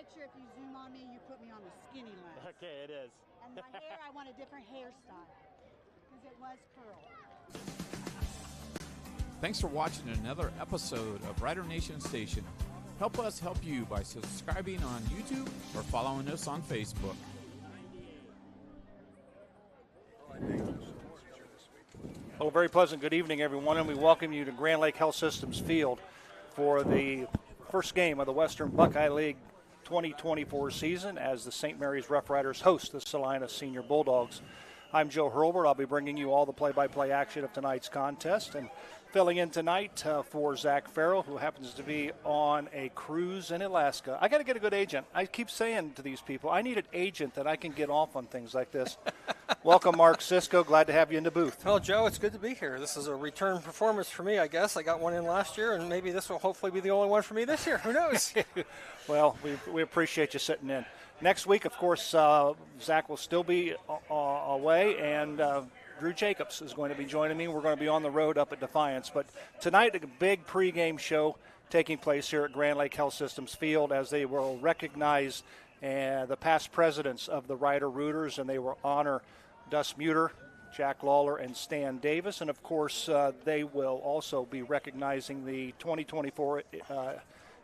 picture, if you zoom on me, you put me on the skinny lens. Okay, it is. And my hair, I want a different hairstyle because it was curled. Thanks for watching another episode of Ryder Nation Station. Help us help you by subscribing on YouTube or following us on Facebook. Well, a very pleasant good evening, everyone, and we welcome you to Grand Lake Health Systems Field for the first game of the Western Buckeye League 2024 season as the St. Mary's Rough Riders host the Celina Senior Bulldogs. I'm Joe Hurlbert. I'll be bringing you all the play-by-play action of tonight's contest, and filling in tonight for Zach Farrell, who happens to be on a cruise in Alaska. I got to get a good agent. I keep saying to these people, I need an agent that I can get off on things like this. Welcome, Mark Sisko. Glad to have you in the booth. Well, Joe, it's good to be here. This is a return performance for me, I guess. I got one in last year, and maybe this will hopefully be the only one for me this year. Who knows? Well, we appreciate you sitting in. Next week, of course, Zach will still be away, and Drew Jacobs is going to be joining me. We're going to be on the road up at Defiance. But tonight, a big pregame show taking place here at Grand Lake Health Systems Field as they will recognize the past presidents of the Ryder Rooters, and they will honor Dus Muter, Jack Lawler, and Stan Davis. And, of course, they will also be recognizing the 2024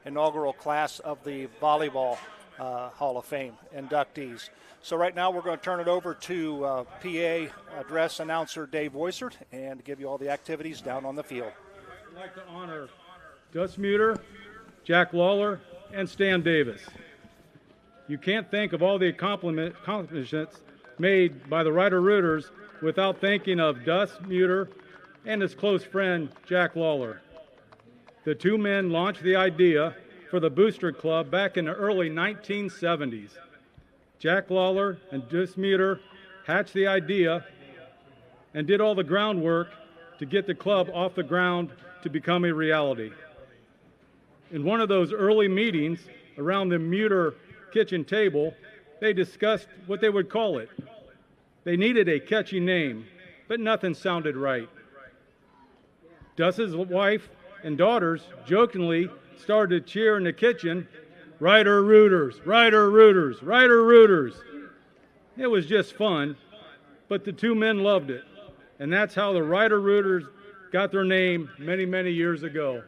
inaugural class of the Volleyball Hall of Fame inductees. So right now we're going to turn it over to PA address announcer Dave Voisert and give you all the activities down on the field. I'd like to honor Dus Muter, Jack Lawler, and Stan Davis. You can't think of all the accomplishments made by the Ryder Rooters without thinking of Dus Muter and his close friend Jack Lawler. The two men launched the idea for the Booster Club back in the early 1970s. Jack Lawler and Dus Muter hatched the idea and did all the groundwork to get the club off the ground to become a reality. In one of those early meetings around the Muter kitchen table, they discussed what they would call it. They needed a catchy name, but nothing sounded right. Dus's wife and daughters jokingly started to cheer in the kitchen, Ryder Rooters, Ryder Rooters, Ryder Rooters. It was just fun, but the two men loved it, and that's how the Ryder Rooters got their name many, many years ago.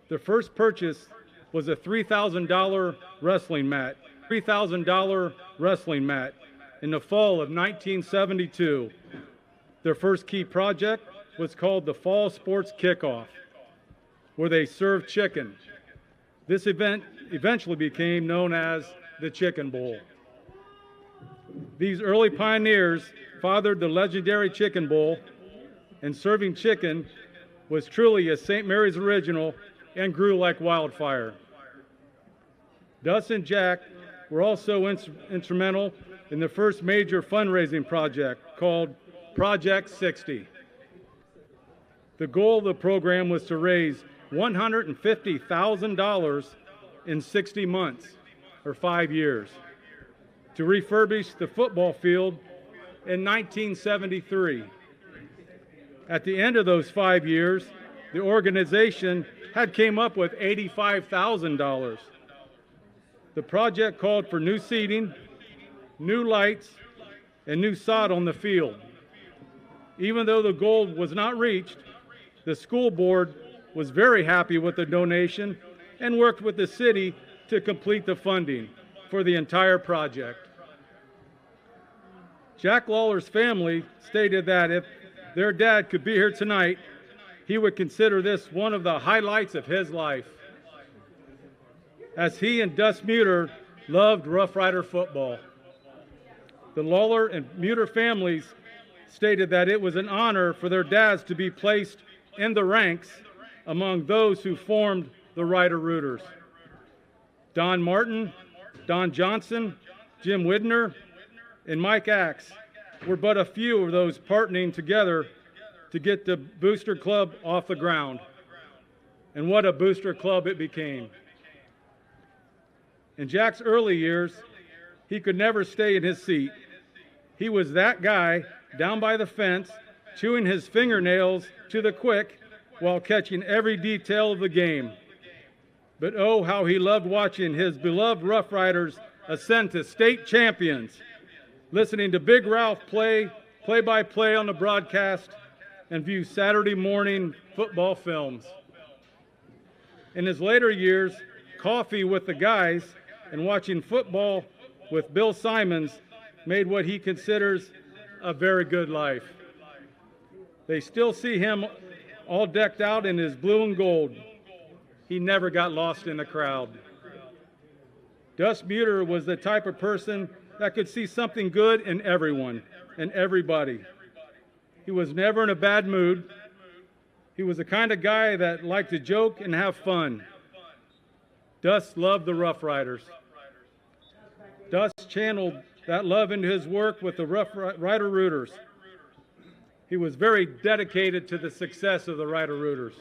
The first purchase was a $3,000 wrestling mat, $3,000 wrestling mat in the fall of 1972. Their first key project was called the Fall Sports Kickoff, where they served chicken. This event eventually became known as the Chicken Bowl. These early pioneers fathered the legendary Chicken Bowl, and serving chicken was truly a St. Mary's original and grew like wildfire. Dus and Jack were also instrumental in the first major fundraising project called Project 60. The goal of the program was to raise $150,000 in 60 months, or 5 years, to refurbish the football field in 1973. At the end of those 5 years, the organization had came up with $85,000. The project called for new seating, new lights, and new sod on the field. Even though the goal was not reached, the school board was very happy with the donation and worked with the city to complete the funding for the entire project. Jack Lawler's family stated that if their dad could be here tonight, he would consider this one of the highlights of his life, as he and Dus Muter loved Rough Rider football. The Lawler and Muter families stated that it was an honor for their dads to be placed in the ranks among those who formed the Ryder Rooters. Don Martin, Don Johnson, Jim Widner, and Mike Axe were but a few of those partnering together to get the Booster Club off the ground. And what a Booster Club it became. In Jack's early years, he could never stay in his seat. He was that guy down by the fence, chewing his fingernails to the quick while catching every detail of the game. but oh, how he loved watching his beloved Rough Riders ascend to state champions, listening to Big Ralph play-by-play on the broadcast, and view Saturday morning football films. In his later years, coffee with the guys and watching football with Bill Simons made what he considers a very good life. They still see him all decked out in his blue and gold. He never got lost in the crowd. Gus Muter was the type of person that could see something good in everyone and everybody. He was never in a bad mood. He was the kind of guy that liked to joke and have fun. Dust loved the Rough Riders. Dust channeled that love into his work with the Rough Rider Rooters. He was very dedicated to the success of the Rider Rooters.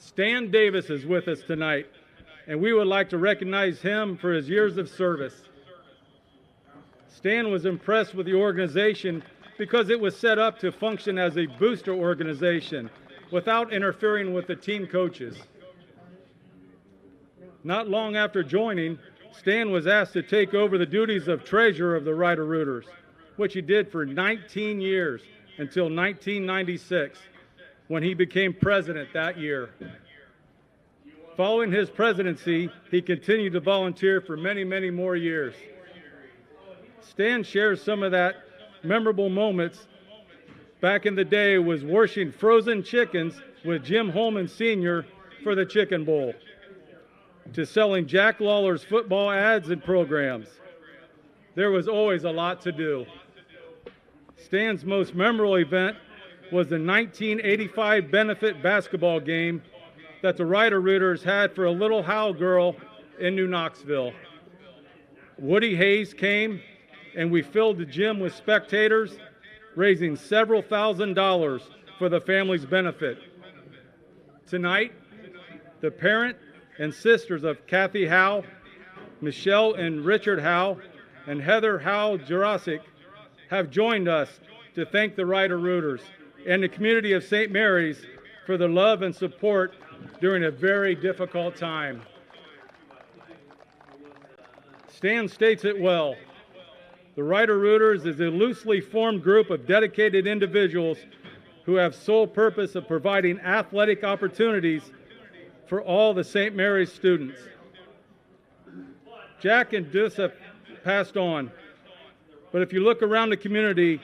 Stan Davis is with us tonight, and we would like to recognize him for his years of service. Stan was impressed with the organization because it was set up to function as a booster organization without interfering with the team coaches. Not long after joining, Stan was asked to take over the duties of treasurer of the Rider Rooters, which he did for 19 years until 1996, when he became president that year. Following his presidency, he continued to volunteer for many, many more years. Stan shares some of that memorable moments. Back in the day was washing frozen chickens with Jim Holman Sr. for the Chicken Bowl, to selling Jack Lawler's football ads and programs. There was always a lot to do. Stan's most memorable event was the 1985 benefit basketball game that the Rider Rooters had for a little Hal girl in New Knoxville. Woody Hayes came, and we filled the gym with spectators, raising several $1,000s for the family's benefit. Tonight, the parent and sisters of Kathy Howe, Michelle and Richard Howe, and Heather Howe Jurassic have joined us to thank the Rider Rooters and the community of St. Mary's for their love and support during a very difficult time. Stan states it well. The Rider Rooters is a loosely formed group of dedicated individuals who have sole purpose of providing athletic opportunities for all the St. Mary's students. Jack and Dus have passed on, but if you look around the community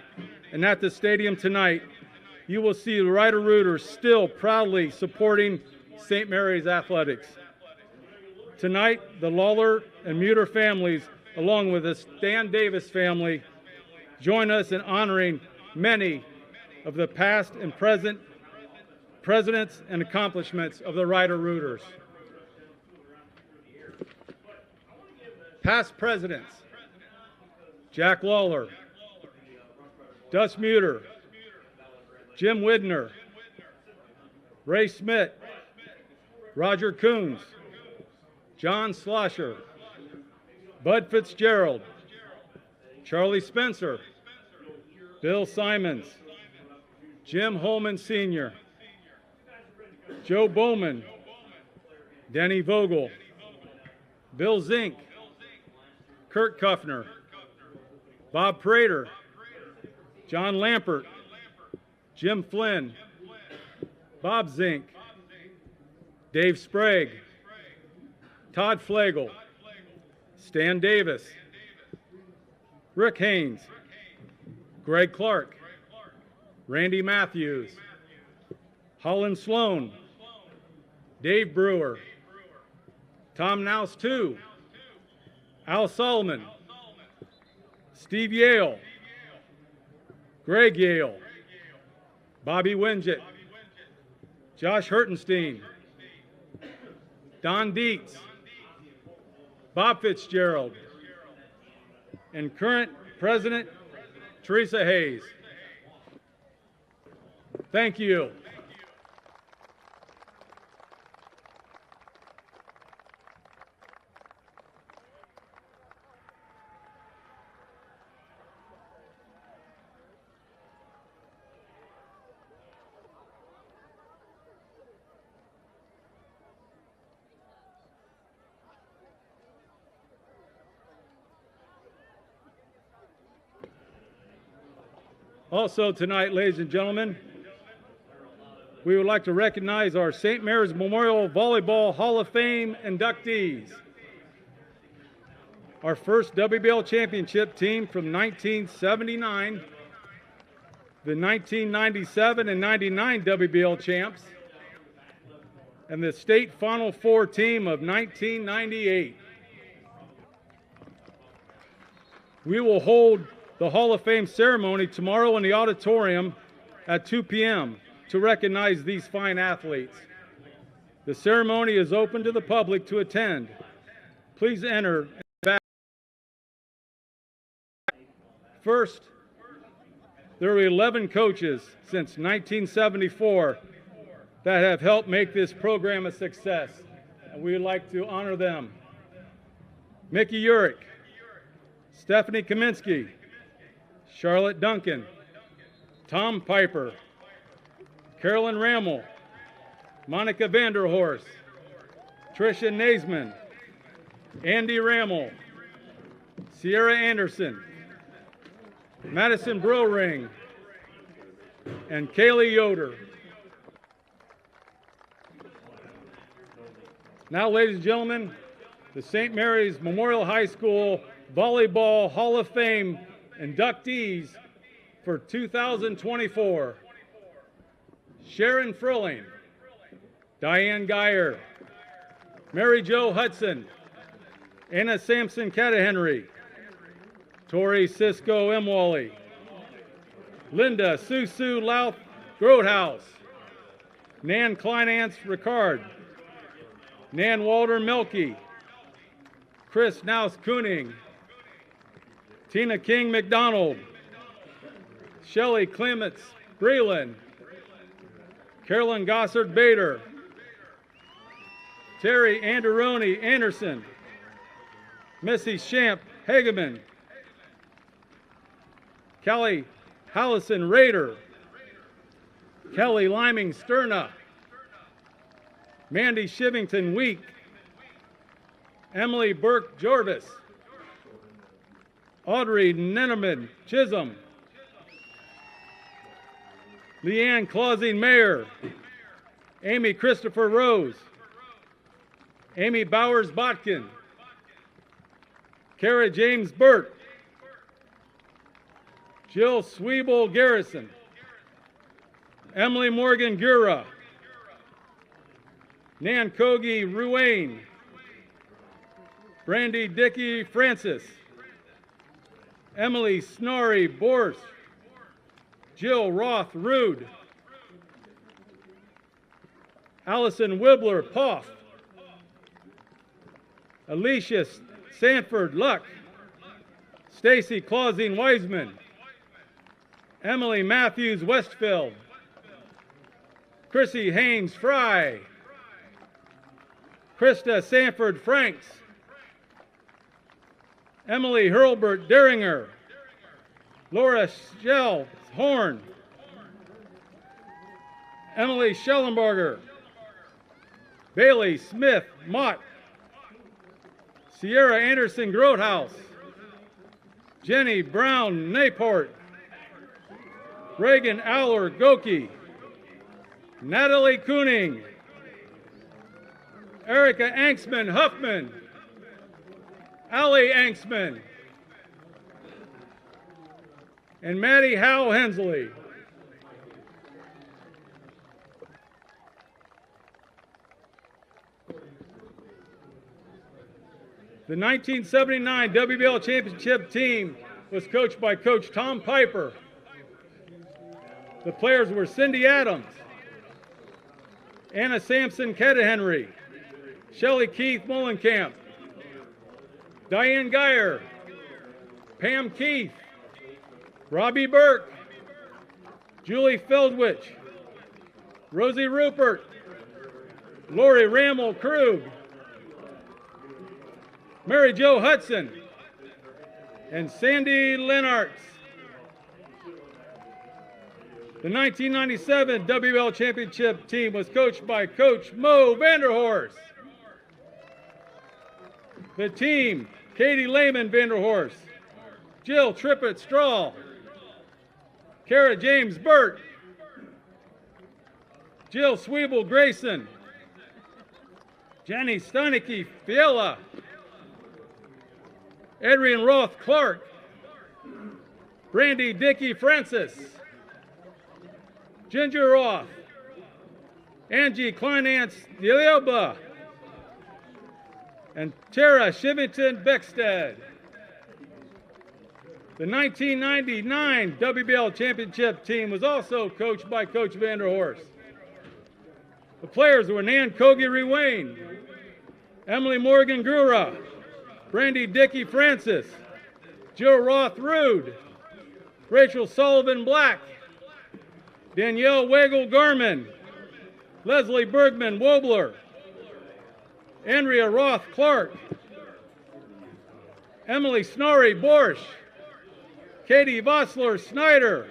and at the stadium tonight, you will see the Rider Rooters still proudly supporting St. Mary's athletics. Tonight, the Lawler and Muter families, along with the Stan Davis family, join us in honoring many of the past and present presidents and accomplishments of the Rider Rooters. Past presidents: Jack Lawler, Dus Muter, Jim Widner, Ray Smith, Roger Coons, John Slosher, Bud Fitzgerald, Charlie Spencer, Bill Simons, Jim Holman Sr., Joe Bowman, Denny Vogel, Bill Zink, Kurt Kuffner, Bob Prater, John Lampert, Jim Flynn, Bob Zink, Dave Sprague, Todd Flegel, Stan Davis, Rick Haynes, Greg Clark, Randy Matthews, Holland Sloan, Dave Brewer, Tom Nouse II, Al Solomon, Steve Yale, Greg Yale, Bobby Winget, Josh Hertenstein, Don Dietz, Bob Fitzgerald, and current President Teresa Hayes. Thank you. Also tonight, ladies and gentlemen, we would like to recognize our St. Mary's Memorial Volleyball Hall of Fame inductees. Our first WBL championship team from 1979, the 1997 and 99 WBL champs, and the state Final Four team of 1998. We will hold the Hall of Fame ceremony tomorrow in the auditorium at 2 p.m. to recognize these fine athletes. The ceremony is open to the public to attend. Please enter. First, there are 11 coaches since 1974 that have helped make this program a success, and we would like to honor them. Mickey Urich, Stephanie Kaminsky, Charlotte Duncan, Tom Piper, Carolyn Rammel, Monica Vanderhorst, Tricia Naisman, Andy Rammel, Sierra Anderson, Madison Broring, and Kaylee Yoder. Now, ladies and gentlemen, the St. Mary's Memorial High School Volleyball Hall of Fame inductees for 2024. Sharon Frilling, Diane Geyer, Mary Jo Hudson, Anna Sampson Catahenry, Tori Cisco Emwally, Linda Susu Louth Groothouse, Nan Kleinance Ricard, Nan Walter Melky, Chris Naus Kooning, Tina King McDonald, Shelley Clements Breland, Carolyn Gossard Bader, Terry Anderoni Anderson, Missy Shamp Hageman, Kelly Hallison Rader, Kelly Liming Sterna, Mandy Shivington Week, Emily Burke Jorvis, Audrey Nenneman Chisholm, Leanne Clausing Mayer, Amy Christopher Rose, Amy Bowers Botkin, Kara James Burt, Jill Sweeble Garrison, Emily Morgan Gura, Nan Kogi Ruane, Brandy Dickey Francis, Emily Snorri Borsch, Jill Roth Rude, Allison Wibbler Poff, Alicia Sanford Luck, Stacy Clausing Wiseman, Emily Matthews Westfield, Chrissy Haynes Fry, Krista Sanford Franks, Emily Hurlbert Deringer, Laura Schell Horn, Emily Schellenberger, Bailey Smith Mott, Sierra Anderson Groothouse, Jenny Brown Naport, Reagan Aller Goki, Natalie Kooning, Erica Angsman Huffman, Allie Angsman, and Maddie Howe Hensley. The 1979 WBL Championship team was coached by Coach Tom Piper. The players were Cindy Adams, Anna Sampson Catahenry, Shelley Keith Mullenkamp, Diane Geyer, Pam Keith, Robbie Burke, Julie Feldwich, Rosie Rupert, Lori Rammel Krug, Mary Jo Hudson, and Sandy Lenartz. The 1997 WBL Championship team was coached by Coach Mo Vanderhorst. The team, Katie Lehman Vanderhorst, Jill Trippett Strahl, Kara James Burt, Jill Sweeble Grayson, Jenny Steinecke Fiala, Adrian Roth Clark, Brandy Dickey Francis, Ginger Roth, Angie Kleinance Delioba, and Tara Shivington Beckstead. The 1999 WBL Championship team was also coached by Coach Vanderhorst. The players were Nan Kogi Rewain, Emily Morgan Gura, Brandy Dickey Francis, Jill Roth Rude, Rachel Sullivan Black, Danielle Wagle Garman, Leslie Bergman Wobler, Andrea Roth Clark, Emily Snorri Borsch, Katie Vossler Snyder,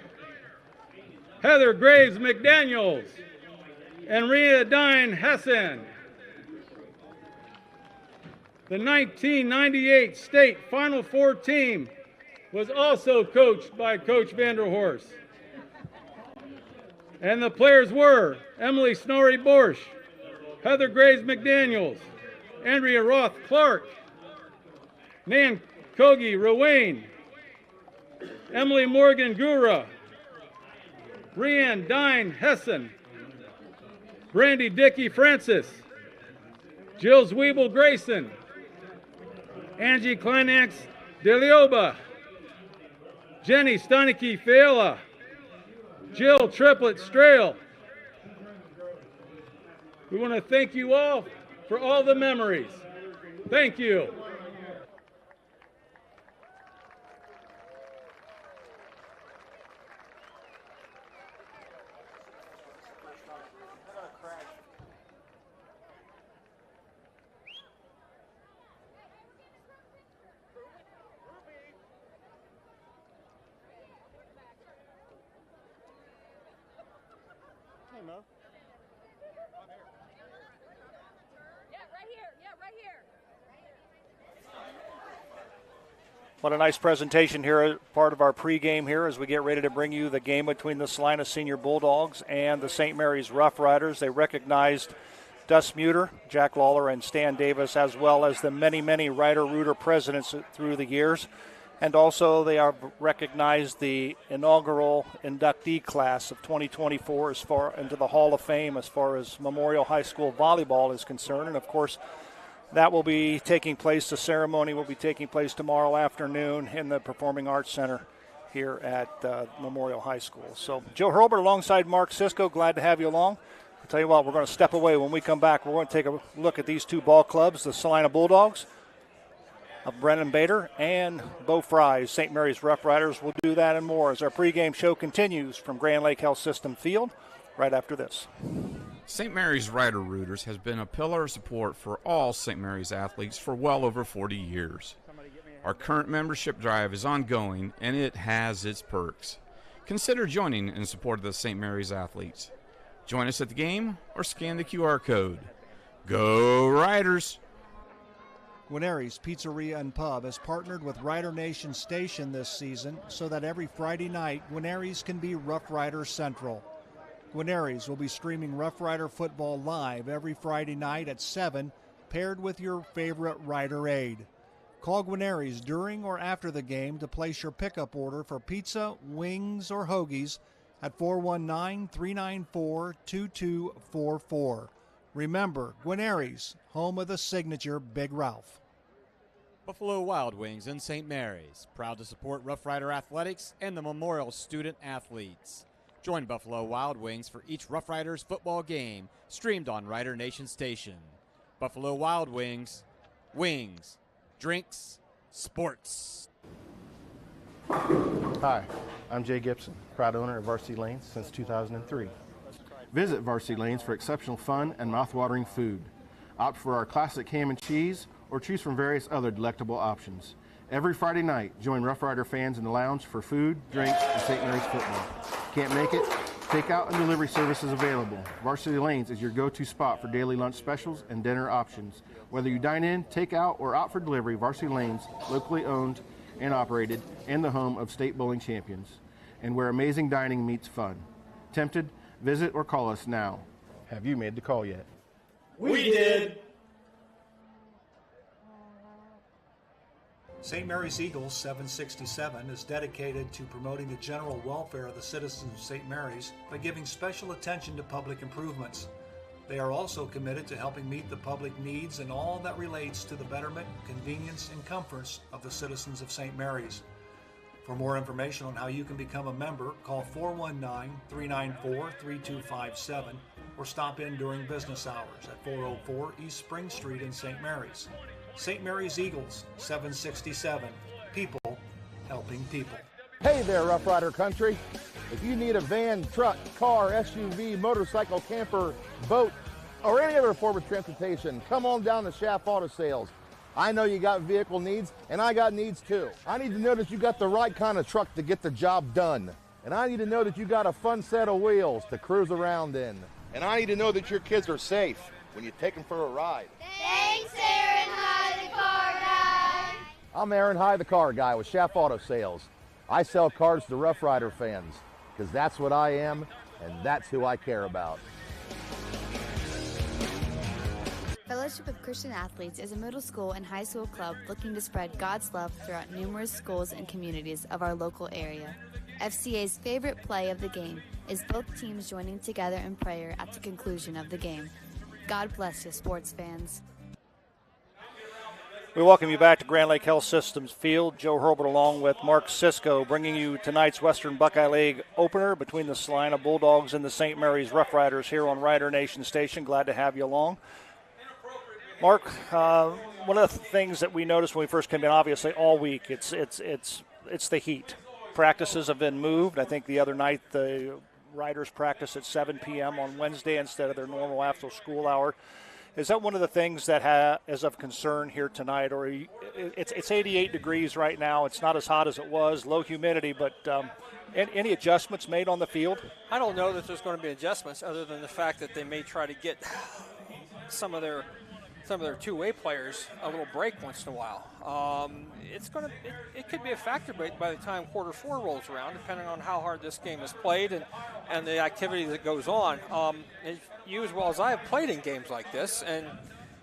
Heather Graves McDaniels, and Rhea Dine Hessen. The 1998 state Final Four team was also coached by Coach Vanderhorst. And the players were Emily Snorri Borsch, Heather Graves McDaniels, Andrea Roth Clark, Nan Kogi Rewain, Emily Morgan Gura, Rhiann Dine Hessen, Brandy Dickey Francis, Jill Zwiebel Grayson, Angie Kleinance Delioba, Jenny Steinecke Fiala, Jill Triplett Strail. We want to thank you all for all the memories. Thank you. What a nice presentation here, part of our pregame here as we get ready to bring you the game between the Celina Senior Bulldogs and the St. Mary's Rough Riders. They recognized Dust Muter, Jack Lawler, and Stan Davis, as well as the many, many Ryder-Rooter presidents through the years. And also they are recognized the inaugural inductee class of 2024 as far into the Hall of Fame as far as Memorial High School volleyball is concerned. And, of course, that will be taking place, the ceremony will be taking place tomorrow afternoon in the Performing Arts Center here at Memorial High School. So Joe Hurlbert alongside Mark Sisko, glad to have you along. I'll tell you what, we're going to step away. When we come back, we're going to take a look at these two ball clubs, the Celina Bulldogs of Brennan Bader and Bo Fry's St. Mary's Rough Riders. We'll do that and more as our pregame show continues from Grand Lake Health System Field right after this. St. Mary's Ryder-Rooters has been a pillar of support for all St. Mary's athletes for well over 40 years. Our current membership drive is ongoing, and it has its perks. Consider joining in support of the St. Mary's athletes. Join us at the game or scan the QR code. Go Riders! Guarneri's Pizzeria and Pub has partnered with Ryder Nation Station this season so that every Friday night, Guarneri's can be Rough Rider Central. Guarneri's will be streaming Rough Rider football live every Friday night at 7, paired with your favorite Rider aid. Call Guarneri's during or after the game to place your pickup order for pizza, wings, or hoagies at 419-394-2244. Remember, Guarneri's, home of the signature Big Ralph. Buffalo Wild Wings in St. Mary's, proud to support Rough Rider Athletics and the Memorial Student Athletes. Join Buffalo Wild Wings for each Rough Riders football game, streamed on Ryder Nation Station. Buffalo Wild Wings, wings, drinks, sports. Hi, I'm Jay Gibson, proud owner of Varsity Lanes since 2003. Visit Varsity Lanes for exceptional fun and mouth-watering food. Opt for our classic ham and cheese or choose from various other delectable options. Every Friday night, join Rough Rider fans in the lounge for food, drinks, and St. Mary's football. Can't make it? Takeout and delivery services available. Varsity Lanes is your go-to spot for daily lunch specials and dinner options. Whether you dine in, take out, or opt for delivery, Varsity Lanes, locally owned and operated, and the home of state bowling champions. and where amazing dining meets fun. Tempted? Visit or call us now. Have you made the call yet? We did. St. Mary's Eagles 767 is dedicated to promoting the general welfare of the citizens of St. Mary's by giving special attention to public improvements. They are also committed to helping meet the public needs and all that relates to the betterment, convenience, and comforts of the citizens of St. Mary's. For more information on how you can become a member, call 419-394-3257 or stop in during business hours at 404 East Spring Street in St. Mary's. St. Mary's Eagles, 767. People helping people. Hey there, Rough Rider Country. If you need a van, truck, car, SUV, motorcycle, camper, boat, or any other form of transportation, come on down to Shaft Auto Sales. I know you got vehicle needs, and I got needs too. I need to know that you got the right kind of truck to get the job done. And I need to know that you got a fun set of wheels to cruise around in. And I need to know that your kids are safe when you take them for a ride. Thanks, Aaron High, the car guy. I'm Aaron High, the car guy with Shaft Auto Sales. I sell cars to Rough Rider fans, because that's what I am, and that's who I care about. Fellowship of Christian Athletes is a middle school and high school club looking to spread God's love throughout numerous schools and communities of our local area. FCA's favorite play of the game is both teams joining together in prayer at the conclusion of the game. God bless you, sports fans. We welcome you back to Grand Lake Health Systems Field. Joe Hurlbert along with Mark Cisco bringing you tonight's Western Buckeye League opener between the Celina Bulldogs and the St. Mary's Rough Riders here on Ryder Nation Station. Glad to have you along. Mark, one of the things that we noticed when we first came in, obviously all week, it's the heat. Practices have been moved. I think the other night the Riders practice at 7 p.m. on Wednesday instead of their normal after school hour. Is that one of the things that is of concern here tonight? Or it's 88 degrees right now. It's not as hot as it was, low humidity, but any adjustments made on the field? I don't know that there's going to be adjustments other than the fact that they may try to get some of their two-way players a little break once in a while. It could be a factor by the time quarter four rolls around, depending on how hard this game is played and the activity that goes on. You as well as I have played in games like this, and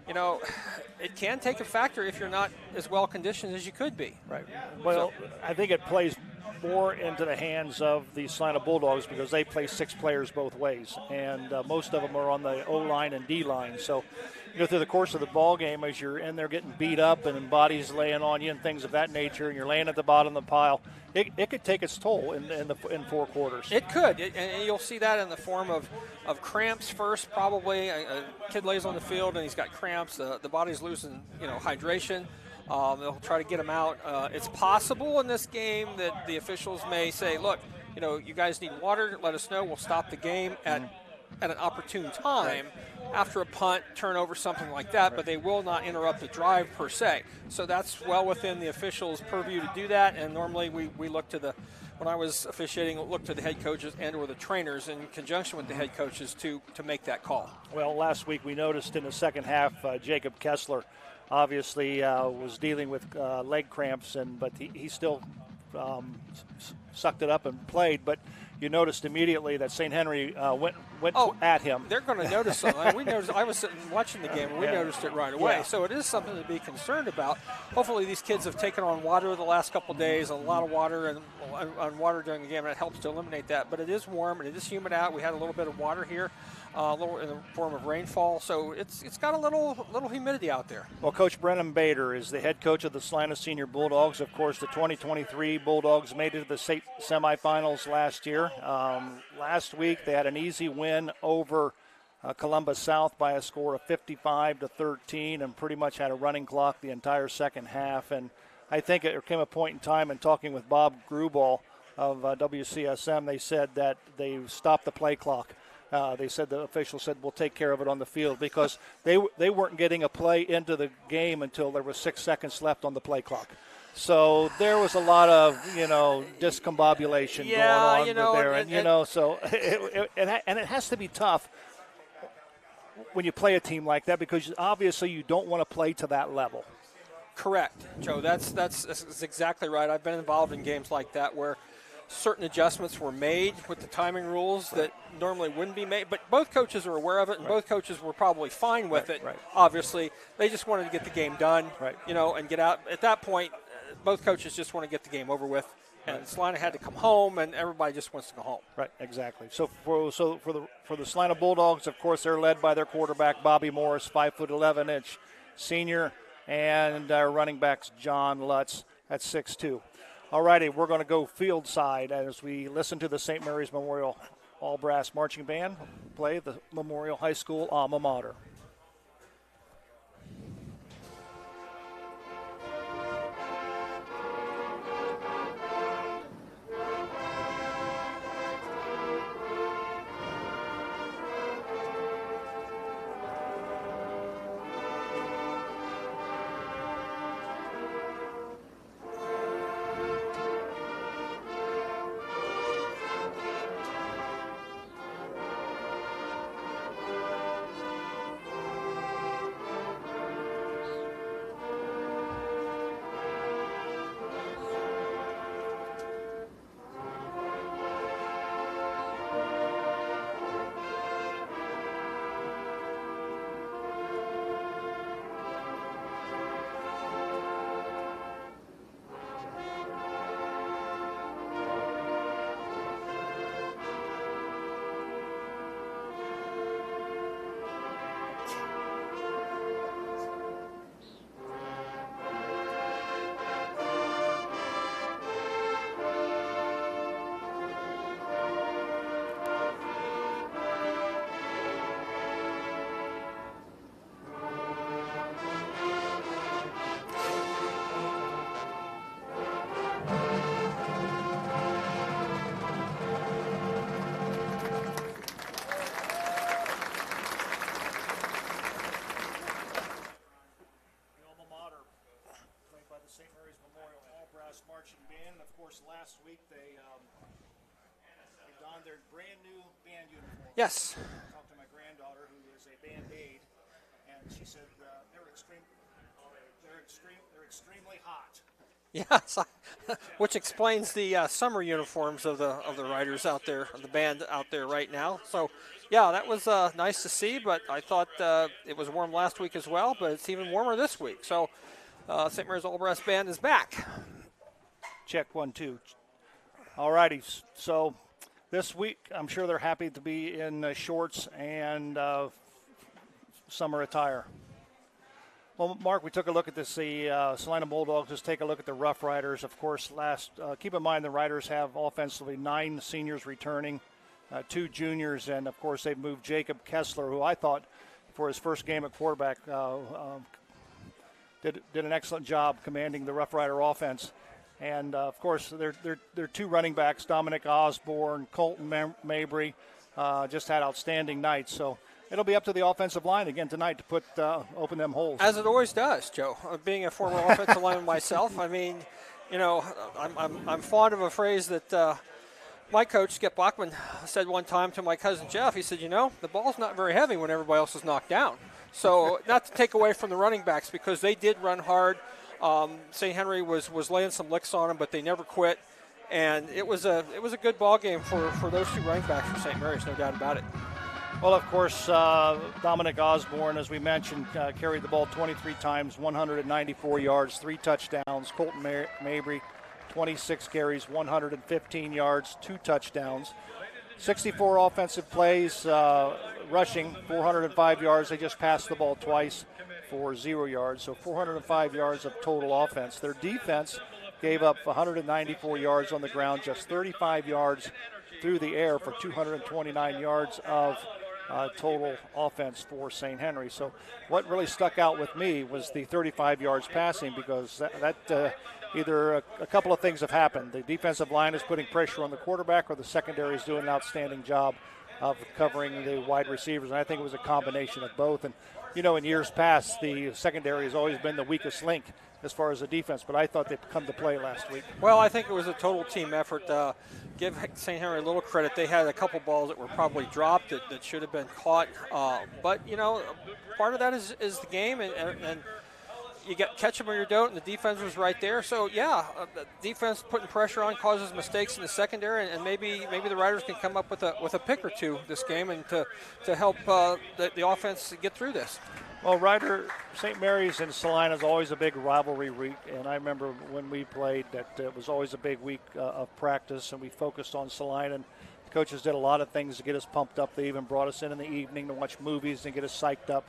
it can take a factor if you're not as well conditioned as you could be. Right. Well, I think it plays more into the hands of the Celina Bulldogs because they play 6 players both ways, and most of them are on the O-line and D-line. So, through the course of the ball game, as you're in there getting beat up and bodies laying on you and things of that nature, and you're laying at the bottom of the pile, it could take its toll in 4 quarters. It could, and you'll see that in the form of cramps first. Probably a kid lays on the field and he's got cramps. The body's losing, hydration. They'll try to get him out. It's possible in this game that the officials may say, "Look, you guys need water. Let us know. We'll stop the game at an opportune time." After a punt, turnover, something like that, but they will not interrupt the drive per se. So that's well within the officials' purview to do that, and normally we look to when I was officiating, look to the head coaches and or the trainers in conjunction with the head coaches to make that call. Well, last week we noticed in the second half, Jacob Kessler obviously was dealing with leg cramps, but he still sucked it up and played, but you noticed immediately that St. Henry went at him. They're going to notice something. We noticed. I was sitting watching the game, and we noticed it right away. Yeah. So it is something to be concerned about. Hopefully, these kids have taken on water the last couple of days, a lot of water and water during the game, and it helps to eliminate that. But it is warm and it is humid out. We had a little bit of water here, a little in the form of rainfall. So it's got a little humidity out there. Well, Coach Brennan Bader is the head coach of the Celina Senior Bulldogs. Of course, the 2023 Bulldogs made it to the state semifinals last year. Last week, they had an easy win over Columbus South by a score of 55-13 and pretty much had a running clock the entire second half. And I think there came a point in time in talking with Bob Grubal of WCSM, they said that they stopped the play clock. They said the officials said we'll take care of it on the field because they weren't getting a play into the game until there was 6 seconds left on the play clock. So there was a lot of, discombobulation going on there. And it has to be tough when you play a team like that because obviously you don't want to play to that level. Correct, Joe. That's exactly right. I've been involved in games like that where certain adjustments were made with the timing rules that normally wouldn't be made. But both coaches are aware of it, and both coaches were probably fine with it. Right. Obviously, they just wanted to get the game done, Right. and get out. At that point, both coaches just want to get the game over with. And Celina had to come home, and everybody just wants to go home. Right, exactly. So for the Celina Bulldogs, of course, they're led by their quarterback Bobby Morris, 5'11" senior, and our running backs John Lutz at 6'2". All righty, we're going to go field side as we listen to the St. Mary's Memorial All Brass Marching Band play the Memorial High School alma mater. Last week they donned their brand new band uniform. Yes. I talked to my granddaughter, who is a band aide, and she said they're extremely hot. Yes, which explains the summer uniforms of the Riders out there, of the band out there right now. So, yeah, that was nice to see. But I thought it was warm last week as well, but it's even warmer this week. So, St. Mary's All Brass Band is back. Check 1, 2. All righty. So this week, I'm sure they're happy to be in shorts and summer attire. Well, Mark, we took a look at this. The Celina Bulldogs. Just take a look at the Rough Riders. Of course, keep in mind the Riders have offensively 9 seniors returning, 2 juniors, and of course they've moved Jacob Kessler, who I thought for his first game at quarterback did an excellent job commanding the Rough Rider offense. And, of course, their 2 running backs, Dominic Osborne, Colton Mabry, just had outstanding nights. So it'll be up to the offensive line again tonight to open them holes. As it always does, Joe. Being a former offensive lineman myself, I mean, I'm fond of a phrase that my coach, Skip Bachman, said one time to my cousin Jeff. He said, the ball's not very heavy when everybody else is knocked down. So not to take away from the running backs, because they did run hard. St. Henry was laying some licks on them, but they never quit, and it was a good ball game for those 2 running backs for St. Mary's, no doubt about it. Well, of course, Dominic Osborne, as we mentioned, carried the ball 23 times, 194 yards, 3 touchdowns. Colton Mabry, 26 carries, 115 yards, 2 touchdowns. 64 offensive plays, rushing, 405 yards. They just passed the ball twice for 0 yards, so 405 yards of total offense. Their defense gave up 194 yards on the ground, just 35 yards through the air for 229 yards of total offense for St. Henry. So what really stuck out with me was the 35 yards passing, because that either a couple of things have happened. The defensive line is putting pressure on the quarterback, or the secondary is doing an outstanding job of covering the wide receivers, and I think it was a combination of both. And in years past, the secondary has always been the weakest link as far as the defense, but I thought they'd come to play last week. Well, I think it was a total team effort. Give St. Henry a little credit. They had a couple balls that were probably dropped that should have been caught. But, part of that is the game, and you get catch them or you don't, and the defense was right there. So yeah, the defense putting pressure on causes mistakes in the secondary, and maybe the Riders can come up with a pick or two this game and to help the offense get through this. Well, Ryder, St. Mary's and Celina is always a big rivalry week, and I remember when we played that it was always a big week of practice, and we focused on Celina. And the coaches did a lot of things to get us pumped up. They even brought us in the evening to watch movies and get us psyched up.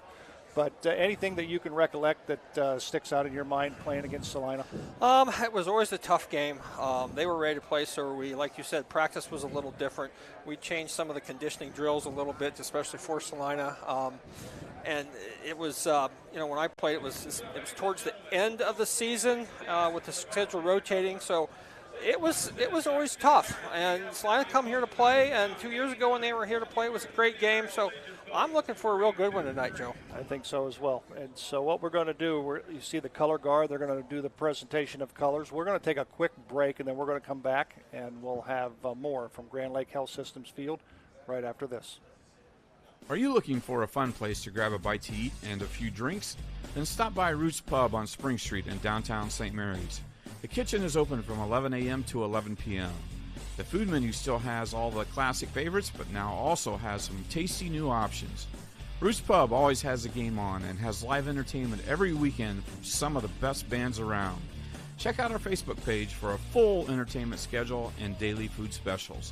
But anything that you can recollect that sticks out in your mind playing against Celina? It was always a tough game. They were ready to play, so like you said, practice was a little different. We changed some of the conditioning drills a little bit, especially for Celina. And it was, when I played, it was towards the end of the season with the schedule rotating. So it was always tough. And Celina come here to play, and 2 years ago when they were here to play, it was a great game. So I'm looking for a real good one tonight, Joe. I think so as well. And so what we're going to do, you see the color guard, they're going to do the presentation of colors. We're going to take a quick break, and then we're going to come back, and we'll have more from Grand Lake Health Systems Field right after this. Are you looking for a fun place to grab a bite to eat and a few drinks? Then stop by Roots Pub on Spring Street in downtown St. Mary's. The kitchen is open from 11 a.m. to 11 p.m. The food menu still has all the classic favorites, but now also has some tasty new options. Roots Pub always has a game on and has live entertainment every weekend from some of the best bands around. Check out our Facebook page for a full entertainment schedule and daily food specials.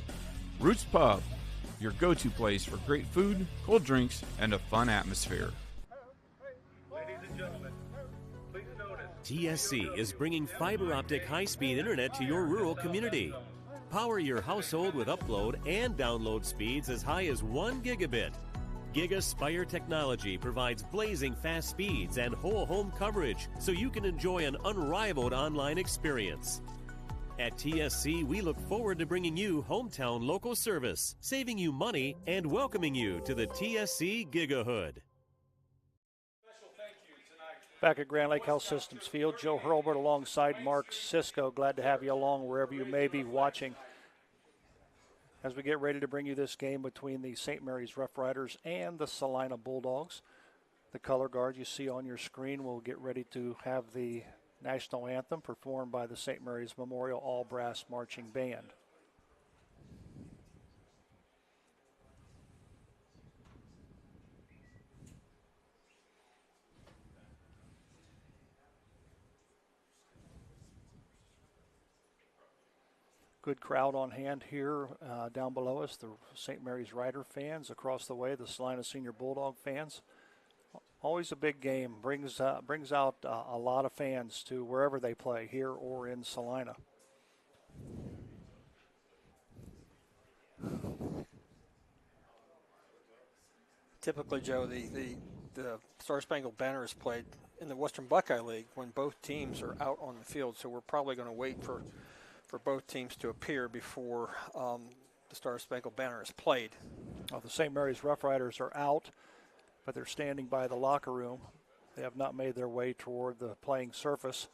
Roots Pub, your go-to place for great food, cold drinks, and a fun atmosphere. Ladies and gentlemen, please notice. TSC is bringing fiber optic high-speed internet to your rural community. Power your household with upload and download speeds as high as 1 gigabit. GigaSpire technology provides blazing fast speeds and whole home coverage so you can enjoy an unrivaled online experience. At TSC, we look forward to bringing you hometown local service, saving you money, and welcoming you to the TSC Gigahood. Back at Grand Lake Health Systems Field, Joe Hurlbert alongside Mark Sisko. Glad to have you along wherever you may be watching as we get ready to bring you this game between the St. Mary's Rough Riders and the Celina Bulldogs. The color guard you see on your screen will get ready to have the national anthem performed by the St. Mary's Memorial All Brass Marching Band. Good crowd on hand here down below us. The St. Mary's Ryder fans across the way, the Celina Senior Bulldog fans. Always a big game. Brings out a lot of fans to wherever they play, here or in Celina. Typically, Joe, the Star Spangled Banner is played in the Western Buckeye League when both teams are out on the field. So we're probably going to wait for both teams to appear before the Star Spangled Banner is played. Well, the St. Mary's Rough Riders are out, but they're standing by the locker room. They have not made their way toward the playing surface.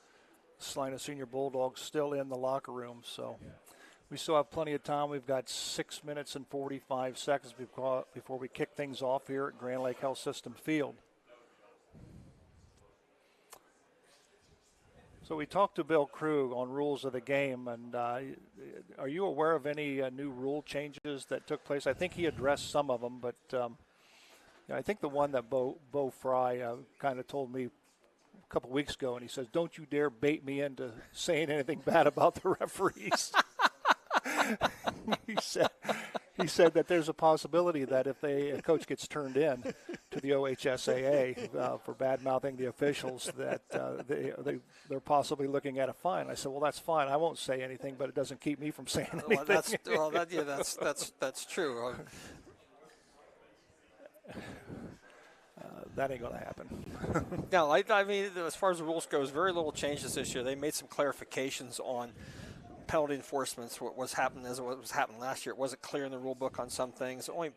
Celina Senior Bulldogs still in the locker room, so we still have plenty of time. We've got 6 minutes and 45 seconds before we kick things off here at Grand Lake Health System Field. So we talked to Bill Krug on rules of the game, and are you aware of any new rule changes that took place? I think he addressed some of them, but I think the one that Bo Fry kind of told me a couple weeks ago, and he says, "Don't you dare bait me into saying anything bad about the referees." He said that there's a possibility that if a coach gets turned in to the OHSAA for bad-mouthing the officials, that they're possibly looking at a fine. I said, well, that's fine. I won't say anything, but it doesn't keep me from saying anything. That's true. That ain't going to happen. No, I mean, as far as the rules goes, very little changes this year. They made some clarifications on penalty enforcements. What was happening last year, it wasn't clear in the rule book on some things. The only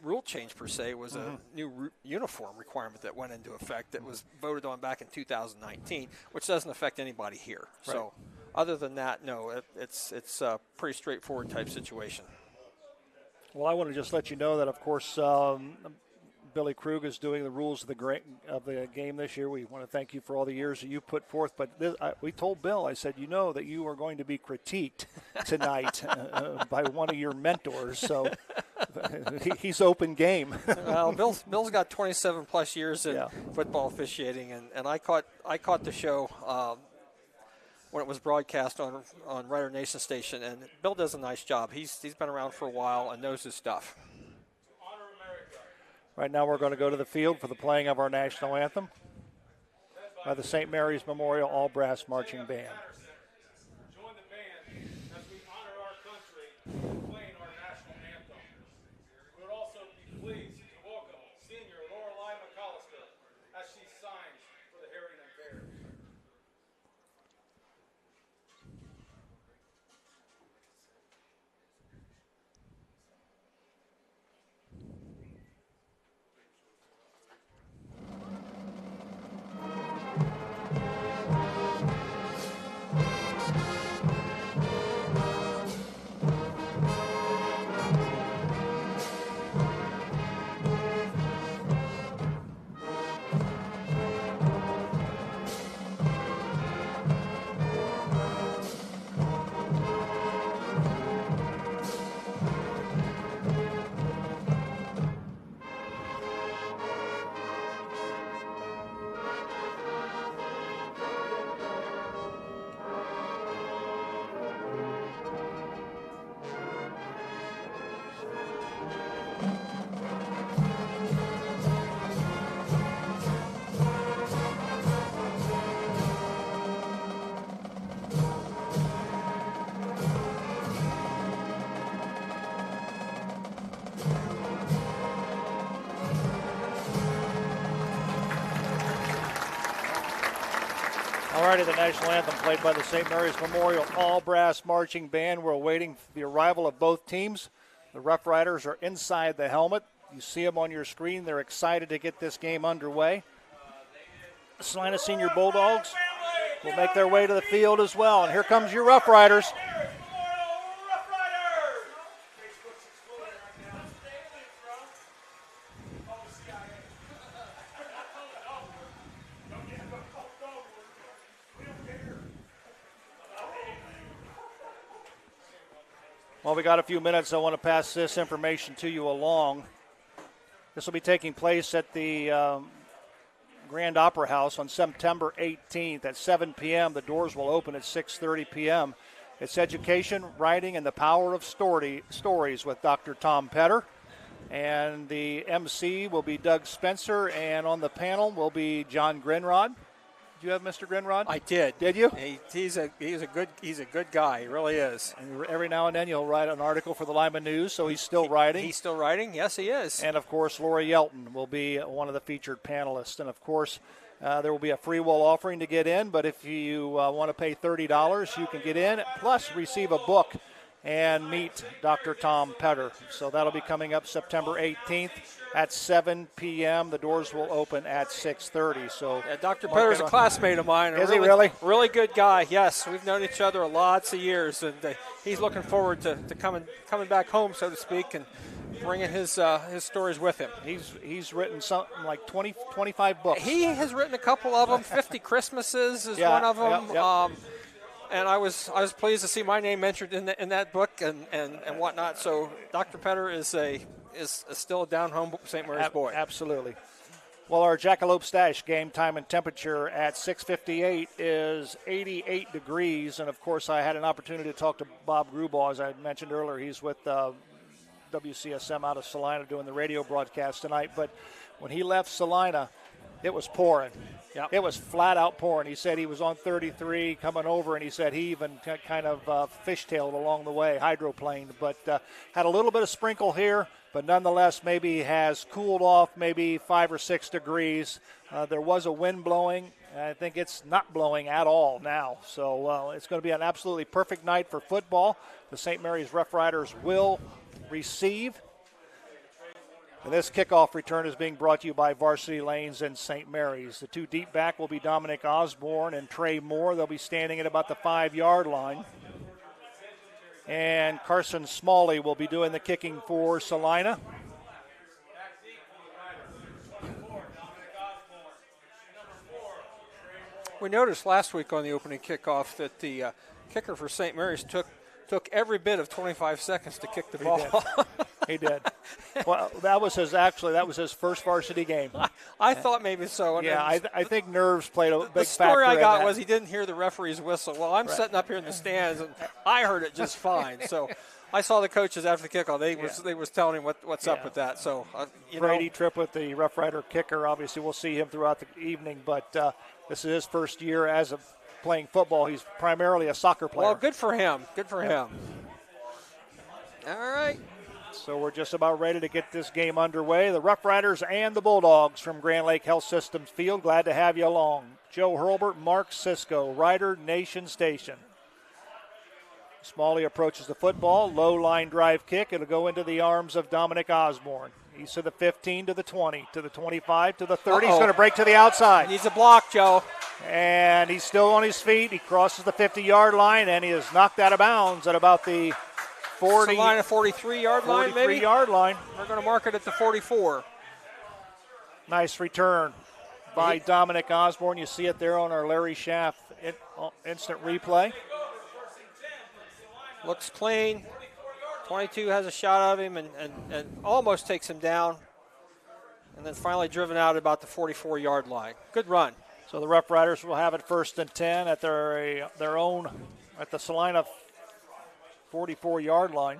rule change per se was a new uniform requirement that went into effect that was voted on back in 2019, which doesn't affect anybody here. Right. So other than that, no, it's a pretty straightforward type situation. Well, I want to just let you know that, of course, Billy Krug is doing the rules of the game this year. We want to thank you for all the years that you put forth. But we told Bill, I said, you know that you are going to be critiqued tonight by one of your mentors. So he's open game. Well, Bill's got 27 plus years in football officiating, and I caught the show when it was broadcast on Ryder Nation Station, and Bill does a nice job. He's been around for a while and knows his stuff. Right now we're going to go to the field for the playing of our national anthem by the St. Mary's Memorial All Brass Marching Band. Join the band as we honor our country playing our national anthem. We would also be pleased to welcome senior Lorelei McAllister as she signs for the Harrington Bears. Alrighty, the national anthem played by the St. Mary's Memorial All Brass Marching Band. We're awaiting the arrival of both teams. The Rough Riders are inside the helmet. You see them on your screen. They're excited to get this game underway. The Celina Senior Bulldogs will make their way to the field as well. And here comes your Rough Riders. Well, we got a few minutes. I want to pass this information to you along. This will be taking place at the Grand Opera House on September 18th at 7 p.m. The doors will open at 6:30 p.m. It's Education, Writing, and the Power of Stories with Dr. Tom Petter. And the MC will be Doug Spencer, and on the panel will be John Grinrod. Did you have Mr. Grinrod? I did. Did you? He's a good guy. He really is. And every now and then you'll write an article for the Lima News, so he's still writing. He's still writing. Yes, he is. And of course, Lori Yelton will be one of the featured panelists. And of course, there will be a free will offering to get in. But if you want to pay $30, you can get in, plus receive a book and meet Dr. Tom Petter. So that'll be coming up September 18th at 7 p.m. The doors will open at 6:30. So Dr. Petter's a classmate of mine. Is he really? Really good guy, yes. We've known each other lots of years, and he's looking forward to coming back home, so to speak, and bringing his stories with him. He's written something like 25 books. He has written a couple of them. 50 Christmases is one of them. Yep. And I was pleased to see my name mentioned in that book and whatnot. So Dr. Petter is still a down-home St. Mary's boy. Absolutely. Well, our Jackalope Stash game time and temperature at 6:58 is 88 degrees. And, of course, I had an opportunity to talk to Bob Grubaugh, as I mentioned earlier. He's with WCSM out of Celina doing the radio broadcast tonight. But when he left Celina, it was pouring. Yep. It was flat out pouring. He said he was on 33 coming over, and he said he even kind of fishtailed along the way, hydroplaned, but had a little bit of sprinkle here, but nonetheless maybe has cooled off maybe 5 or 6 degrees. There was a wind blowing. I think it's not blowing at all now. So it's going to be an absolutely perfect night for football. The St. Mary's Rough Riders will receive. And this kickoff return is being brought to you by Varsity Lanes and St. Mary's. The two deep back will be Dominic Osborne and Trey Moore. They'll be standing at about the 5-yard line. And Carson Smalley will be doing the kicking for Celina. We noticed last week on the opening kickoff that the kicker for St. Mary's took every bit of 25 seconds to kick the ball. He did. Well, that was his first varsity game. I thought maybe so. Yeah, I think nerves played a big factor. The story I got in was he didn't hear the referee's whistle. Well, I'm sitting up here in the stands, and I heard it just fine. So I saw the coaches after the kickoff. They was telling him what's up with that. So Brady Triplett, the Rough Rider kicker, obviously we'll see him throughout the evening, but this is his first year as a playing football. He's primarily a soccer player. Well, good for him. Good for him. All right. So we're just about ready to get this game underway. The Rough Riders and the Bulldogs from Grand Lake Health Systems Field. Glad to have you along. Joe Hurlbert, Mark Cisco, Ryder Nation Station. Smalley approaches the football. Low line drive kick. It'll go into the arms of Dominic Osborne. He's to the 15, to the 20, to the 25, to the 30. He's going to break to the outside. Needs a block, Joe. And he's still on his feet. He crosses the 50-yard line, and he is knocked out of bounds at about the 40. Line of 43-yard line, maybe? 43-yard line. We're going to mark it at the 44. Nice return by Dominic Osborne. You see it there on our Larry Schaff instant replay. Looks clean. 22 has a shot of him and almost takes him down. And then finally driven out at about the 44-yard line. Good run. So the Rough Riders will have it 1st and 10 at their own, at the Celina 44-yard line.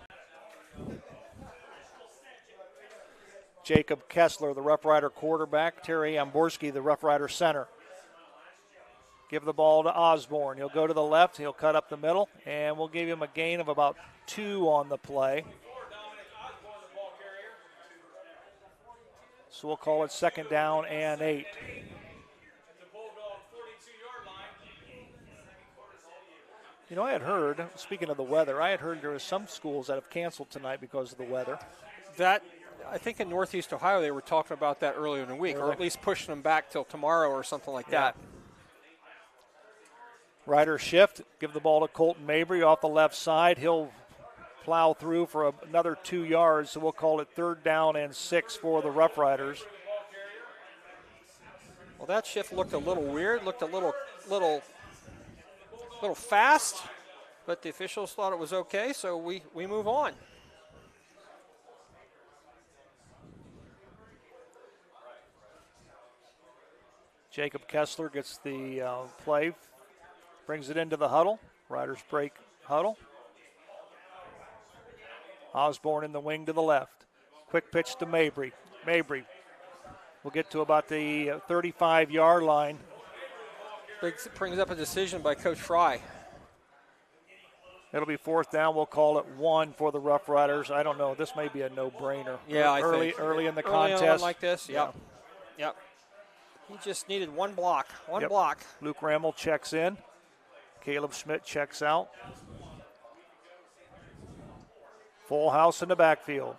Jacob Kessler, the Rough Rider quarterback. Terry Amborski, the Rough Rider center. Give the ball to Osborne. He'll go to the left. He'll cut up the middle, and we'll give him a gain of about 2 on the play. So we'll call it 2nd down and 8. You know, I had heard, speaking of the weather, I had heard there were some schools that have canceled tonight because of the weather. That, I think in Northeast Ohio they were talking about that earlier in the week, or at least pushing them back till tomorrow or something like that. Ryder shift, give the ball to Colton Mabry off the left side. He'll plow through for another 2 yards, so we'll call it 3rd down and 6 for the Rough Riders. Well, that shift looked a little weird, looked a little fast, but the officials thought it was okay, so we move on. Jacob Kessler gets the play, brings it into the huddle. Riders break huddle. Osborne in the wing to the left. Quick pitch to Mabry. Mabry will get to about the 35-yard line. Brings up a decision by Coach Fry. It'll be 4th down. We'll call it 1 for the Rough Riders. I don't know. This may be a no-brainer. Yeah, early in the contest. Early on like this, yep. He just needed one block. Block. Luke Rammel checks in. Caleb Schmidt checks out. Full house in the backfield.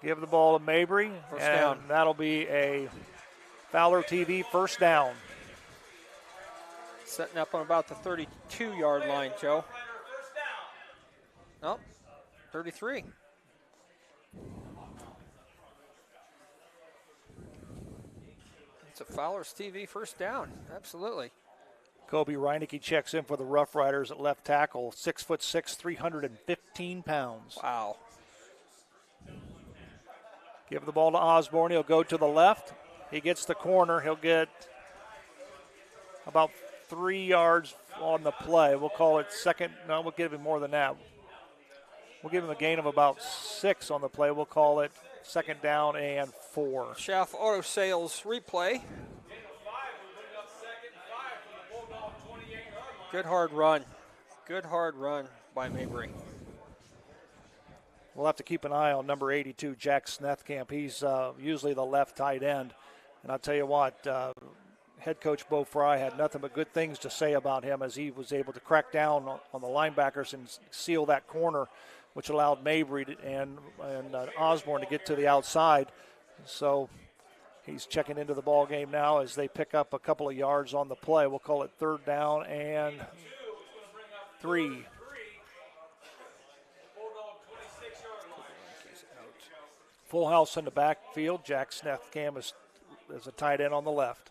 Give the ball to Mabry, and that'll be a Fowler TV 1st down. Setting up on about the 32-yard line, Joe. Oh, 33. It's a Fowler's TV 1st down, absolutely. Kobe Reinecke checks in for the Rough Riders at left tackle, 6'6", 315 pounds. Wow. Give the ball to Osborne. He'll go to the left. He gets the corner. He'll get about 3 yards on the play. We'll call it 2nd. No, we'll give him more than that. We'll give him a gain of about 6 on the play. We'll call it 2nd down and 4. Schaff Auto Sales replay. Good hard run. Good hard run by Mabry. We'll have to keep an eye on number 82, Jack Snethkamp. He's usually the left tight end. And I'll tell you what, head coach Bo Fry had nothing but good things to say about him as he was able to crack down on the linebackers and seal that corner, which allowed Mabry and Osborne to get to the outside. So he's checking into the ball game now as they pick up a couple of yards on the play. We'll call it 3rd down and 3. Full house in the backfield. Jack Snethkamp is a tight end on the left.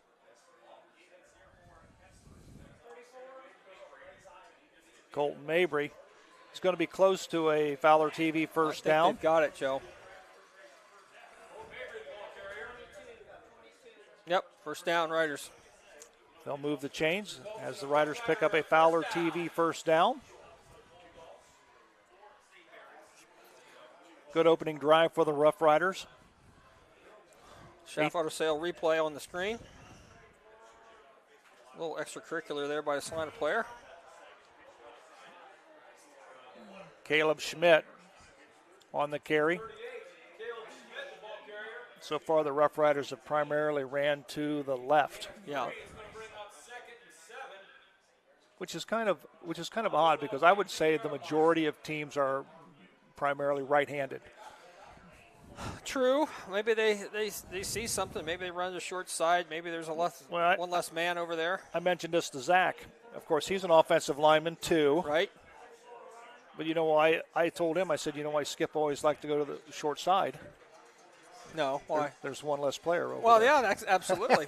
Colton Mabry is going to be close to a Fowler TV first down. They've got it, Joe. Yep, first down, Riders. They'll move the chains as the Riders pick up a Fowler TV first down. Good opening drive for the Rough Riders. Shaft auto sale replay on the screen. A little extracurricular there by a Celina player. Caleb Schmidt on the carry. So far, the Rough Riders have primarily ran to the left. Yeah. Which is kind of odd, because I would say the majority of teams are primarily right-handed. True. Maybe they see something. Maybe they run the short side. Maybe there's one less man over there. I mentioned this to Zach. Of course, he's an offensive lineman too. Right. But you know why? I told him, I said, you know why Skip always liked to go to the short side? No, why? There's one less player over well, there. Yeah, that's absolutely.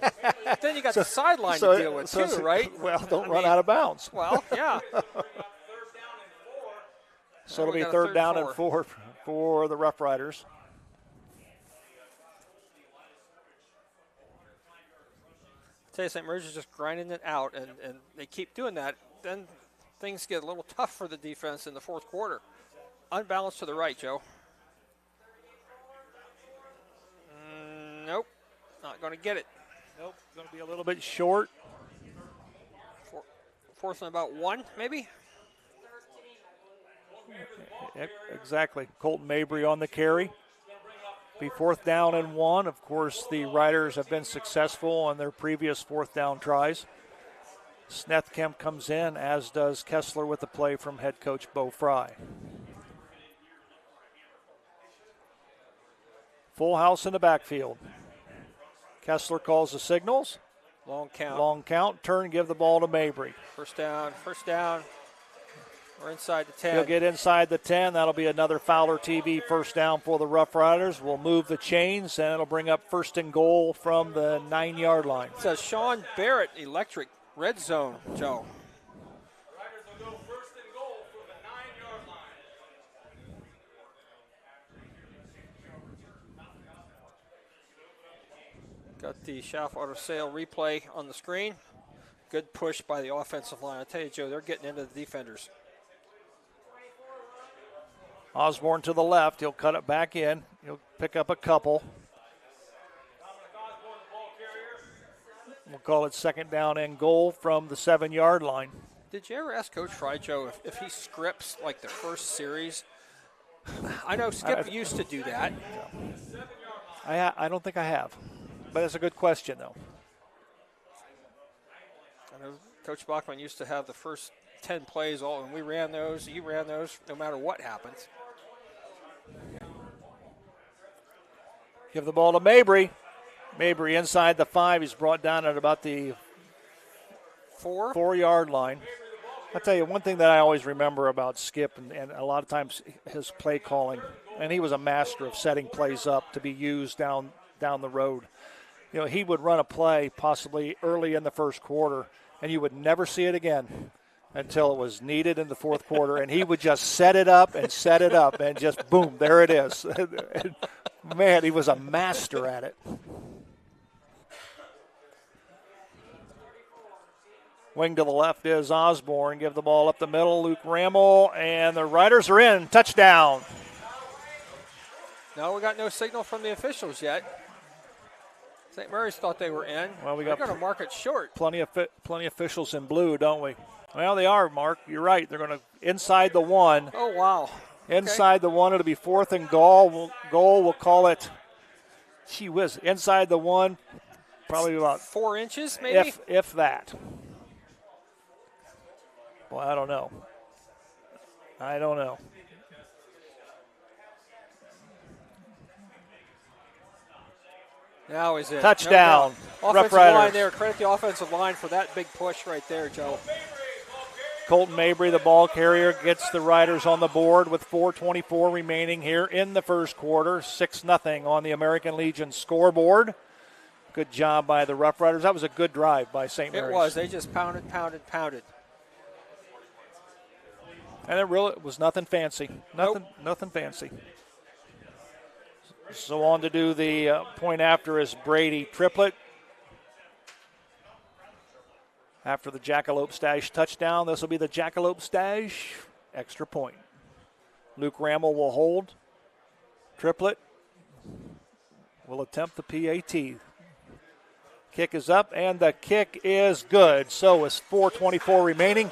Then you got the sideline to deal with too, right? Well, don't run out of bounds. Well, yeah. So it'll be third down and 4 for the Rough Riders. I tell you, St. Mary's is just grinding it out, and they keep doing that. Then things get a little tough for the defense in the fourth quarter. Unbalanced to the right, Joe. Nope, not going to get it. Nope, going to be a little bit short. Fourth and about 1, maybe? Exactly. Colton Mabry on the carry. Be fourth down and 1. Of course, the Riders have been successful on their previous fourth down tries. Snethkemp comes in, as does Kessler, with the play from head coach Bo Fry. Full house in the backfield. Kessler calls the signals. Long count. Long count. Turn, give the ball to Mabry. First down. We're inside the 10. He'll get inside the 10. That'll be another Fowler TV first down for the Rough Riders. We'll move the chains, and it'll bring up first and goal from the 9-yard line. It says Sean Barrett, electric, red zone, Joe. Riders will go first and goal from the 9-yard line. Got the Schaff Auto Sale replay on the screen. Good push by the offensive line. I tell you, Joe, they're getting into the defenders. Osborne to the left. He'll cut it back in. He'll pick up a couple. We'll call it second down and goal from the 7-yard line. Did you ever ask Coach Fry, Joe, if he scripts like the first series? I know Skip used to do that. I don't think I have. But it's a good question, though. I know Coach Bachman used to have the first 10 plays all, and we ran those. You ran those no matter what happens. Give the ball to Mabry. Mabry inside the 5. He's brought down at about the 4-yard line. I'll tell you one thing that I always remember about Skip, and a lot of times his play calling, and he was a master of setting plays up to be used down the road. You know, he would run a play possibly early in the first quarter, and you would never see it again until it was needed in the fourth quarter, and he would just set it up, and just boom, there it is. Man, he was a master at it. Wing to the left is Osborne. Give the ball up the middle. Luke Rammel, and the Riders are in. Touchdown. No, we got no signal from the officials yet. St. Mary's thought they were in. Well, They're going to mark it short. Plenty of officials in blue, don't we? Well, they are, Mark. You're right. They're going to inside the 1. Oh, wow. Inside the 1, it'll be fourth and goal. We'll call it, gee whiz, inside the 1, probably about 4 inches, maybe? If that. Well, I don't know. Now he's in. Touchdown. No, Rough offensive Riders. line there. Credit the offensive line for that big push right there, Joe. Colton Mabry, the ball carrier, gets the Riders on the board with 4:24 remaining here in the first quarter. 6-0 on the American Legion scoreboard. Good job by the Rough Riders. That was a good drive by St. Mary's. It was. They just pounded. And it really was nothing fancy. Nothing fancy. So on to do the point after is Brady Triplett. After the Jackalope Stash touchdown, this will be the Jackalope Stash extra point. Luke Ramel will hold. Triplett will attempt the PAT. Kick is up, and the kick is good. So it's 4:24 remaining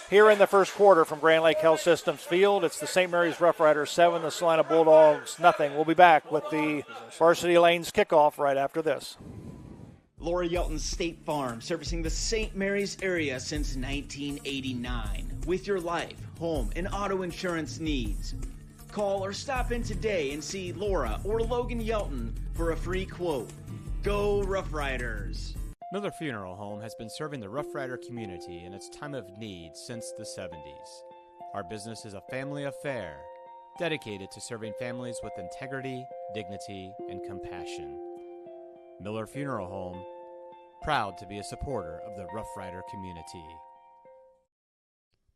here in the first quarter from Grand Lake Health Systems Field. It's the St. Mary's Rough Riders 7, the Celina Bulldogs nothing. We'll be back with the Varsity Lanes kickoff right after this. Laura Yelton State Farm, servicing the St. Mary's area since 1989. With your life, home, and auto insurance needs. Call or stop in today and see Laura or Logan Yelton for a free quote. Go Rough Riders! Miller Funeral Home has been serving the Rough Rider community in its time of need since the 70s. Our business is a family affair, dedicated to serving families with integrity, dignity, and compassion. Miller Funeral Home, proud to be a supporter of the Rough Rider community.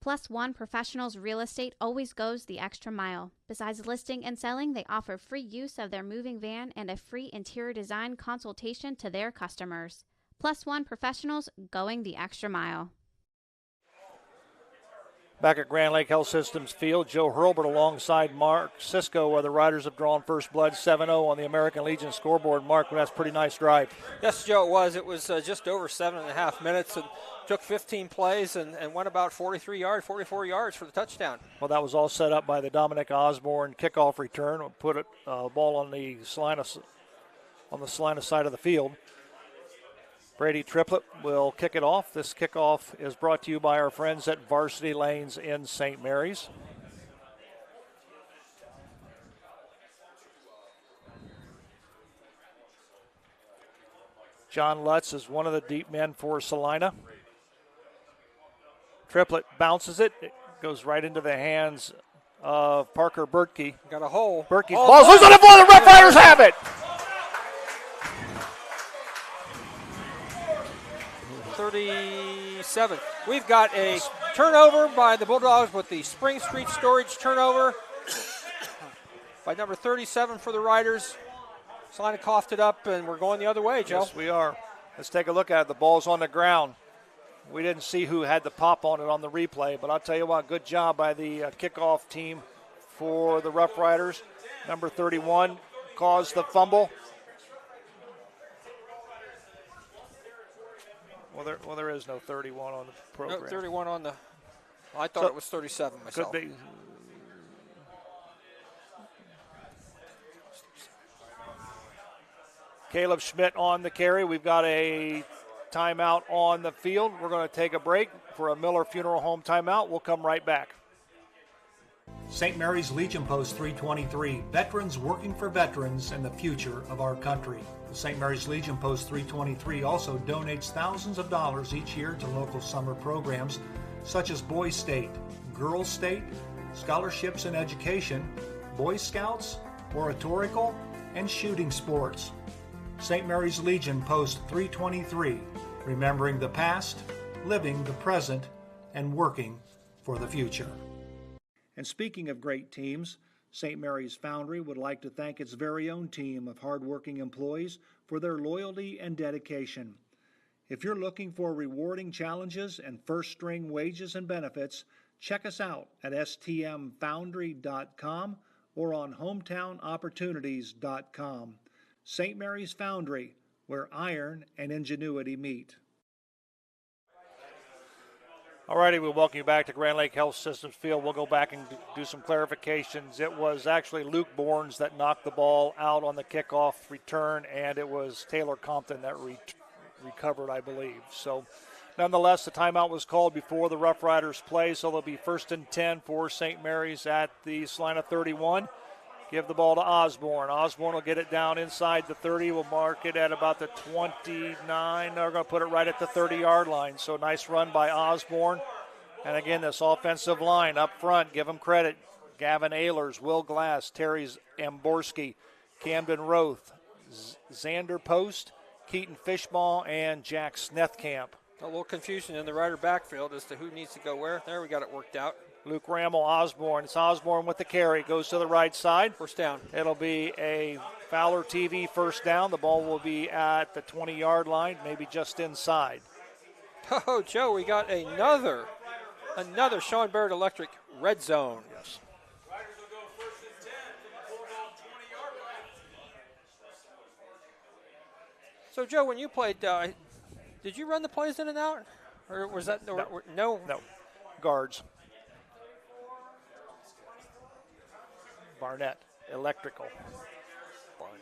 Plus One Professionals Real Estate always goes the extra mile. Besides listing and selling, they offer free use of their moving van and a free interior design consultation to their customers. Plus One Professionals, going the extra mile. Back at Grand Lake Health Systems Field, Joe Hurlbert alongside Mark Cisco, where the Riders have drawn first blood 7-0 on the American Legion scoreboard. Mark, that's a pretty nice drive. Yes, Joe, it was. It was just over 7.5 minutes and took 15 plays and went about 44 yards for the touchdown. Well, that was all set up by the Dominic Osborne kickoff return. We'll put it ball on the Celina side of the field. Brady Triplett will kick it off. This kickoff is brought to you by our friends at Varsity Lanes in St. Mary's. John Lutz is one of the deep men for Celina. Triplett bounces it. It goes right into the hands of Parker Bertke. Got a hole. Bertke's ball's loose on the floor. The Rough Riders have it. 37. We've got a turnover by the Bulldogs with the Spring Street Storage turnover by number 37 for the Riders. Celina coughed it up, and we're going the other way, Joe. Yes, we are. Let's take a look at it. The ball's on the ground. We didn't see who had the pop on it on the replay, but I'll tell you what, good job by the kickoff team for the Rough Riders. Number 31 caused the fumble. Well, there is no 31 on the program. No, 31 on the. Well, I thought it was 37 myself. Could be. Caleb Schmidt on the carry. We've got a timeout on the field. We're going to take a break for a Miller Funeral Home timeout. We'll come right back. St. Mary's Legion Post 323, veterans working for veterans and the future of our country. The St. Mary's Legion Post 323 also donates thousands of dollars each year to local summer programs such as Boys State, Girls State, scholarships in education, Boy Scouts, oratorical, and shooting sports. St. Mary's Legion Post 323, remembering the past, living the present, and working for the future. And speaking of great teams, St. Mary's Foundry would like to thank its very own team of hardworking employees for their loyalty and dedication. If you're looking for rewarding challenges and first-string wages and benefits, check us out at stmfoundry.com or on hometownopportunities.com. St. Mary's Foundry, where iron and ingenuity meet. All righty, we welcome you back to Grand Lake Health Systems Field. We'll go back and do some clarifications. It was actually Luke Bournes that knocked the ball out on the kickoff return, and it was Taylor Compton that recovered, I believe. So, nonetheless, the timeout was called before the Rough Riders play, so they'll be 1st and 10 for St. Mary's at the Celina 31. Give the ball to Osborne. Osborne will get it down inside the 30. We'll mark it at about the 29. They're going to put it right at the 30-yard line. So nice run by Osborne. And again, this offensive line up front, give them credit. Gavin Ehlers, Will Glass, Terry Amborski, Camden Roth, Xander Post, Keaton Fishball, and Jack Snethkamp. A little confusion in the Ryder backfield as to who needs to go where. There, we got it worked out. Luke Rammel, Osborne. It's Osborne with the carry. Goes to the right side. First down. It'll be a Fowler TV first down. The ball will be at the 20-yard line, maybe just inside. Oh, Joe, we got another Sean Barrett Electric red zone. Yes. Riders will go first and 10 from the Bulldog 20-yard line. So, Joe, when you played, did you run the plays in and out? Or was that no? No. Guards. Barnett, Electrical. Barnett.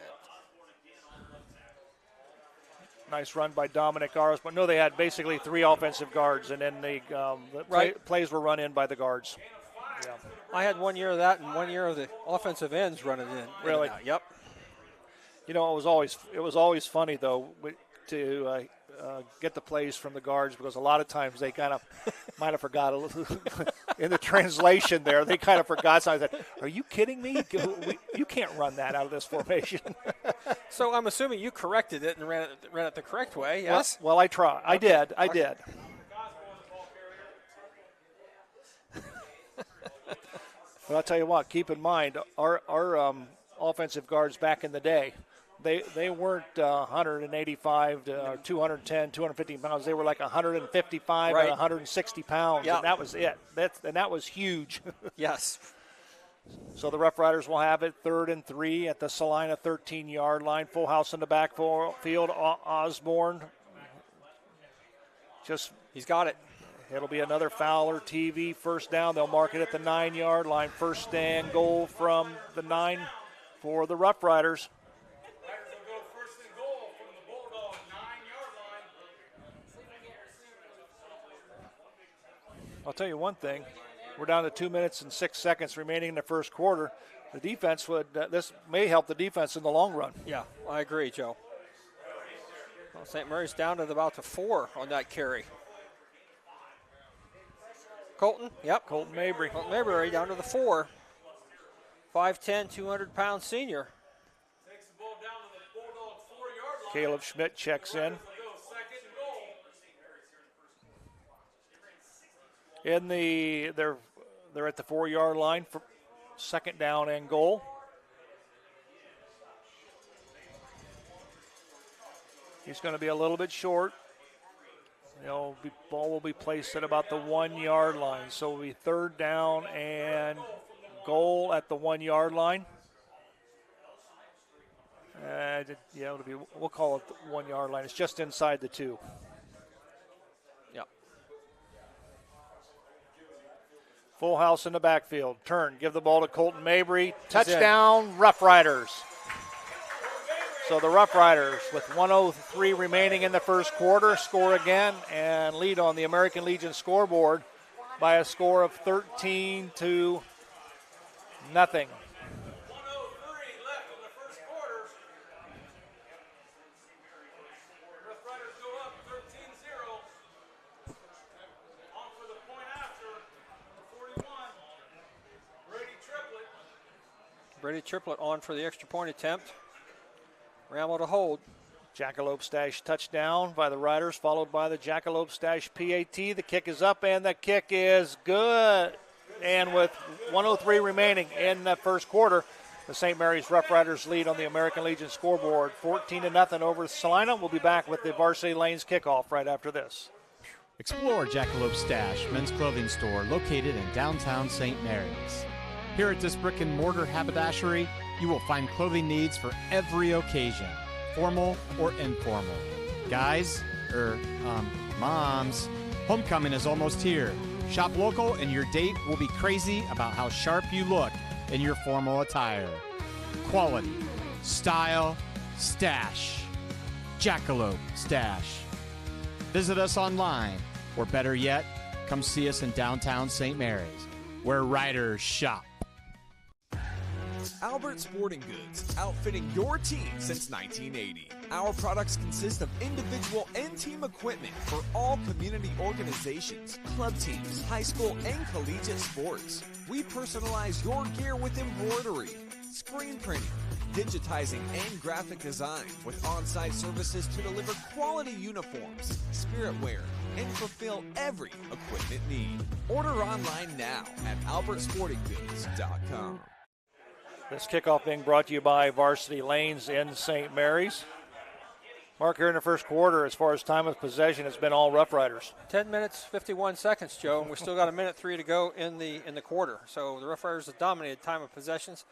Nice run by Dominic Aros, but no, they had basically 3 offensive guards, and then the plays were run in by the guards. Yeah. I had 1 year of that and 1 year of the offensive ends running in. Really? Yep. You know, it was always funny though to get the plays from the guards, because a lot of times they kind of might have forgot a little in the translation there. They kind of forgot something. Are you kidding me? You can't run that out of this formation. So I'm assuming you corrected it and ran it the correct way. Yes. Well, I tried. I did. But I'll tell you what. Keep in mind our offensive guards back in the day. They weren't 185 to 210, 250 pounds. They were like 155 and 160 pounds, and that was it. That was huge. Yes. So the Rough Riders will have it 3rd and 3 at the Celina 13-yard line. Full house in the backfield. Osborne. He's got it. It'll be another Fowler TV first down. They'll mark it at the 9-yard line. First and goal from the 9 for the Rough Riders. I'll tell you one thing. We're down to 2 minutes and 6 seconds remaining in the first quarter. The defense this may help the defense in the long run. Yeah, I agree, Joe. Well, St. Mary's down to about the 4 on that carry. Colton? Yep. Colton Mabry. Colton Mabry down to the 4. 5'10", 200-pound senior. Takes the ball down to the Bulldog 4-yard line. Caleb Schmidt checks in. They're at the 4-yard line for second down and goal. He's going to be a little bit short. Ball will be placed at about the 1-yard line. So it'll be 3rd down and goal at the 1-yard line. We'll call it the 1-yard line. It's just inside the 2. Yep. Full house in the backfield. Turn. Give the ball to Colton Mabry. Touchdown, Rough Riders. So the Rough Riders, with 1:03 remaining in the first quarter, score again and lead on the American Legion scoreboard by a score of 13-0. 1:03 left in the first quarter. Rough Riders go up 13-0. On for the point after. 41. Brady Triplett on for the extra point attempt. Ramel to hold. Jackalope Stash touchdown by the Riders, followed by the Jackalope Stash PAT. The kick is up, and the kick is good. And with 1:03 remaining in the first quarter, the St. Mary's Rough Riders lead on the American Legion scoreboard, 14-0 over Celina. We'll be back with the Varsity Lanes kickoff right after this. Explore Jackalope Stash, men's clothing store located in downtown St. Mary's. Here at this brick and mortar haberdashery, you will find clothing needs for every occasion, formal or informal. Guys, moms, homecoming is almost here. Shop local and your date will be crazy about how sharp you look in your formal attire. Quality, style, stash. Jackalope Stash. Visit us online, or better yet, come see us in downtown St. Mary's, where riders shop. Albert Sporting Goods, outfitting your team since 1980. Our products consist of individual and team equipment for all community organizations, club teams, high school and collegiate sports. We personalize your gear with embroidery, screen printing, digitizing and graphic design with on-site services to deliver quality uniforms, spirit wear, and fulfill every equipment need. Order online now at albertsportinggoods.com. This kickoff being brought to you by Varsity Lanes in St. Mary's. Mark, here in the first quarter, as far as time of possession, it's been all Rough Riders. 10 minutes, 51 seconds, Joe, and we still got a minute 3 to go in the quarter. So the Rough Riders have dominated time of possessions.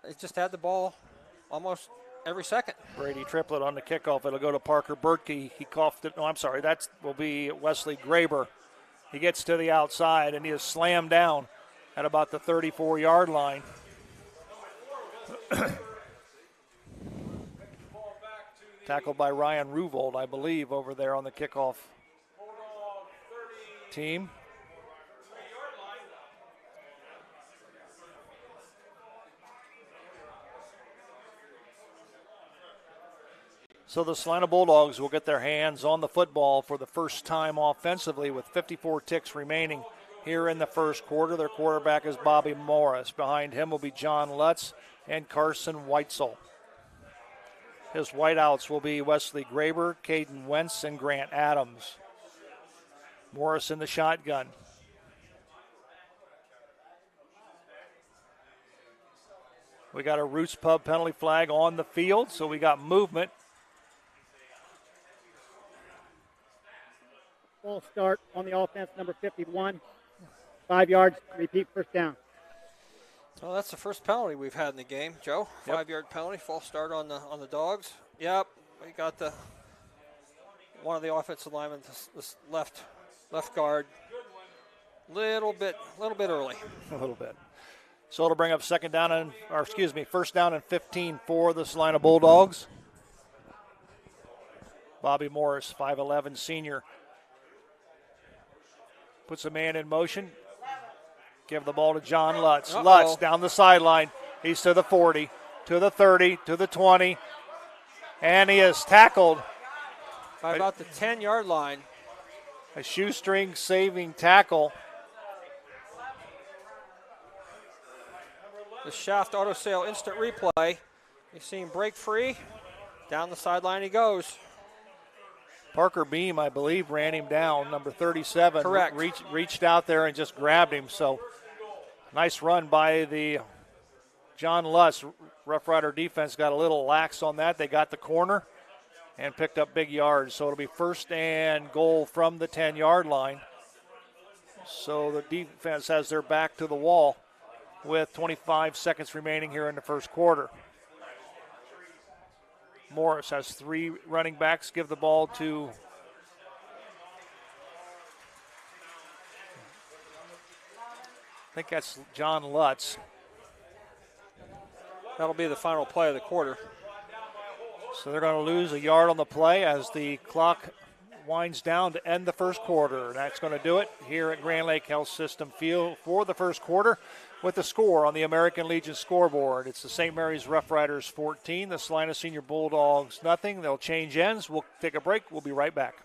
They just had the ball almost every second. Brady Triplett on the kickoff. It'll go to Parker Bertke. He coughed it. No, I'm sorry. That will be Wesley Graber. He gets to the outside, and he is slammed down at about the 34-yard line. Tackled by Ryan Ruvold, I believe, over there on the kickoff team. So the Celina Bulldogs will get their hands on the football for the first time offensively with 54 ticks remaining here in the first quarter. Their quarterback is Bobby Morris. Behind him will be John Lutz and Carson Weitzel. His wideouts will be Wesley Graber, Caden Wentz, and Grant Adams. Morris in the shotgun. We got a Roots Pub penalty flag on the field, so we got movement. Full start on the offense, number 51. 5 yards, repeat first down. Well, that's the first penalty we've had in the game, Joe. 5-yard penalty, false start on the Dogs. Yep, we got one of the offensive linemen, this left guard, little bit early. A little bit. So it'll bring up first down and 15 for the Celina Bulldogs. Bobby Morris, 5'11" senior, puts a man in motion. Give the ball to John Lutz. Lutz down the sideline. He's to the 40, to the 30, to the 20. And he is tackled. By about the 10-yard line. A shoestring saving tackle. The Shaft Auto Sale instant replay. You see him break free. Down the sideline he goes. Parker Beam, I believe, ran him down, number 37. Correct. Reached out there and just grabbed him. So nice run by the John Lutz. Rough Rider defense got a little lax on that. They got the corner and picked up big yards. So it'll be first and goal from the 10-yard line. So the defense has their back to the wall with 25 seconds remaining here in the first quarter. Morris has 3 running backs. Give the ball to I think that's John Lutz. That'll be the final play of the quarter. So they're going to lose a yard on the play as the clock winds down to end the first quarter. And that's going to do it here at Grand Lake Health System Field for the first quarter. With the score on the American Legion scoreboard, it's the St. Mary's Rough Riders 14, the Celina Senior Bulldogs nothing. They'll change ends. We'll take a break. We'll be right back.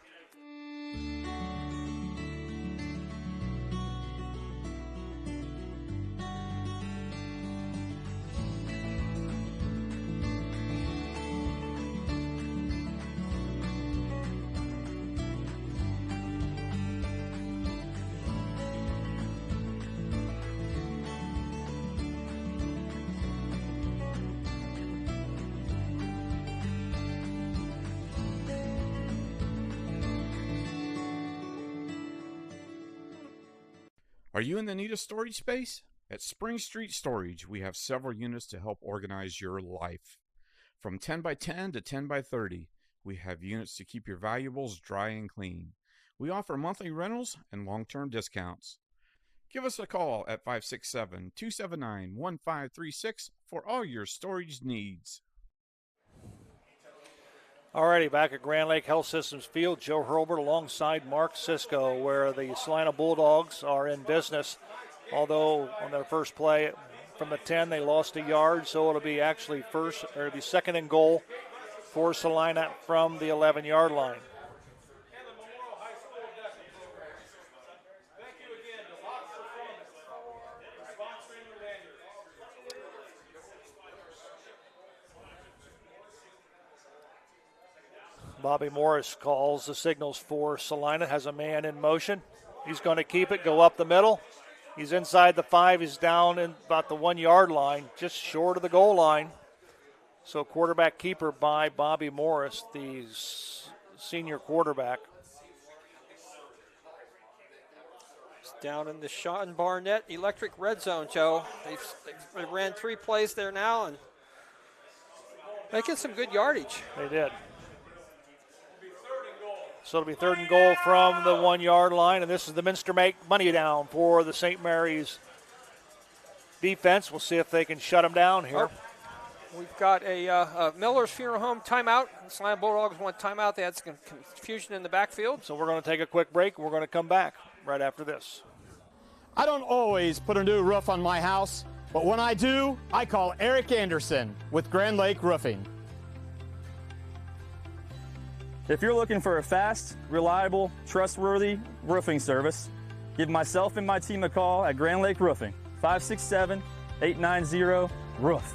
Are you in the need of storage space? At Spring Street Storage, we have several units to help organize your life. From 10 by 10 to 10 by 30, we have units to keep your valuables dry and clean. We offer monthly rentals and long-term discounts. Give us a call at 567-279-1536 for all your storage needs. Alrighty, back at Grand Lake Health Systems Field, Joe Hurlbert alongside Mark Sisko, where the Celina Bulldogs are in business. Although on their first play from the 10, they lost a yard, so it'll be actually second and goal for Celina from the 11-yard line. Bobby Morris calls the signals for Celina, has a man in motion. He's going to keep it, go up the middle. He's inside the 5. He's down in about the 1 yard line, just short of the goal line. So quarterback keeper by Bobby Morris, the senior quarterback. It's down in the Sean Barnett Electric Red Zone, Joe. They've ran 3 plays there now and making some good yardage. They did. So it'll be 3rd and goal from the 1 yard line, and this is the Minster make money down for the St. Mary's defense. We'll see if they can shut them down here. We've got a Miller's Funeral Home timeout. The Celina Bulldogs want timeout. They had some confusion in the backfield. So we're going to take a quick break. We're going to come back right after this. I don't always put a new roof on my house, but when I do, I call Eric Anderson with Grand Lake Roofing. If you're looking for a fast, reliable, trustworthy roofing service, give myself and my team a call at Grand Lake Roofing, 567-890-ROOF.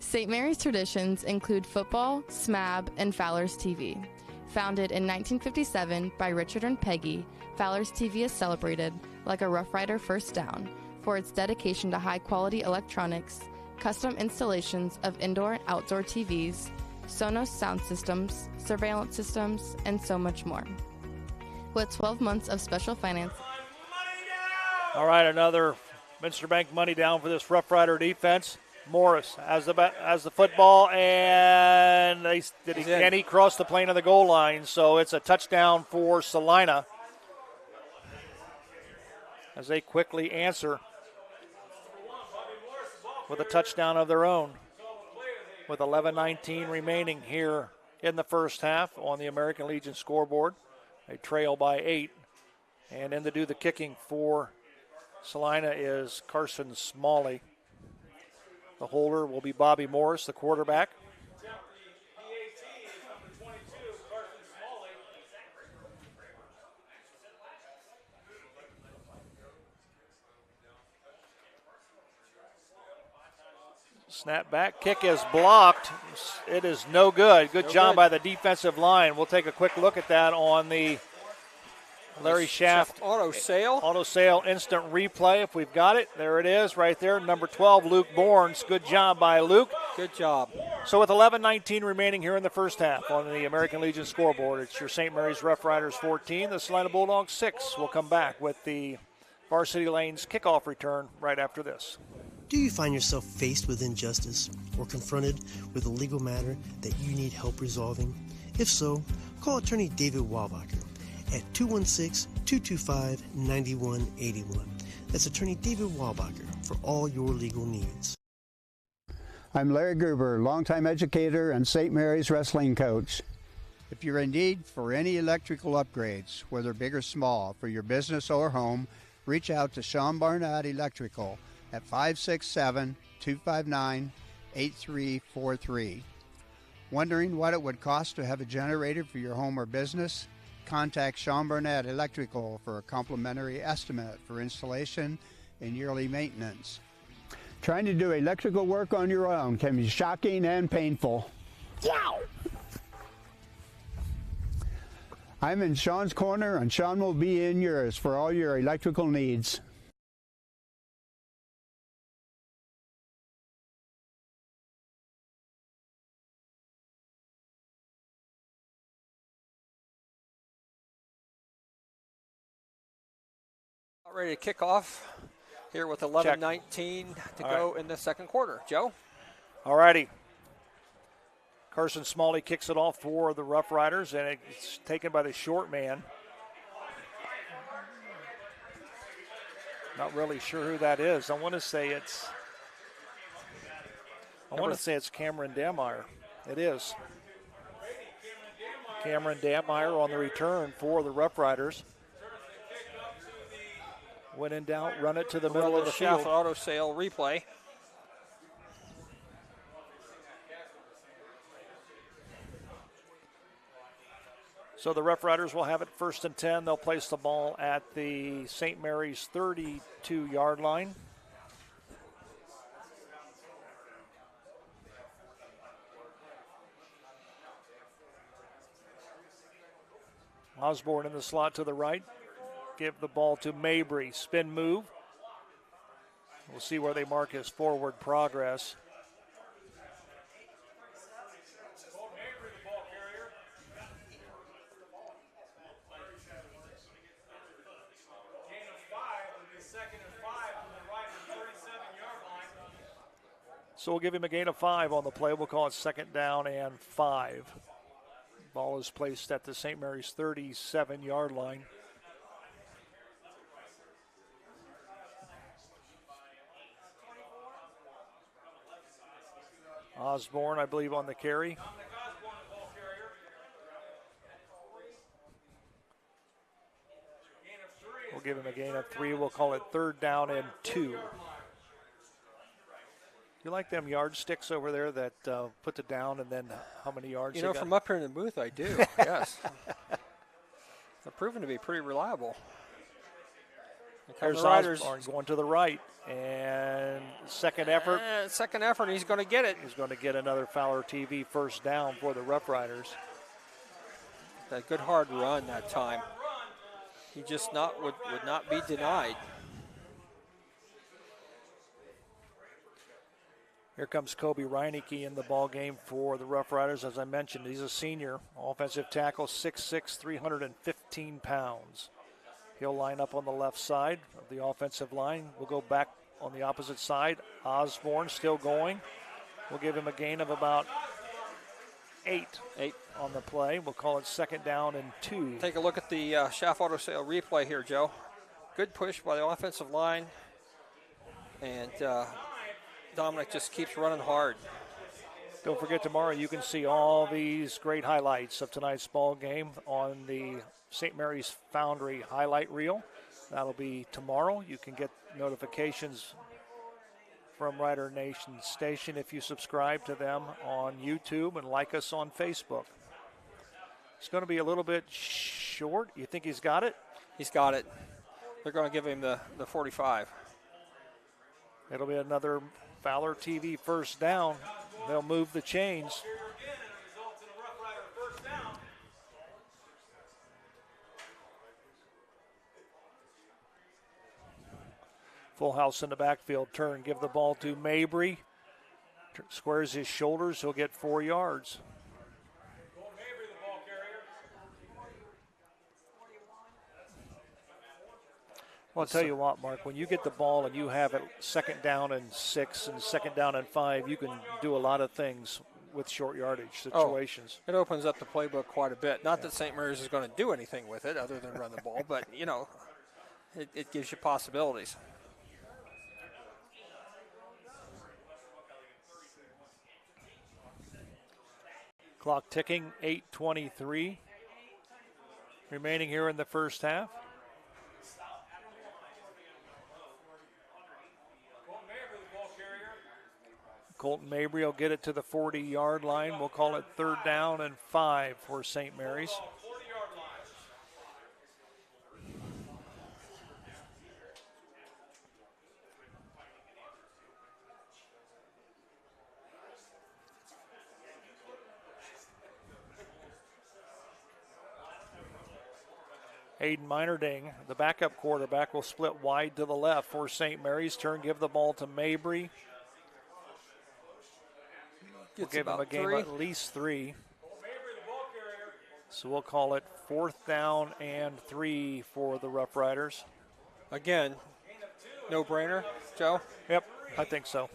St. Mary's traditions include football, SMAB, and Fowler's TV. Founded in 1957 by Richard and Peggy, Fowler's TV is celebrated, like a Rough Rider first down, for its dedication to high-quality electronics, custom installations of indoor and outdoor TVs, Sonos sound systems, surveillance systems, and so much more. With 12 months of special finance. All right, another Minster Bank money down for this Rough Rider defense. Morris has the football, and he crossed the plane of the goal line, so it's a touchdown for Celina as they quickly answer with a touchdown of their own with 11:19 remaining here in the first half on the American Legion scoreboard. They trail by 8, and in to do the kicking for Celina is Carson Smalley. The holder will be Bobby Morris, the quarterback. Snap back, kick is blocked. It is no good. Good job by the defensive line. We'll take a quick look at that on the Larry Schaff auto sale instant replay if we've got it. There it is right there. Number 12, Luke Bournes. Good job by Luke. Good job. So with 11:19 remaining here in the first half on the American Legion scoreboard, it's your St. Mary's Rough Riders 14, the Celina Bulldogs 6. We'll come back with the Varsity Lanes kickoff return right after this. Do you find yourself faced with injustice or confronted with a legal matter that you need help resolving? If so, call attorney David Walbacher at 216-225-9181. That's attorney David Walbacher for all your legal needs. I'm Larry Gruber, longtime educator and St. Mary's wrestling coach. If you're in need for any electrical upgrades, whether big or small, for your business or home, reach out to Sean Barnett Electrical at 567-259-8343. Wondering what it would cost to have a generator for your home or business? Contact Sean Barnett Electrical for a complimentary estimate for installation and yearly maintenance. Trying to do electrical work on your own can be shocking and painful. Wow! I'm in Sean's corner, and Sean will be in yours for all your electrical needs. Ready to kick off here with 11:19 to go in the second quarter. Joe? All righty. Carson Smalley kicks it off for the Rough Riders, and it's taken by the short man. Not really sure who that is. I want to say it's Cameron Dameyer. It is. Cameron Dameyer on the return for the Rough Riders. When in doubt, run it to the middle of the field. Auto sale replay. So the Rough Riders will have it 1st and 10. They'll place the ball at the St. Mary's 32-yard line. Osborne in the slot to the right. Give the ball to Mabry. Spin move. We'll see where they mark his forward progress. So we'll give him a gain of 5 on the play. We'll call it 2nd down and 5. Ball is placed at the St. Mary's 37-yard line. Osborne, I believe, on the carry. We'll give him a gain of 3. We'll call it 3rd down and 2. You like them yardsticks over there that put the down and then how many yards? You know, from up here in the booth, I do. Yes, they're proven to be pretty reliable. There's Osborne going to the right, and second effort. Second effort, he's going to get it. He's going to get another Fowler TV first down for the Rough Riders. A good hard run that time. He just would not be denied. Here comes Kobe Reineke in the ball game for the Rough Riders. As I mentioned, he's a senior, offensive tackle, 6'6", 315 pounds. He'll line up on the left side of the offensive line. We'll go back on the opposite side. Osborne still going. We'll give him a gain of about 8 on the play. We'll call it 2nd down and 2. Take a look at the Schaff Auto Sale replay here, Joe. Good push by the offensive line. And Dominic just keeps running hard. Don't forget, tomorrow you can see all these great highlights of tonight's ball game on the St. Mary's Foundry highlight reel. That'll be tomorrow. You can get notifications from Ryder Nation Station if you subscribe to them on YouTube and like us on Facebook. It's going to be a little bit short. You think he's got it? He's got it. They're going to give him the 45. It'll be another Fowler TV first down. They'll move the chains. Full house in the backfield. Turn, give the ball to Mabry. Squares his shoulders. He'll get 4 yards. Well, I'll tell you what, Mark, when you get the ball and you have it 2nd down and 6 and 2nd down and 5, you can do a lot of things with short yardage situations. It opens up the playbook quite a bit. Not that St. Mary's is going to do anything with it other than run the ball, but, you know, it gives you possibilities. Clock ticking, 8:23 remaining here in the first half. Colton Mabry will get it to the 40-yard line. We'll call it 3rd down and 5 for St. Mary's. Aiden Meinerding, the backup quarterback, will split wide to the left for St. Mary's. Turn, give the ball to Mabry. We'll give him a game of at least 3. So we'll call it 4th down and 3 for the Rough Riders. Again, no-brainer, Joe? Yep, I think so.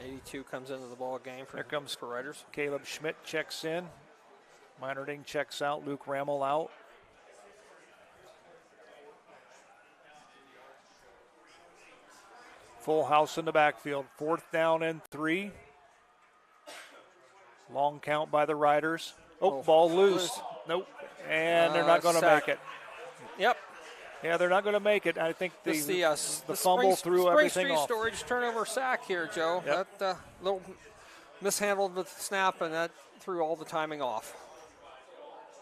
'82 comes into the ball game for Riders. Caleb Schmidt checks in. Meinerding checks out. Luke Rammel out. Full house in the backfield. 4th down and 3. Long count by the Riders. Ball loose. Nope. And they're not going to make it. Yep. Yeah, they're not going to make it. I think the fumble threw everything off. Storage turnover sack here, Joe. Yep. That little mishandled with the snap, and that threw all the timing off.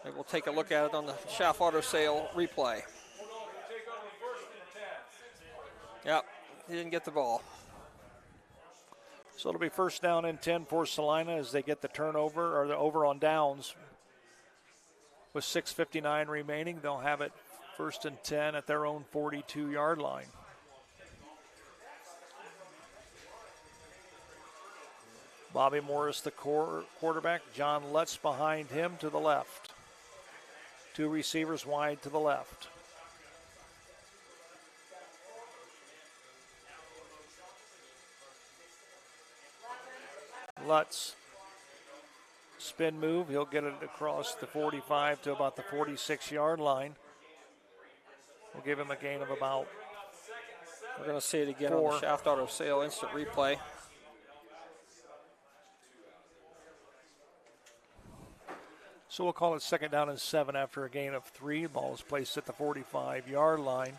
And we'll take a look at it on the Schaff Auto Sale replay. Yep. He didn't get the ball. So it'll be first down and 10 for Celina as they get the turnover, or the over on downs. With 6:59 remaining, they'll have it first and 10 at their own 42-yard line. Bobby Morris, the quarterback. John Lutz behind him to the left. Two receivers wide to the left. Lutz, spin move. He'll get it across the 45 to about the 46-yard line. We'll give him a gain of about We're going to see it again 4. on the Shaft Auto Sale instant replay. So we'll call it second down and 7 after a gain of 3. The ball is placed at the 45-yard line.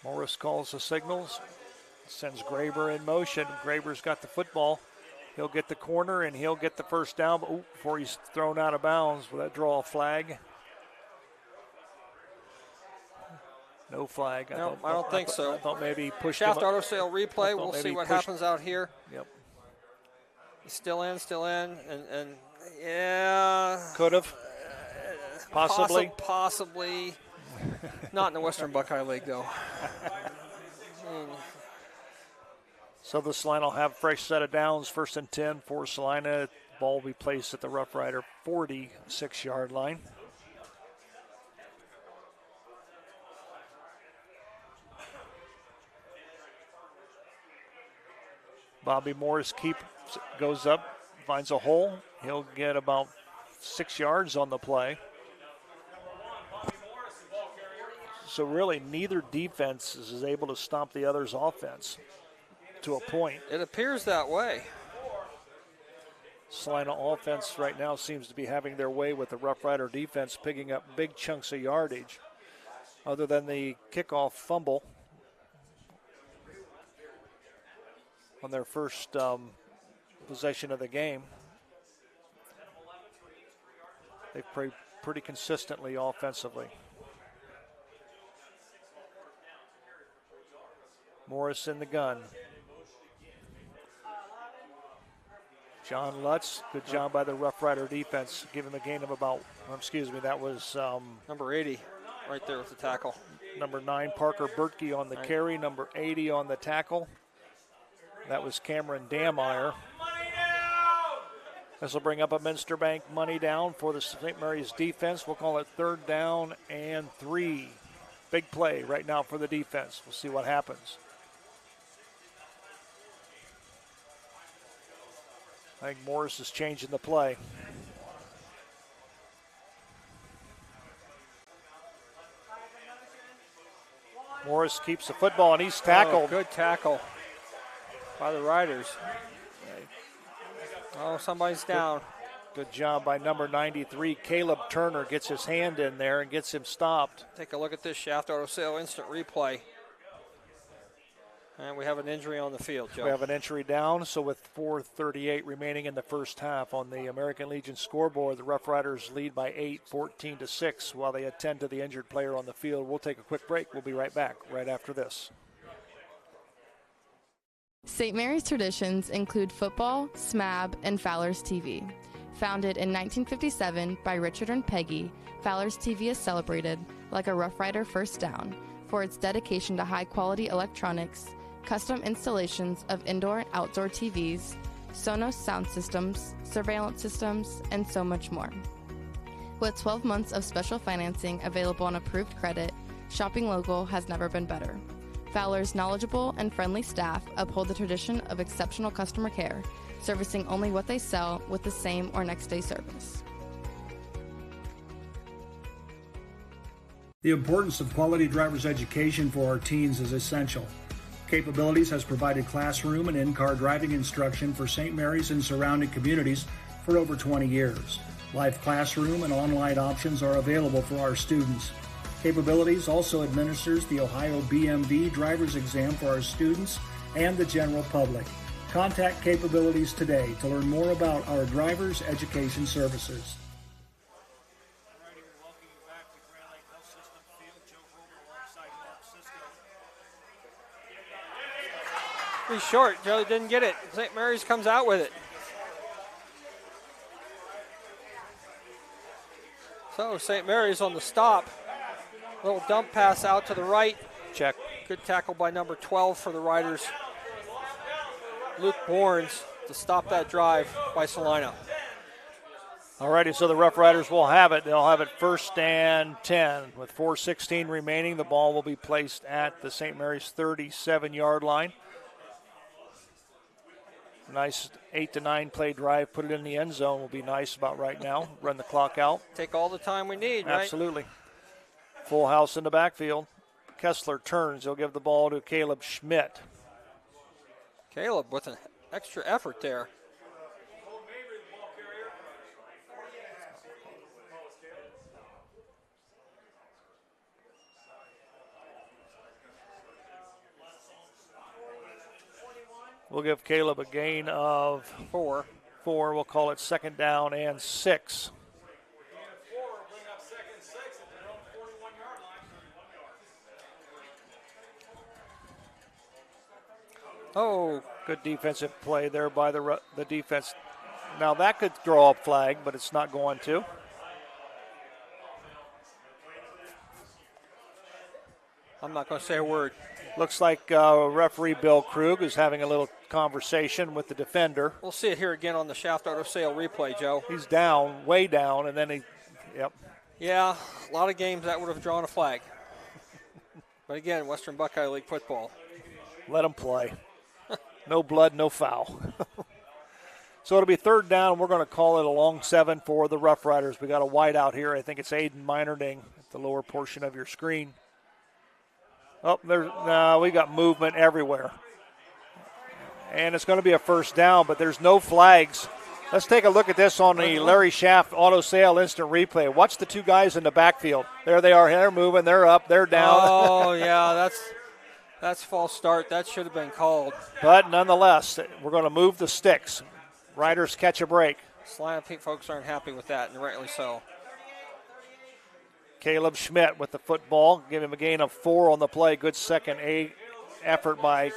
Morris calls the signals, sends Graber in motion. Graber's got the football. He'll get the corner and he'll get the first down. But before he's thrown out of bounds, will that draw a flag? No flag. No, I don't think so. I thought maybe he pushed Shaft him. Auto Sale replay. We'll see what happens out here. Yep. He's still in, and yeah. Could have. Possibly. Possibly. Not in the Western Buckeye League, though. So the Celina will have a fresh set of downs, first and 10 for Celina. Ball will be placed at the Rough Rider 46-yard line. Bobby Morris goes up, finds a hole. He'll get about 6 yards on the play. So really, neither defense is able to stop the other's offense to a point. It appears that way. Celina offense right now seems to be having their way with the Rough Rider defense, picking up big chunks of yardage. Other than the kickoff fumble on their first possession of the game, they've played pretty consistently offensively. Morris in the gun. John Lutz, good job by the Rough Rider defense. Give him a gain of about, that was number 80 right there with the tackle. Number 9, Parker Bertke on the carry. Number 80 on the tackle. That was Cameron Dameyer. This will bring up a Minster Bank money down for the St. Mary's defense. We'll call it third down and 3. Big play right now for the defense. We'll see what happens. I think Morris is changing the play. Morris keeps the football, and he's tackled. Oh, good tackle by the Riders. Oh, somebody's down. Good job by number 93. Caleb Turner gets his hand in there and gets him stopped. Take a look at this Shaft Auto Sale instant replay. And we have an injury on the field, Joe. We have an injury down, so with 4:38 remaining in the first half on the American Legion scoreboard, the Rough Riders lead by 8, 14-6, while they attend to the injured player on the field. We'll take a quick break. We'll be right back right after this. St. Mary's traditions include football, SMAB, and Fowler's TV. Founded in 1957 by Richard and Peggy, Fowler's TV is celebrated, like a Rough Rider first down, for its dedication to high-quality electronics, custom installations of indoor and outdoor TVs, Sonos sound systems, surveillance systems, and so much more. With 12 months of special financing available on approved credit, shopping local has never been better. Fowler's knowledgeable and friendly staff uphold the tradition of exceptional customer care, servicing only what they sell with the same or next day service. The importance of quality driver's education for our teens is essential. Capabilities has provided classroom and in-car driving instruction for St. Mary's and surrounding communities for over 20 years. Live classroom and online options are available for our students. Capabilities also administers the Ohio BMV driver's exam for our students and the general public. Contact Capabilities today to learn more about our driver's education services. be short. Joe didn't get it. St. Mary's comes out with it. So St. Mary's on the stop. Little dump pass out to the right. Check. Good tackle by number 12 for the Riders. Luke Bournes to stop that drive by Celina. Alrighty, so the Rough Riders will have it. They'll have it 1st and 10. With 4:16 remaining, the ball will be placed at the St. Mary's 37-yard line. Nice 8 to 9 play drive. Put it in the end zone will be nice about right now. Run the clock out. Take all the time we need, right? Absolutely. Full house in the backfield. Kessler turns. He'll give the ball to Caleb Schmidt. Caleb with an extra effort there. We'll give Caleb a gain of 4. We'll call it 2nd down and 6. Oh, good defensive play there by the defense. Now that could draw a flag, but it's not going to. I'm not going to say a word. Looks like referee Bill Krug is having a little conversation with the defender. We'll see it here again on the Shaft Auto Sale replay, Joe. He's down, way down, and then yep. Yeah, a lot of games that would have drawn a flag. But again, Western Buckeye League football. Let him play. No blood, no foul. So it'll be 3rd down, and we're going to call it a long 7 for the Rough Riders. We got a wide out here. I think it's Aiden Meinerding at the lower portion of your screen. Oh, we got movement everywhere. And it's going to be a 1st down, but there's no flags. Let's take a look at this on the Larry Shaft Auto Sale instant replay. Watch the 2 guys in the backfield. There they are. They're moving. They're up. They're down. Oh, yeah, that's false start. That should have been called. But nonetheless, we're going to move the sticks. Riders catch a break. Celina folks aren't happy with that, and rightly so. Caleb Schmidt with the football. Give him a gain of 4 on the play. Good second effort by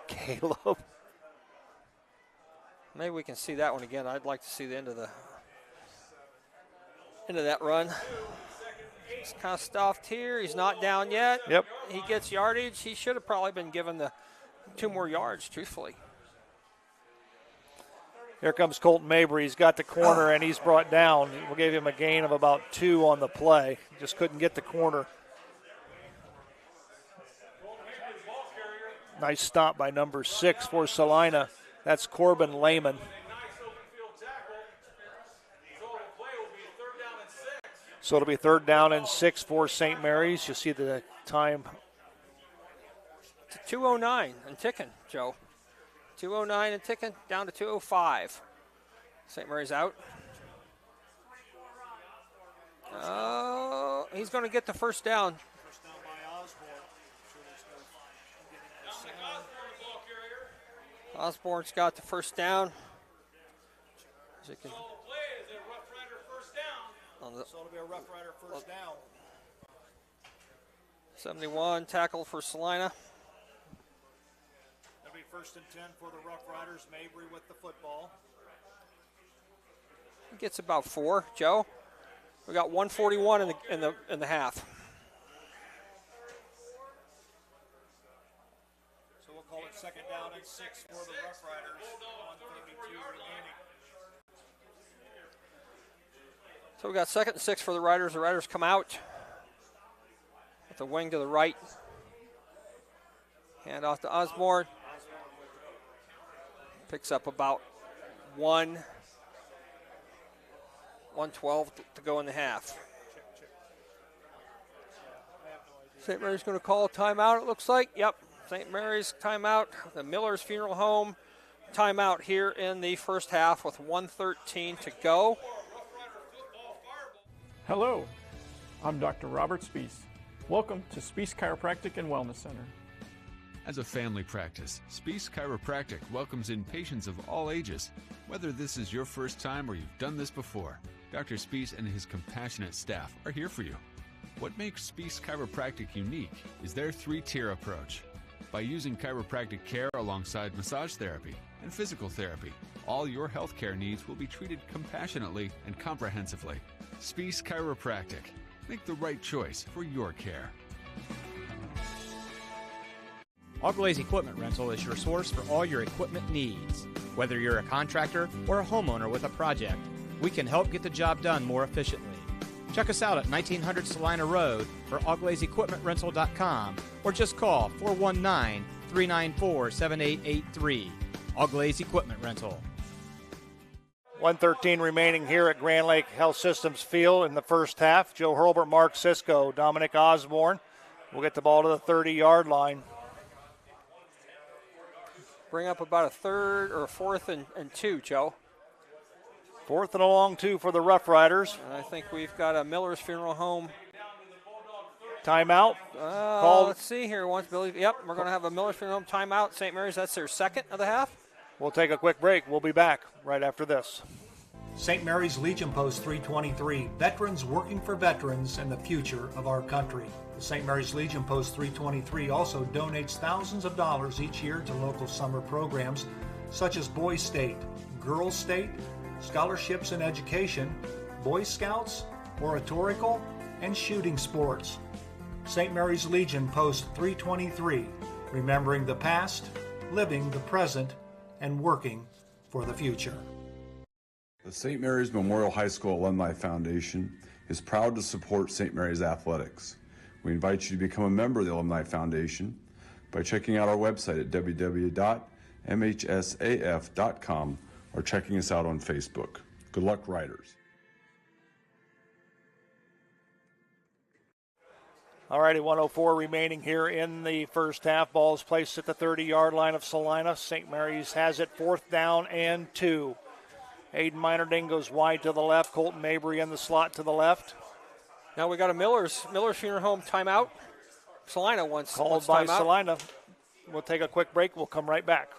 Caleb. Maybe we can see that one again. I'd like to see the end of that run. He's kind of stuffed here. He's not down yet. Yep. He gets yardage. He should have probably been given the 2 more yards, truthfully. Here comes Colton Mabry. He's got the corner, and he's brought down. We'll give him a gain of about 2 on the play. Just couldn't get the corner. Nice stop by number 6 for Celina. That's Corbin Lehman. So it'll be 3rd down and 6 for St. Mary's. You'll see the time. It's 2:09 and ticking, Joe. 2:09 and ticking, down to 2:05. St. Mary's out. Oh, he's going to get the 1st down. Osborne's got the 1st down. So it'll be a Rough Rider 1st down. 71, tackle for Celina. That'll be 1st and 10 for the Rough Riders. Mabry with the football. He gets about 4, Joe. We got 1:41 in the half. So we'll call it 2nd down and 6 for the Rough Riders. 1:32 remaining. So we got 2nd and 6 for the Riders. The Riders come out with the wing to the right. Hand off to Osborne. Picks up about 1:12 to go in the half. St. Mary's going to call a timeout, it looks like. Yep, St. Mary's timeout. The Miller's Funeral Home timeout here in the 1st half with 1:13 to go. Hello, I'm Dr. Robert Spees. Welcome to Spees Chiropractic and Wellness Center. As a family practice, Spees Chiropractic welcomes in patients of all ages. Whether this is your first time or you've done this before, Dr. Spees and his compassionate staff are here for you. What makes Spees Chiropractic unique is their 3-tier approach. By using chiropractic care alongside massage therapy and physical therapy, all your health care needs will be treated compassionately and comprehensively. Spies Chiropractic. Make the right choice for your care. Auglaize Equipment Rental is your source for all your equipment needs. Whether you're a contractor or a homeowner with a project, we can help get the job done more efficiently. Check us out at 1900 Celina Road or auglaizeequipmentrental.com or just call 419-394-7883. Auglaize Equipment Rental. 1:13 remaining here at Grand Lake Health Systems Field in the first half. Joe Hurlbert, Mark Sisko, Dominic Osborne will get the ball to the 30-yard line. Bring up about a third or a fourth and 2, Joe. Fourth and a long 2 for the Rough Riders. And I think we've got a Miller's Funeral Home timeout. Called. Let's see here. Yep, we're going to have a Miller's Funeral Home timeout. St. Mary's, that's their second of the half. We'll take a quick break. We'll be back right after this. St. Mary's Legion Post 323, veterans working for veterans and the future of our country. The St. Mary's Legion Post 323 also donates thousands of dollars each year to local summer programs such as Boys State, Girls State, scholarships in education, Boy Scouts, oratorical, and shooting sports. St. Mary's Legion Post 323, remembering the past, living the present, and working for the future. The St. Mary's Memorial High School Alumni Foundation is proud to support St. Mary's athletics. We invite you to become a member of the Alumni Foundation by checking out our website at www.mhsaf.com or checking us out on Facebook. Good luck, Riders. All righty, 1:04 remaining here in the first half. Ball is placed at the 30-yard line of Celina. St. Mary's has it 4th down and 2. Aiden Minerding goes wide to the left. Colton Mabry in the slot to the left. Now we got a Miller's Funeral Home timeout. Celina wants called by timeout. Celina. We'll take a quick break. We'll come right back.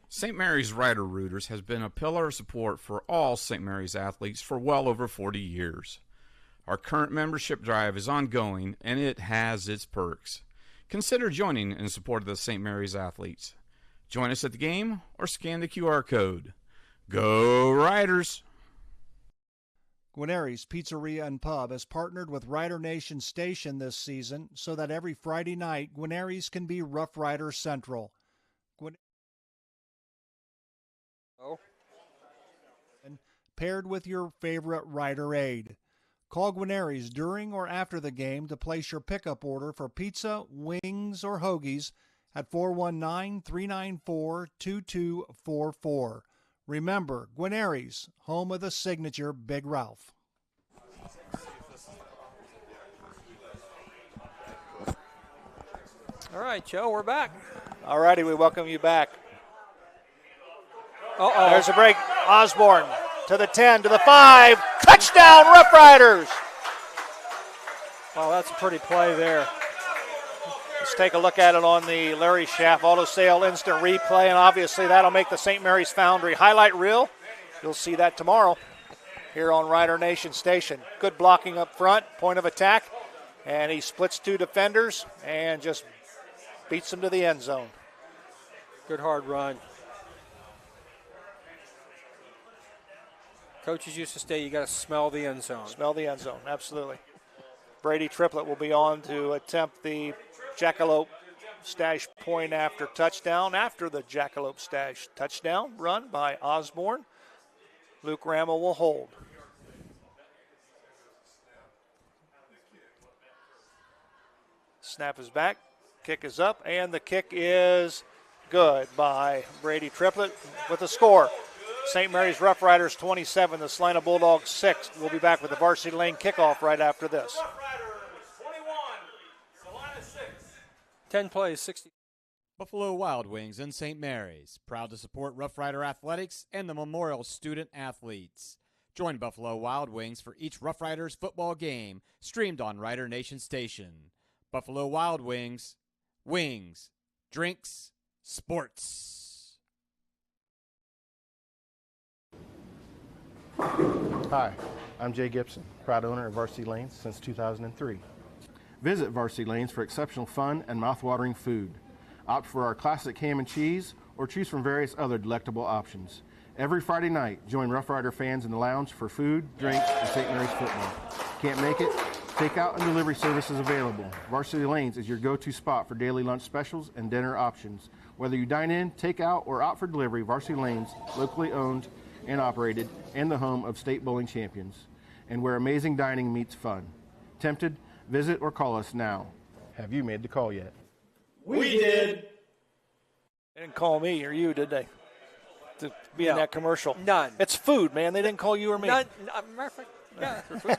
St. Mary's Ryder Rooters has been a pillar of support for all St. Mary's athletes for well over 40 years. Our current membership drive is ongoing, and it has its perks. Consider joining in support of the St. Mary's athletes. Join us at the game or scan the QR code. Go Riders! Guarneri's Pizzeria and Pub has partnered with Ryder Nation Station this season so that every Friday night, Guarneri's can be Rough Rider Central. Paired with your favorite Rider aid. Call Guarneri's during or after the game to place your pickup order for pizza, wings, or hoagies at 419-394-2244. Remember, Guarneri's, home of the signature Big Ralph. All right, Joe, we're back. All righty, we welcome you back. There's a break. Osborne to the 10, to the 5. Touchdown, Rough Riders! Wow, that's a pretty play there. Let's take a look at it on the Larry Schaff Auto Sale Instant Replay, and obviously that'll make the St. Mary's Foundry highlight reel. You'll see that tomorrow here on Ryder Nation Station. Good blocking up front, point of attack, and he splits 2 defenders and just beats them to the end zone. Good hard run. Coaches used to say you got to smell the end zone. Smell the end zone, absolutely. Brady Triplett will be on to attempt the Jackalope stash point after touchdown. After the Jackalope stash touchdown run by Osborne, Luke Rammel will hold. Snap is back, kick is up, and the kick is good by Brady Triplett with a score. St. Mary's Rough Riders 27, the Celina Bulldogs 6. We'll be back with the Varsity Lane kickoff right after this. 10 plays, 60. Buffalo Wild Wings in St. Mary's, proud to support Rough Rider athletics and the Memorial student athletes. Join Buffalo Wild Wings for each Rough Riders football game, streamed on Ryder Nation Station. Buffalo Wild Wings, wings, drinks, sports. Hi, I'm Jay Gibson, proud owner of Varsity Lanes since 2003. Visit Varsity Lanes for exceptional fun and mouth-watering food. Opt for our classic ham and cheese or choose from various other delectable options. Every Friday night, join Rough Rider fans in the lounge for food, drinks, and St. Mary's football. Can't make it? Takeout and delivery service is available. Varsity Lanes is your go-to spot for daily lunch specials and dinner options. Whether you dine in, take out, or opt for delivery, Varsity Lanes, locally owned and operated, and the home of state bowling champions, and where amazing dining meets fun. Tempted? Visit or call us now. Have you made the call yet? We did. They didn't call me or you, did they? To be in that commercial. None. It's food, man. They didn't call you or me. None. Yeah, for food.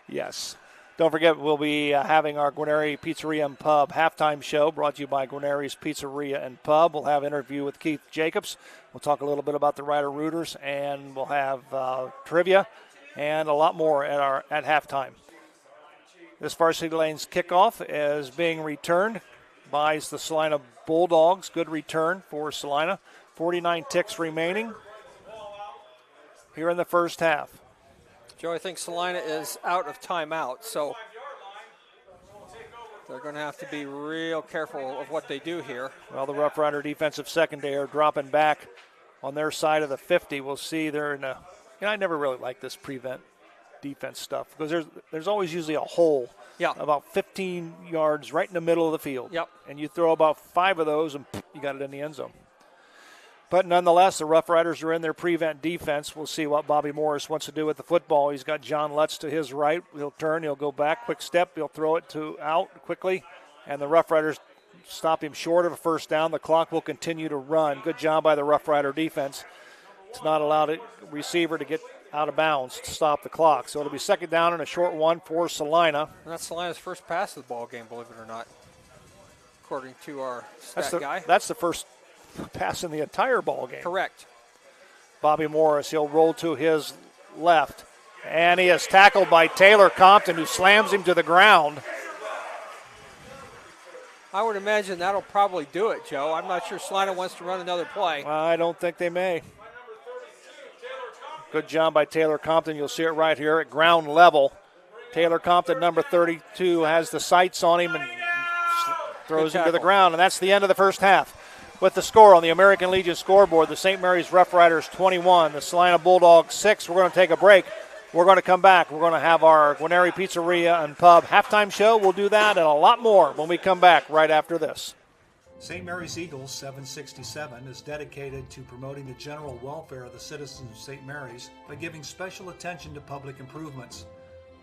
Yes. Don't forget, we'll be having our Guarneri Pizzeria and Pub halftime show brought to you by Guarneri's Pizzeria and Pub. We'll have an interview with Keith Jacobs. We'll talk a little bit about the Ryder Rooters, and we'll have trivia and a lot more at halftime. This Varsity Lanes kickoff is being returned by the Celina Bulldogs. Good return for Celina. 49 ticks remaining here in the first half. Joe, I think Celina is out of timeout, so they're going to have to be real careful of what they do here. Well, the Rough Rider defensive secondary are dropping back on their side of the 50. We'll see they're in a – I never really like this prevent defense stuff because there's always usually a hole about 15 yards right in the middle of the field. Yep. And you throw about 5 of those and you got it in the end zone. But nonetheless, the Rough Riders are in their prevent defense. We'll see what Bobby Morris wants to do with the football. He's got John Lutz to his right. He'll turn, he'll go back, quick step, he'll throw it out quickly, and the Rough Riders stop him short of a first down. The clock will continue to run. Good job by the Rough Rider defense to not allow the receiver to get out of bounds to stop the clock. So it'll be second down and a short one for Celina. And that's Celina's first pass of the ball game, believe it or not, according to our stat guy. That's the first pass in the entire ball game. Correct. Bobby Morris, he'll roll to his left, and he is tackled by Taylor Compton, who slams him to the ground. I would imagine that'll probably do it, Joe. I'm not sure Celina wants to run another play. I don't think they may. Good job by Taylor Compton. You'll see it right here at ground level. Taylor Compton, number 32, has the sights on him and throws him to the ground, and that's the end of the first half. With the score on the American Legion scoreboard, the St. Mary's Rough Riders 21, the Celina Bulldogs 6. We're going to take a break. We're going to come back. We're going to have our Guarneri Pizzeria and Pub halftime show. We'll do that and a lot more when we come back right after this. St. Mary's Eagles 767 is dedicated to promoting the general welfare of the citizens of St. Mary's by giving special attention to public improvements.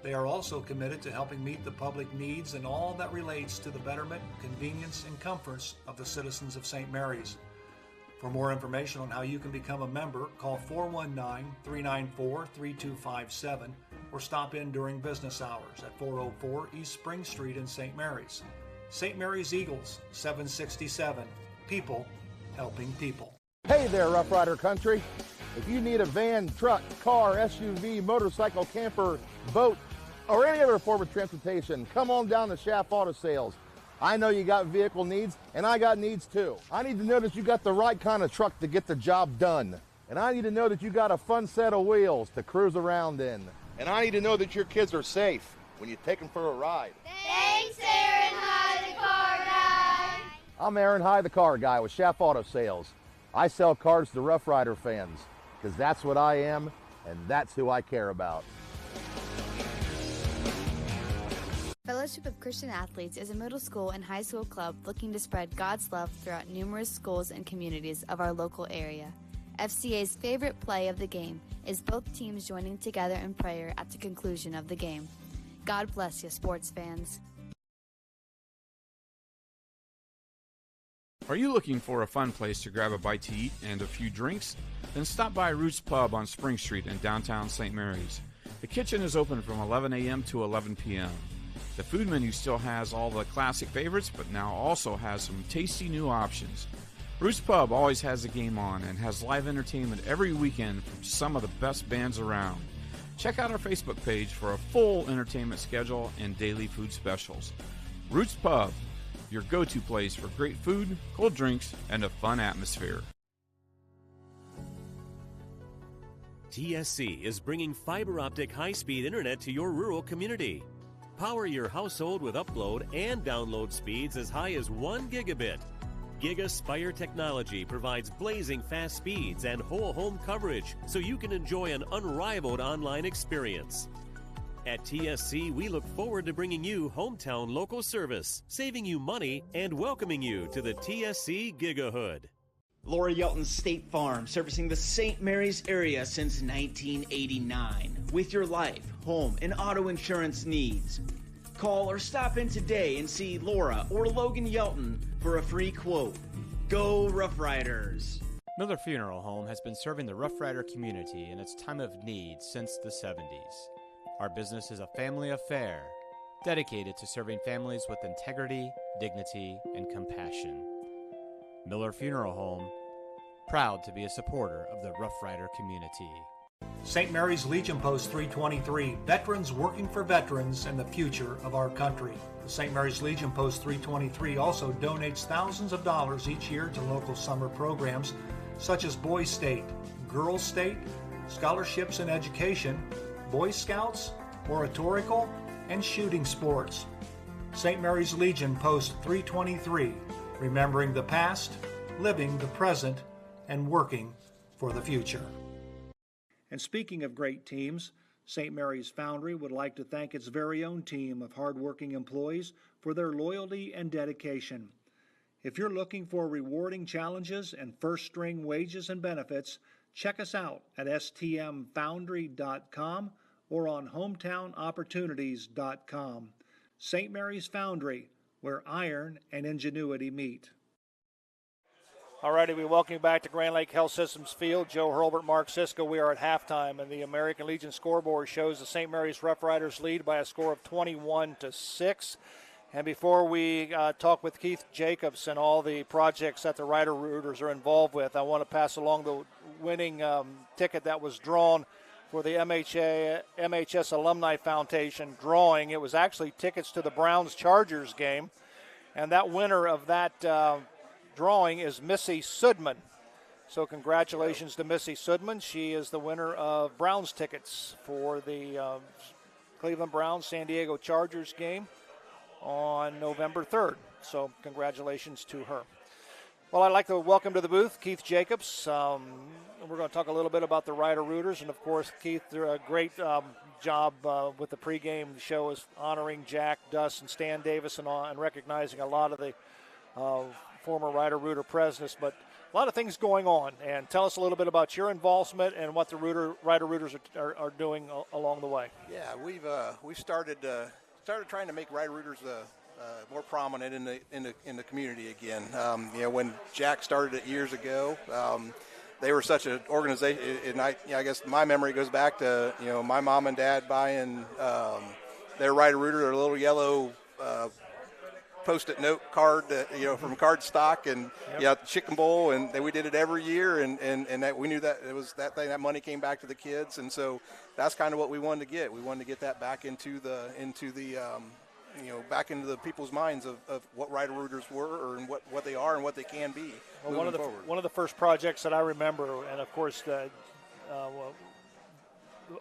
They are also committed to helping meet the public needs and all that relates to the betterment, convenience, and comforts of the citizens of St. Mary's. For more information on how you can become a member, call 419-394-3257 or stop in during business hours at 404 East Spring Street in St. Mary's. St. Mary's Eagles 767. People helping people. Hey there, Rough Rider Country. If you need a van, truck, car, SUV, motorcycle, camper, boat, or any other form of transportation, come on down to Schaff Auto Sales. I know you got vehicle needs, and I got needs too. I need to know that you got the right kind of truck to get the job done. And I need to know that you got a fun set of wheels to cruise around in. And I need to know that your kids are safe when you take them for a ride. Thanks, Aaron High, the car guy. I'm Aaron High, the car guy with Schaff Auto Sales. I sell cars to Rough Rider fans, because that's what I am, and that's who I care about. Fellowship of Christian Athletes is a middle school and high school club looking to spread God's love throughout numerous schools and communities of our local area. FCA's favorite play of the game is both teams joining together in prayer at the conclusion of the game. God bless you, sports fans. Are you looking for a fun place to grab a bite to eat and a few drinks? Then stop by Roots Pub on Spring Street in downtown St. Mary's. The kitchen is open from 11 a.m. to 11 p.m. The food menu still has all the classic favorites, but now also has some tasty new options. Roots Pub always has a game on and has live entertainment every weekend from some of the best bands around. Check out our Facebook page for a full entertainment schedule and daily food specials. Roots Pub, your go-to place for great food, cold drinks, and a fun atmosphere. TSC is bringing fiber optic high-speed internet to your rural community. Power your household with upload and download speeds as high as 1 gigabit. GigaSpire technology provides blazing fast speeds and whole home coverage so you can enjoy an unrivaled online experience. At TSC, we look forward to bringing you hometown local service, saving you money, and welcoming you to the TSC Gigahood. Laura Yelton State Farm, servicing the St. Mary's area since 1989. With your life, home, and auto insurance needs. Call or stop in today and see Laura or Logan Yelton for a free quote. Go Rough Riders! Miller Funeral Home has been serving the Rough Rider community in its time of need since the 70s. Our business is a family affair, dedicated to serving families with integrity, dignity, and compassion. Miller Funeral Home, proud to be a supporter of the Rough Rider community. St. Mary's Legion Post 323, veterans working for veterans and the future of our country. The St. Mary's Legion Post 323 also donates thousands of dollars each year to local summer programs such as Boys State, Girls State, scholarships in education, Boy Scouts, oratorical, and shooting sports. St. Mary's Legion Post 323, remembering the past, living the present, and working for the future. And speaking of great teams, St. Mary's Foundry would like to thank its very own team of hardworking employees for their loyalty and dedication. If you're looking for rewarding challenges and first-string wages and benefits, check us out at stmfoundry.com or on hometownopportunities.com. St. Mary's Foundry, where iron and ingenuity meet. All righty, we welcome you back to Grand Lake Health Systems Field. Joe Hurlbert, Mark Sisko. We are at halftime, and the American Legion scoreboard shows the St. Mary's Rough Riders lead by a score of 21-6. And before we talk with Keith Jacobs and all the projects that the Ryder Rooters are involved with, I want to pass along the winning ticket that was drawn for the MHS Alumni Foundation drawing. It was actually tickets to the Browns-Chargers game, and that winner of that drawing is Missy Sudman. So congratulations to Missy Sudman. She is the winner of Browns tickets for the Cleveland Browns San Diego Chargers game on November 3rd. So congratulations to her. Well, I'd like to welcome to the booth Keith Jacobs. We're going to talk a little bit about the Ryder Rooters. And, of course, Keith, did a great job with the pregame show is honoring Jack, Duss, and Stan Davis and recognizing a lot of the former Ryder Rooter presidents. But a lot of things going on. And tell us a little bit about your involvement and what the Ryder Rooters are doing along the way. Yeah, we've started trying to make Ryder Rooters more prominent in the community again. When Jack started it years ago, they were such an organization, and I guess my memory goes back to my mom and dad buying their Ryder Rooter, their little yellow Post-it note card, from card stock, and Chicken Bowl, and we did it every year, and that we knew that it was that thing, that money came back to the kids, and so that's kind of what we wanted to get. We wanted to get that back into the back into the people's minds of what Ryder Rooters were, and what they are and what they can be. Well, one of the first projects that I remember, and of course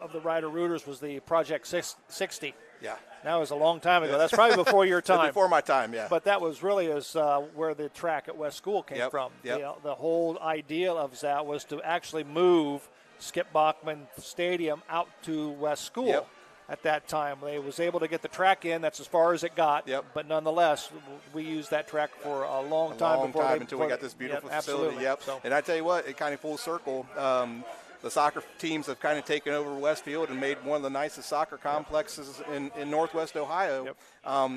of the Ryder Rooters, was the Project 60. Yeah. That was a long time ago. That's probably before your time. Before my time, yeah. But that was really where the track at West School came from. Yep. The whole idea of that was to actually move Skip Bachman Stadium out to West School. Yep. At that time, they was able to get the track in. That's as far as it got. Yep. But nonetheless, we used that track for a long time until we got this beautiful facility. Absolutely. Yep. So. And I tell you what, it kind of full circle. The soccer teams have kind of taken over Westfield and made one of the nicest soccer complexes in Northwest Ohio. Yep.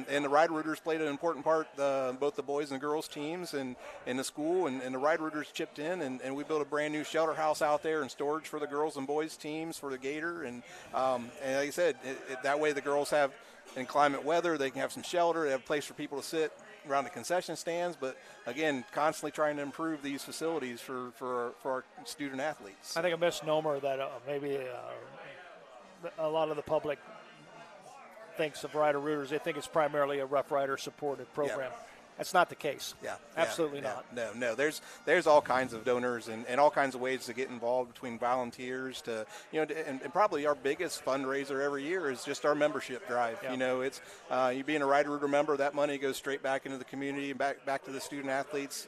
And the Ryder Rooters played an important part, both the boys and girls teams and in the school. And the Ryder Rooters chipped in, and we built a brand new shelter house out there and storage for the girls and boys teams for the Gator. And like I said, that way the girls have, in inclement weather, they can have some shelter. They have a place for people to sit around the concession stands, but again, constantly trying to improve these facilities for our student athletes. I think a misnomer that maybe a lot of the public thinks of Ryder Rooters, they think it's primarily a Rough Rider supported program. That's not the case. Yeah, absolutely not. No. There's all kinds of donors and all kinds of ways to get involved, between volunteers to, and probably our biggest fundraiser every year is just our membership drive. Yeah. It's you being a Ryder Rooter member, that money goes straight back into the community and back to the student athletes.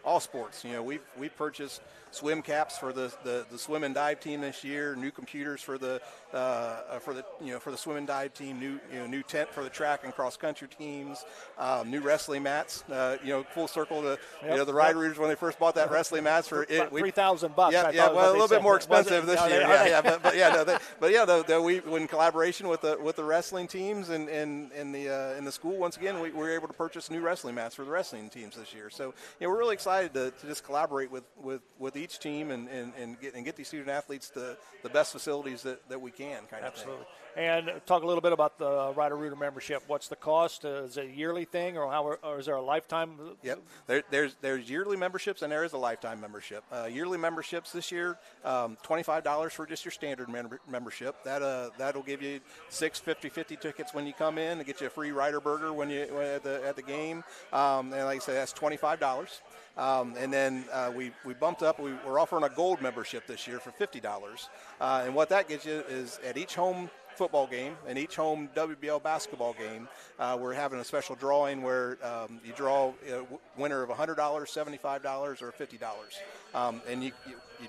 All sports. We've purchased swim caps for the swim and dive team this year, new computers for the swim and dive team, new tent for the track and cross country teams, new wrestling mats. Full circle to the Ryder Rooters when they first bought that wrestling mats for $3,000. Yeah, well, a little bit more expensive this year. We in collaboration with the wrestling teams and the school, once again, we were able to purchase new wrestling mats for the wrestling teams this year. So we're really excited to just collaborate with each team and get these student athletes the best facilities that we can. Absolutely. And talk a little bit about the Ryder Rooter membership. What's the cost? Is it a yearly thing, or is there a lifetime? Yep. There's yearly memberships and there is a lifetime membership. Yearly memberships this year, $25 for just your standard membership. That'll give you 6 50-50 tickets when you come in, and get you a free Ryder burger when at the game. And like I said, that's $25. And then we bumped up. We're offering a gold membership this year for $50. And what that gets you is at each home football game and each home WBL basketball game, we're having a special drawing where you draw a winner of $100, $75, or $50. And you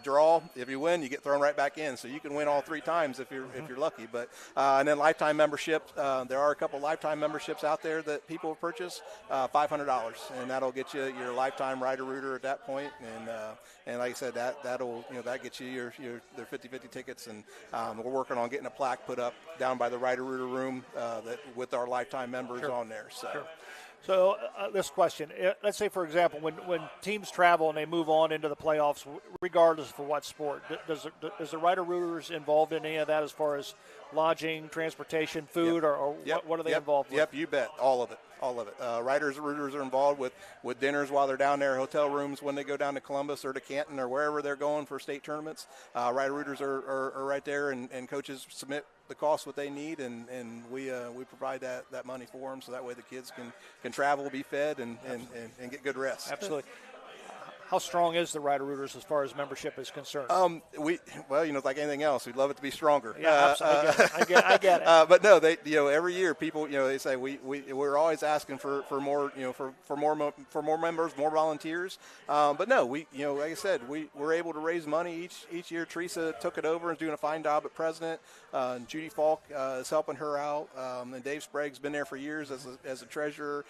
draw. If you win, you get thrown right back in. So you can win all 3 times if you're lucky. But and then lifetime membership. There are a couple lifetime memberships out there that people have purchased, $500, and that'll get you your lifetime Ryder Rooter at that point. And like I said, that'll that gets you their 50-50 tickets. And we're working on getting a plaque put up down by the Ryder Rooter room that with our lifetime members on there. So this question, let's say, for example, when teams travel and they move on into the playoffs, regardless for what sport, is the Ryder Rooters involved in any of that as far as lodging, transportation, food, or what are they involved with? Yep, you bet. All of it. Ryder Rooters are involved with dinners while they're down there, hotel rooms when they go down to Columbus or to Canton or wherever they're going for state tournaments. Ryder Rooters are right there, and coaches submit the cost what they need, and we provide that money for them, so that way the kids can travel, be fed, and get good rest. Absolutely. How strong is the Ryder Rooters as far as membership is concerned? Like anything else, we'd love it to be stronger. Yeah, I get it. But no, they, every year people, they say we're always asking for more, for more members, more volunteers. But no, like I said, we're able to raise money each year. Teresa took it over and is doing a fine job at president. Judy Falk is helping her out, and Dave Sprague's been there for years as a treasurer.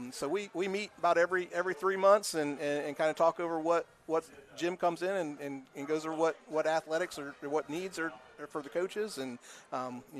So we meet about every 3 months and kind of talk over what Jim comes in and goes over what athletics or what needs are for the coaches, and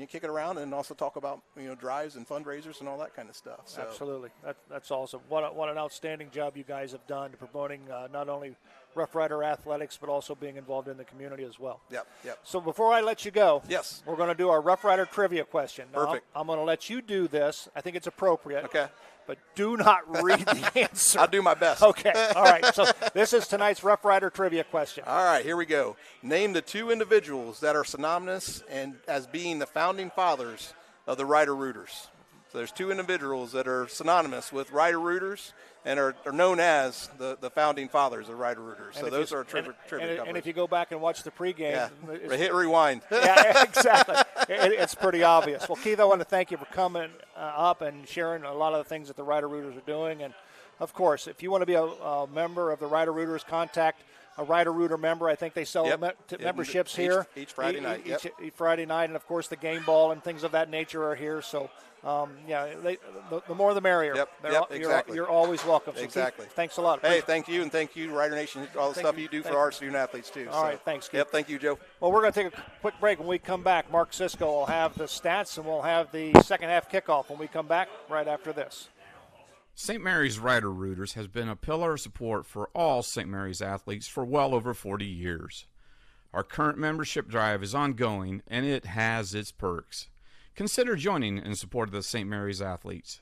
kick it around, and also talk about drives and fundraisers and all that kind of stuff. So. Absolutely, that's awesome. What an outstanding job you guys have done to promoting not only Rough Rider athletics, but also being involved in the community as well. Yep. So before I let you go, yes, we're going to do our Rough Rider trivia question. Now, perfect. I'm going to let you do this. I think it's appropriate. Okay. But do not read the answer. I'll do my best. Okay. All right. So this is tonight's Rough Rider trivia question. All right. Here we go. Name the 2 individuals that are synonymous and as being the founding fathers of the Ryder Rooters. So there's 2 individuals that are synonymous with Ryder Rooters and are known as the founding fathers of Ryder Rooters. So those are trivia covers. And if you go back and watch the pregame, hit rewind. Yeah, exactly. It's pretty obvious. Well, Keith, I want to thank you for coming up and sharing a lot of the things that the Ryder Rooters are doing. And, of course, if you want to be a member of the Ryder Rooters, contact a Ryder Rooter member. I think they sell memberships here. Each Friday night. Each Friday night. And, of course, the game ball and things of that nature are here. So, the more the merrier. Yep, exactly. You're always welcome. So exactly. Keith, thanks a lot. Hey, thank you, and thank you, Ryder Nation, all the stuff you do for our student athletes, too. All right, thanks, Keith. Yep, thank you, Joe. Well, we're going to take a quick break. When we come back, Mark Sisko will have the stats, and we'll have the second half kickoff when we come back right after this. St. Mary's Ryder Rooters has been a pillar of support for all St. Mary's athletes for well over 40 years. Our current membership drive is ongoing, and it has its perks. Consider joining in support of the St. Mary's athletes.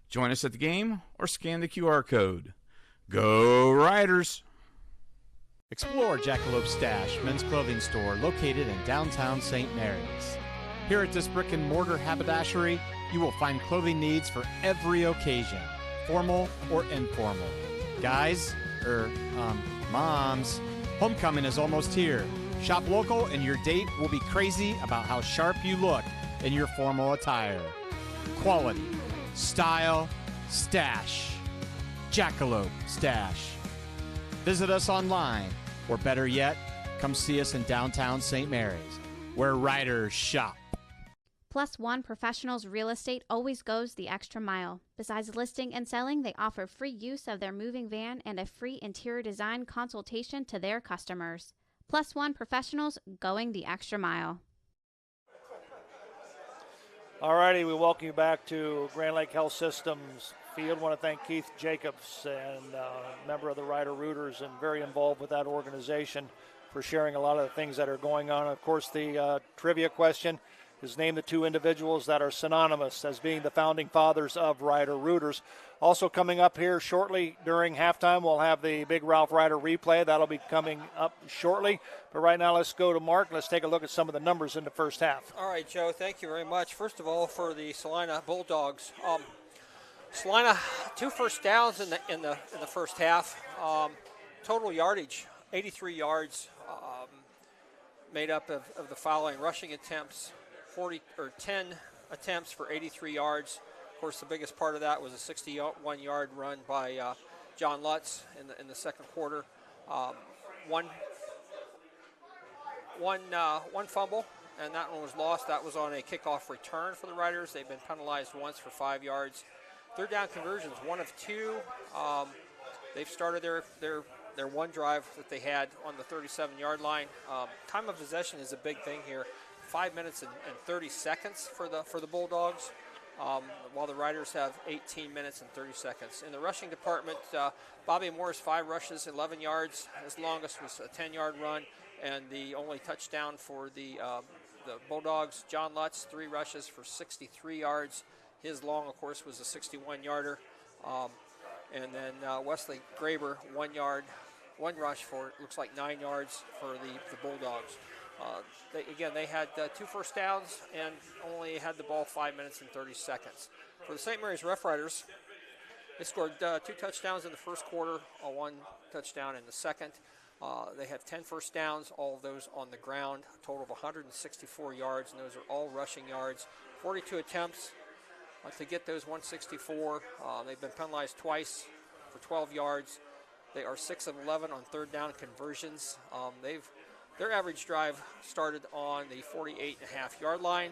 Join us at the game or scan the QR code. Go Riders! Explore Jackalope Stash, men's clothing store located in downtown St. Mary's. Here at this brick and mortar haberdashery, you will find clothing needs for every occasion. formal or informal. Guys, moms, homecoming is almost here. Shop local and your date will be crazy about how sharp you look in your formal attire. Quality, style, stash. Jackalope Stash. Visit us online, or better yet, come see us in downtown St. Mary's, where Ryders shop. Plus One Professionals Real Estate always goes the extra mile. Besides listing and selling, they offer free use of their moving van and a free interior design consultation to their customers. Plus One Professionals, going the extra mile. All righty, we welcome you back to Grand Lake Health Systems Field. I want to thank Keith Jacobs, and member of the Ryder Rooters and very involved with that organization, for sharing a lot of the things that are going on. Of course, the trivia question is name the two individuals that are synonymous as being the founding fathers of Ryder Rooters. Also coming up here shortly during halftime, we'll have the Big Ralph Ryder replay. That'll be coming up shortly. But right now, let's go to Mark. Let's take a look at some of the numbers in the first half. All right, Joe, thank you very much. First of all, for the Celina Bulldogs, Celina 2 first downs in the first half. Total yardage 83 yards, made up of the following: rushing attempts 10 attempts for 83 yards. Of course, the biggest part of that was a 61-yard run by John Lutz in the second quarter. One fumble, and that one was lost. That was on a kickoff return for the Riders. They've been penalized once for 5 yards. Third down conversions, 1 of 2. They've started their one drive that they had on the 37-yard line. Time of possession is a big thing here. 5 minutes and 30 seconds for the Bulldogs, while the Riders have 18 minutes and 30 seconds. In the rushing department, Bobby Morris 5 rushes, 11 yards. His longest was a 10-yard run, and the only touchdown for the Bulldogs. John Lutz 3 rushes for 63 yards. His long, of course, was a 61-yarder. And then Wesley Graber 1 rush for, looks like 9 yards for the Bulldogs. They had 2 first downs and only had the ball 5 minutes and 30 seconds. For the St. Mary's Rough Riders, they scored 2 touchdowns in the first quarter, 1 touchdown in the second. They have 10 first downs, all of those on the ground, a total of 164 yards, and those are all rushing yards. 42 attempts to get those 164. They've been penalized twice for 12 yards. They are 6 of 11 on third down conversions. Their average drive started on the 48.5-yard line,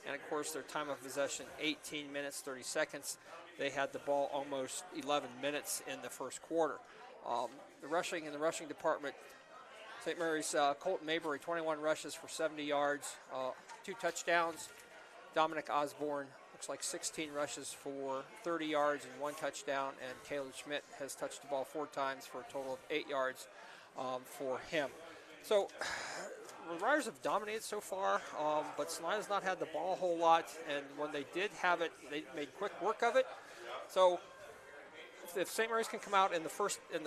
and of course their time of possession 18 minutes 30 seconds. They had the ball almost 11 minutes in the first quarter. The rushing department, St. Mary's Colton Mabry 21 rushes for 70 yards, 2 touchdowns. Dominic Osborne looks like 16 rushes for 30 yards and 1 touchdown, and Caleb Schmidt has touched the ball 4 times for a total of 8 yards for him. So the Riders have dominated so far, but Celina's not had the ball a whole lot, and when they did have it, they made quick work of it. So if St. Mary's can come out in the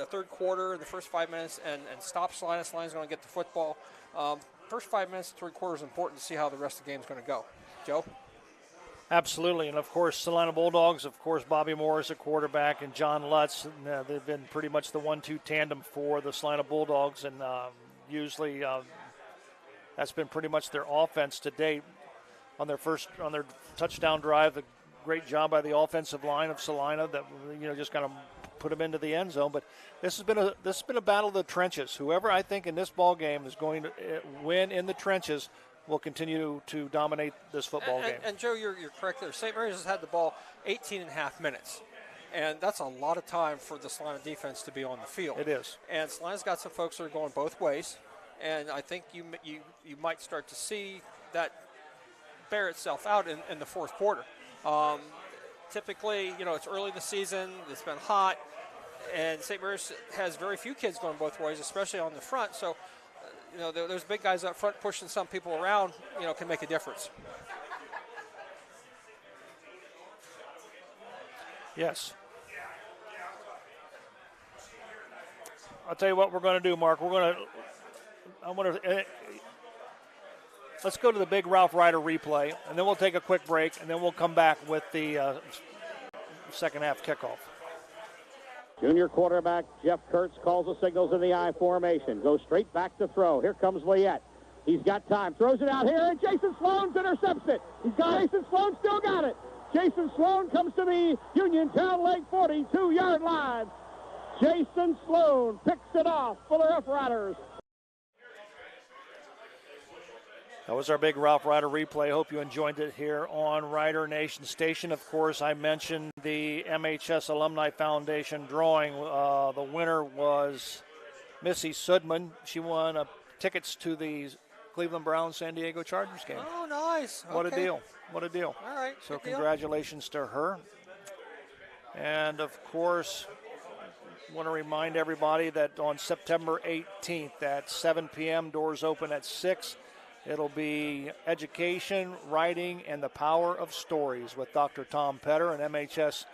third quarter, in the first 5 minutes, and stop Celina's going to get the football. First 5 minutes, 3 quarters is important to see how the rest of the game is going to go. Joe? Absolutely, and of course, Celina Bulldogs, of course, Bobby Morris at quarterback and John Lutz. They've been pretty much the 1-2 tandem for the Celina Bulldogs, and usually that's been pretty much their offense to date. On their touchdown drive, a great job by the offensive line of Celina that just kind of put them into the end zone. But this has been a battle of the trenches. Whoever I think in this ball game is going to win in the trenches will continue to dominate this football game. And Joe, you're correct there. St. Mary's has had the ball 18 and a half minutes. And that's a lot of time for the Celina defense to be on the field. It is. And Celina's got some folks that are going both ways. And I think you might start to see that bear itself out in the fourth quarter. Typically, it's early in the season. It's been hot. And St. Mary's has very few kids going both ways, especially on the front. So, those big guys up front pushing some people around, can make a difference. Yes. I'll tell you what we're going to do, Mark. Let's go to the Big Ralph Ryder replay, and then we'll take a quick break, and then we'll come back with the second half kickoff. Junior quarterback Jeff Kurtz calls the signals in the I formation. Goes straight back to throw. Here comes Liette. He's got time. Throws it out here, and Jason Sloan's intercepts it. Jason Sloan still got it. Jason Sloan comes to the Uniontown Lake 42-yard line. Jason Sloan picks it off for the Rough Riders. That was our big Rough Rider replay. Hope you enjoyed it here on Ryder Nation Station. Of course, I mentioned the MHS Alumni Foundation drawing. The winner was Missy Sudman. She won tickets to the Cleveland Browns San Diego Chargers game. Oh, nice. What Okay. a deal. What a deal. All right. So good deal. congratulations to her. And, of course, want to remind everybody that on September 18th at 7 p.m., doors open at 6. It'll be Education, Writing, and the Power of Stories with Dr. Tom Petter, an MHS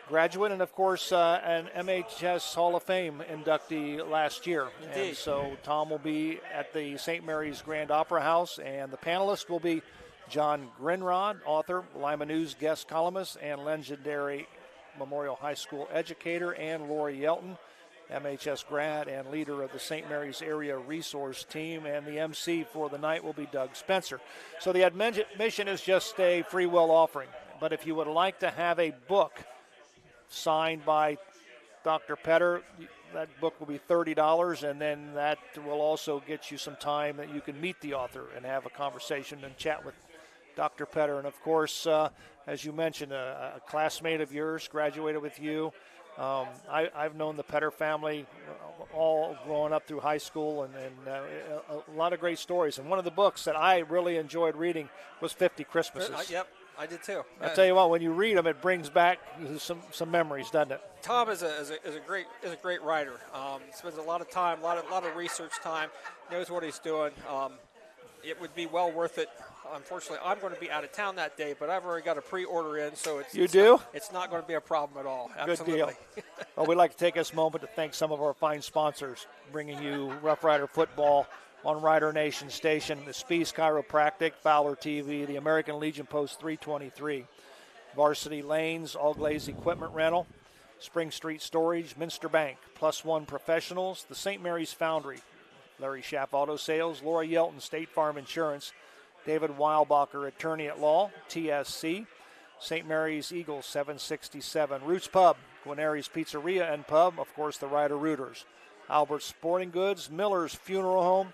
graduate, and, of course, an MHS Hall of Fame inductee last year. Indeed. And so Tom will be at the St. Mary's Grand Opera House, and the panelists will be John Grinrod, author, Lima News guest columnist, and legendary Memorial High School educator, and Lori Yelton, MHS grad and leader of the St. Mary's Area Resource Team, and the MC for the night will be Doug Spencer. So the admission is just a free will offering, but if you would like to have a book signed by Dr. Petter, that book will be $30, and then that will also get you some time that you can meet the author and have a conversation and chat with Dr. Petter. And, of course, as you mentioned, a classmate of yours graduated with you. I've known the Petter family all growing up through high school, and a lot of great stories. And one of the books that I really enjoyed reading was 50 Christmases. Yep, I did too. I tell you what, when you read them, it brings back some memories, doesn't it? Tom is a great writer. Spends a lot of time, a lot of research time, knows what he's doing. It would be well worth it. Unfortunately, I'm going to be out of town that day, but I've already got a pre-order in, so it's not going to be a problem at all. Absolutely. Good deal. Well, we'd like to take this moment to thank some of our fine sponsors, bringing you Rough Rider football on Ryder Nation Station, the Spies Chiropractic, Fowler TV, the American Legion Post 323, Varsity Lanes, All Glaze Equipment Rental, Spring Street Storage, Minster Bank, Plus One Professionals, the St. Mary's Foundry, Larry Schaff Auto Sales, Laura Yelton, State Farm Insurance, David Weilbacher, Attorney at Law, TSC, St. Mary's Eagles 767, Roots Pub, Guarneri's Pizzeria and Pub, of course the Ryder Rooters, Albert Sporting Goods, Miller's Funeral Home,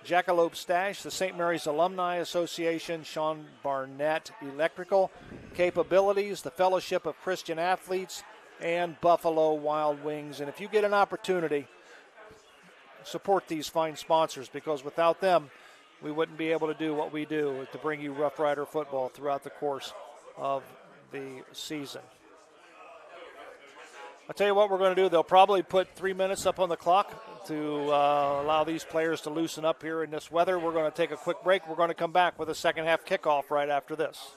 Jackalope Stash, the St. Mary's Alumni Association, Sean Barnett Electrical, Capabilities, the Fellowship of Christian Athletes, and Buffalo Wild Wings. And if you get an opportunity, support these fine sponsors, because without them, we wouldn't be able to do what we do to bring you Rough Rider football throughout the course of the season. I'll tell you what we're going to do. They'll probably put 3 minutes up on the clock to allow these players to loosen up here in this weather. We're going to take a quick break. We're going to come back with a second half kickoff right after this.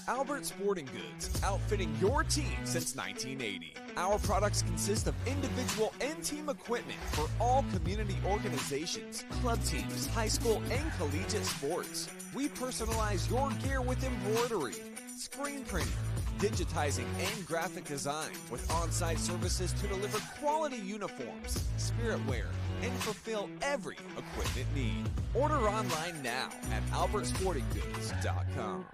Albert Sporting Goods, outfitting your team since 1980. Our products consist of individual and team equipment for all community organizations, club teams, high school and collegiate sports. We personalize your gear with embroidery, screen printing, digitizing, and graphic design, with on-site services to deliver quality uniforms, spirit wear, and fulfill every equipment need. Order online now at albertsportinggoods.com.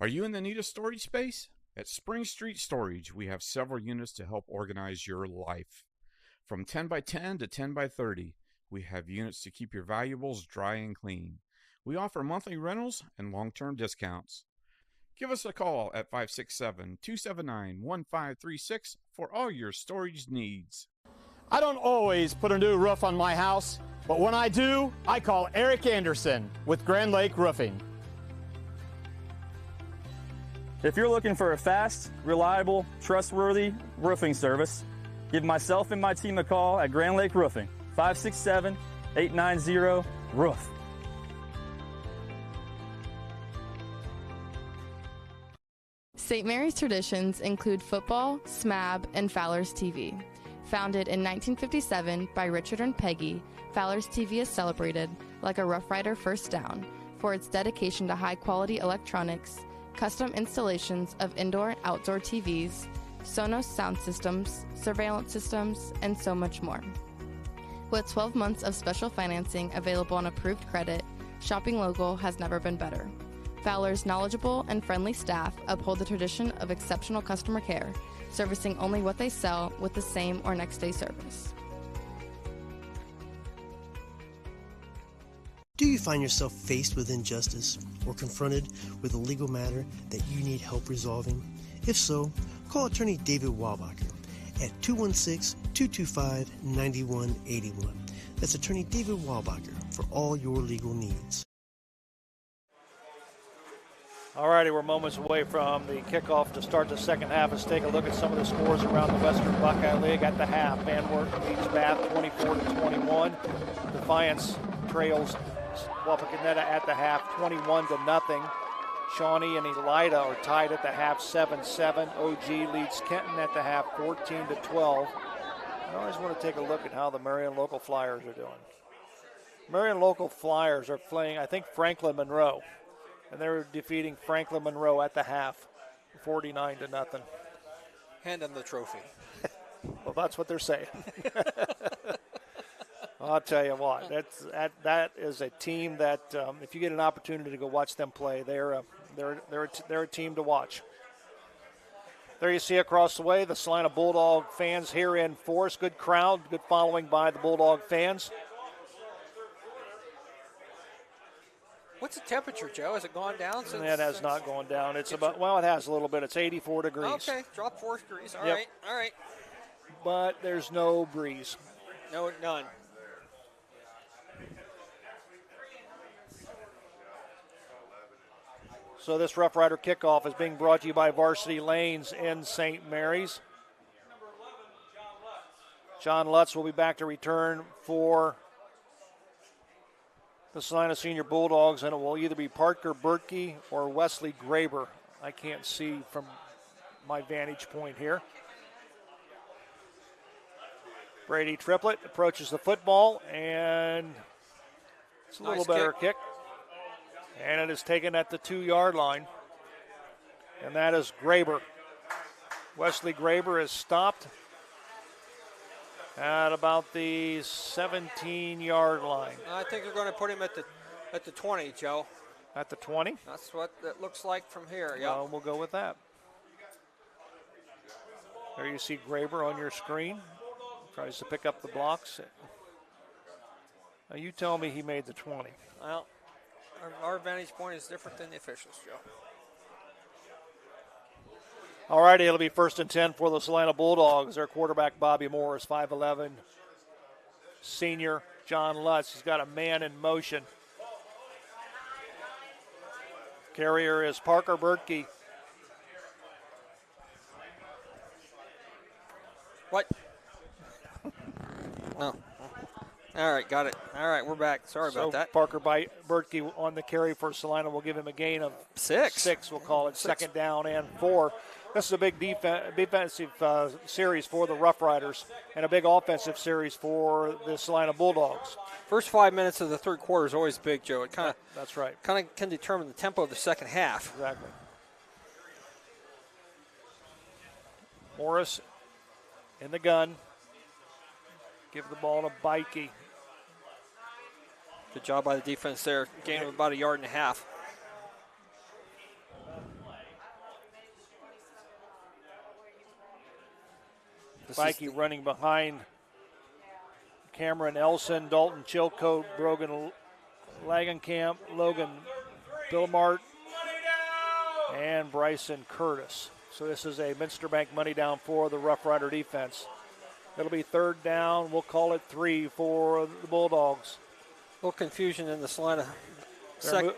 Are you in the need of storage space? At Spring Street Storage, we have several units to help organize your life. From 10 by 10 to 10 by 30, we have units to keep your valuables dry and clean. We offer monthly rentals and long-term discounts. Give us a call at 567-279-1536 for all your storage needs. I don't always put a new roof on my house, but when I do, I call Eric Anderson with Grand Lake Roofing. If you're looking for a fast, reliable, trustworthy roofing service, give myself and my team a call at Grand Lake Roofing, 567-890-ROOF. St. Mary's traditions include football, SMAB, and Fowler's TV. Founded in 1957 by Richard and Peggy, Fowler's TV is celebrated, like a Rough Rider first down, for its dedication to high-quality electronics, custom installations of indoor and outdoor TVs, Sonos sound systems, surveillance systems, and so much more. With 12 months of special financing available on approved credit, shopping local has never been better. Fowler's knowledgeable and friendly staff uphold the tradition of exceptional customer care, servicing only what they sell with the same or next day service. Do you find yourself faced with injustice or confronted with a legal matter that you need help resolving? If so, call attorney David Walbacher at 216-225-9181. That's attorney David Walbacher for all your legal needs. All righty, we're moments away from the kickoff to start the second half. Let's take a look at some of the scores around the Western Buckeye League at the half. Van Wert leads Bath 24-21. Defiance trails Wapakoneta at the half 21-0. Shawnee and Elida are tied at the half 7-7. OG leads Kenton at the half 14-12. I always want to take a look at how the Marion Local Flyers are doing. Marion Local Flyers are playing, I think, Franklin Monroe. And they're defeating Franklin Monroe at the half, 49-0. Hand them the trophy. Well, that's what they're saying. I'll tell you what, that is a team that if you get an opportunity to go watch them play, they're a team to watch. There you see across the way the Celina Bulldog fans here in force. Good crowd, good following by the Bulldog fans. What's the temperature, Joe? Has it gone down since? It has not gone down. It's about, well, it has a little bit. It's 84 degrees. Okay, drop 4 degrees. All Yep. right, all right. But there's no breeze. No, none. So this Rough Rider kickoff is being brought to you by Varsity Lanes in St. Mary's. John Lutz will be back to return for the Celina Senior Bulldogs, and it will either be Parker Bertkey or Wesley Graber. I can't see from my vantage point here. Brady Triplett approaches the football, and it's a little better kick. And it is taken at the 2-yard line, and that is Graber. Wesley Graber is stopped at about the 17-yard line. I think they're going to put him at the 20, Joe. At the 20? That's what it looks like from here. Yeah. We'll go with that. There you see Graber on your screen. Tries to pick up the blocks. Now you tell me he made the 20. Well, our vantage point is different than the officials, Joe. All righty, it'll be 1st and 10 for the Celina Bulldogs. Their quarterback, Bobby Morris, 5'11", senior John Lutz. He's got a man in motion. Carrier is Parker Bertkey. What? No. All right, got it. All right, we're back. Sorry about that. Parker Bertkey on the carry for Celina will give him a gain of 6. We'll call it 2nd down and 4. This is a big defensive series for the Rough Riders and a big offensive series for the Celina Bulldogs. First 5 minutes of the third quarter is always big, Joe. It that's right. Kind of can determine the tempo of the second half. Exactly. Morris in the gun. Give the ball to Bikey. Good job by the defense there. Gain of about 1.5 yards. Bikey running behind Cameron Elson, Dalton Chilcote, Brogan Lagenkamp, Logan Billmart, and Bryson Curtis. So this is a Minster Bank money down for the Rough Rider defense. It'll be 3rd down. We'll call it 3 for the Bulldogs. A little confusion in the Celina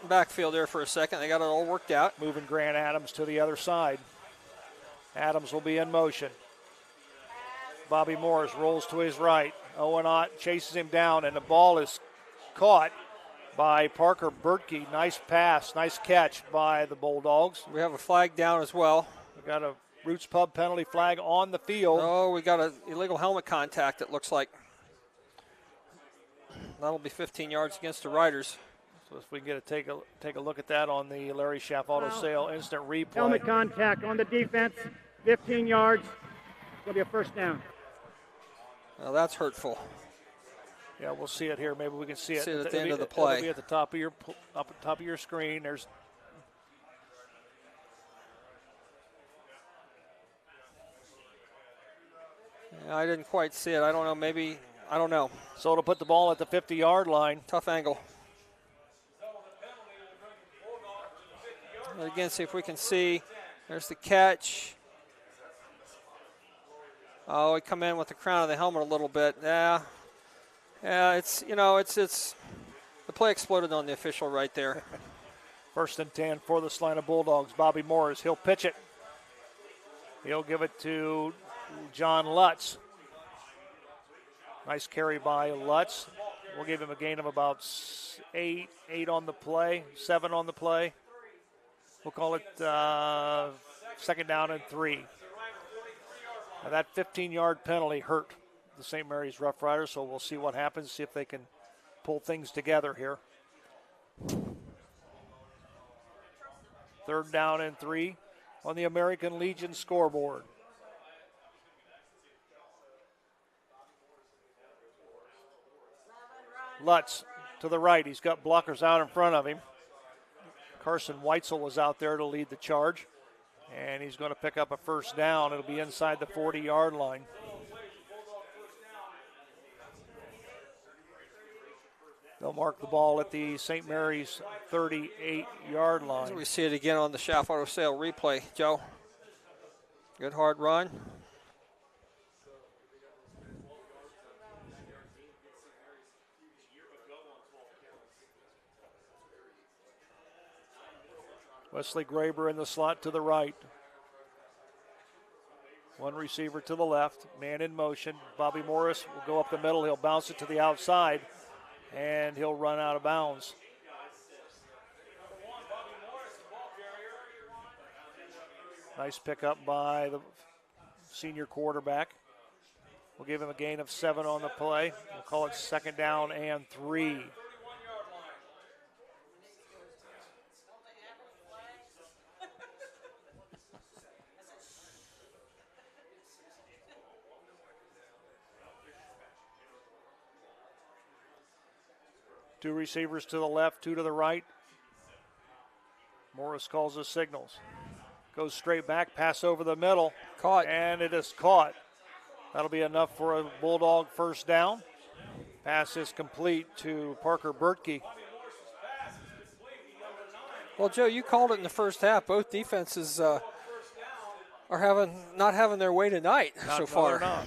backfield there for a second. They got it all worked out. Moving Grant Adams to the other side. Adams will be in motion. Bobby Morris rolls to his right. Owen Ott chases him down, and the ball is caught by Parker Bertke. Nice pass, nice catch by the Bulldogs. We have a flag down as well. We got a Roots Pub penalty flag on the field. Oh, we got an illegal helmet contact, it looks like. That'll be 15 yards against the Riders. So if we can take a look at that on the Larry Schaff Auto Sale instant replay. Helmet contact on the defense, 15 yards. It's going to be a first down. Well, that's hurtful. Yeah, we'll see it here. Maybe we can see it at the end of the play. It'll be at the top of your screen. There's I didn't quite see it. I don't know. Maybe, I don't know. So it'll put the ball at the 50-yard line. Tough angle. But again, see if we can see. There's the catch. Oh, we come in with the crown of the helmet a little bit. Yeah, it's, it's the play exploded on the official right there. 1st and 10 for the Celina Bulldogs. Bobby Morris, he'll pitch it. He'll give it to John Lutz. Nice carry by Lutz. We'll give him a gain of about 8 on the play, 7 on the play. We'll call it 2nd down and 3. Now that 15-yard penalty hurt the St. Mary's Rough Riders, so we'll see what happens, see if they can pull things together here. 3rd down and 3 on the American Legion scoreboard. Lutz to the right. He's got blockers out in front of him. Carson Weitzel was out there to lead the charge. And he's going to pick up a 1st down. It'll be inside the 40-yard line. They'll mark the ball at the St. Mary's 38-yard line. We see it again on the Schaff Auto Sale replay, Joe. Good hard run. Wesley Graber in the slot to the right. One receiver to the left. Man in motion. Bobby Morris will go up the middle. He'll bounce it to the outside, and he'll run out of bounds. Nice pickup by the senior quarterback. We'll give him a gain of 7 on the play. We'll call it 2nd down and 3. Two receivers to the left, 2 to the right. Morris calls the signals. Goes straight back, pass over the middle. Caught. And it is caught. That'll be enough for a Bulldog 1st down. Pass is complete to Parker Bertke. Well, Joe, you called it in the first half. Both defenses are not having their way tonight so far. No, not.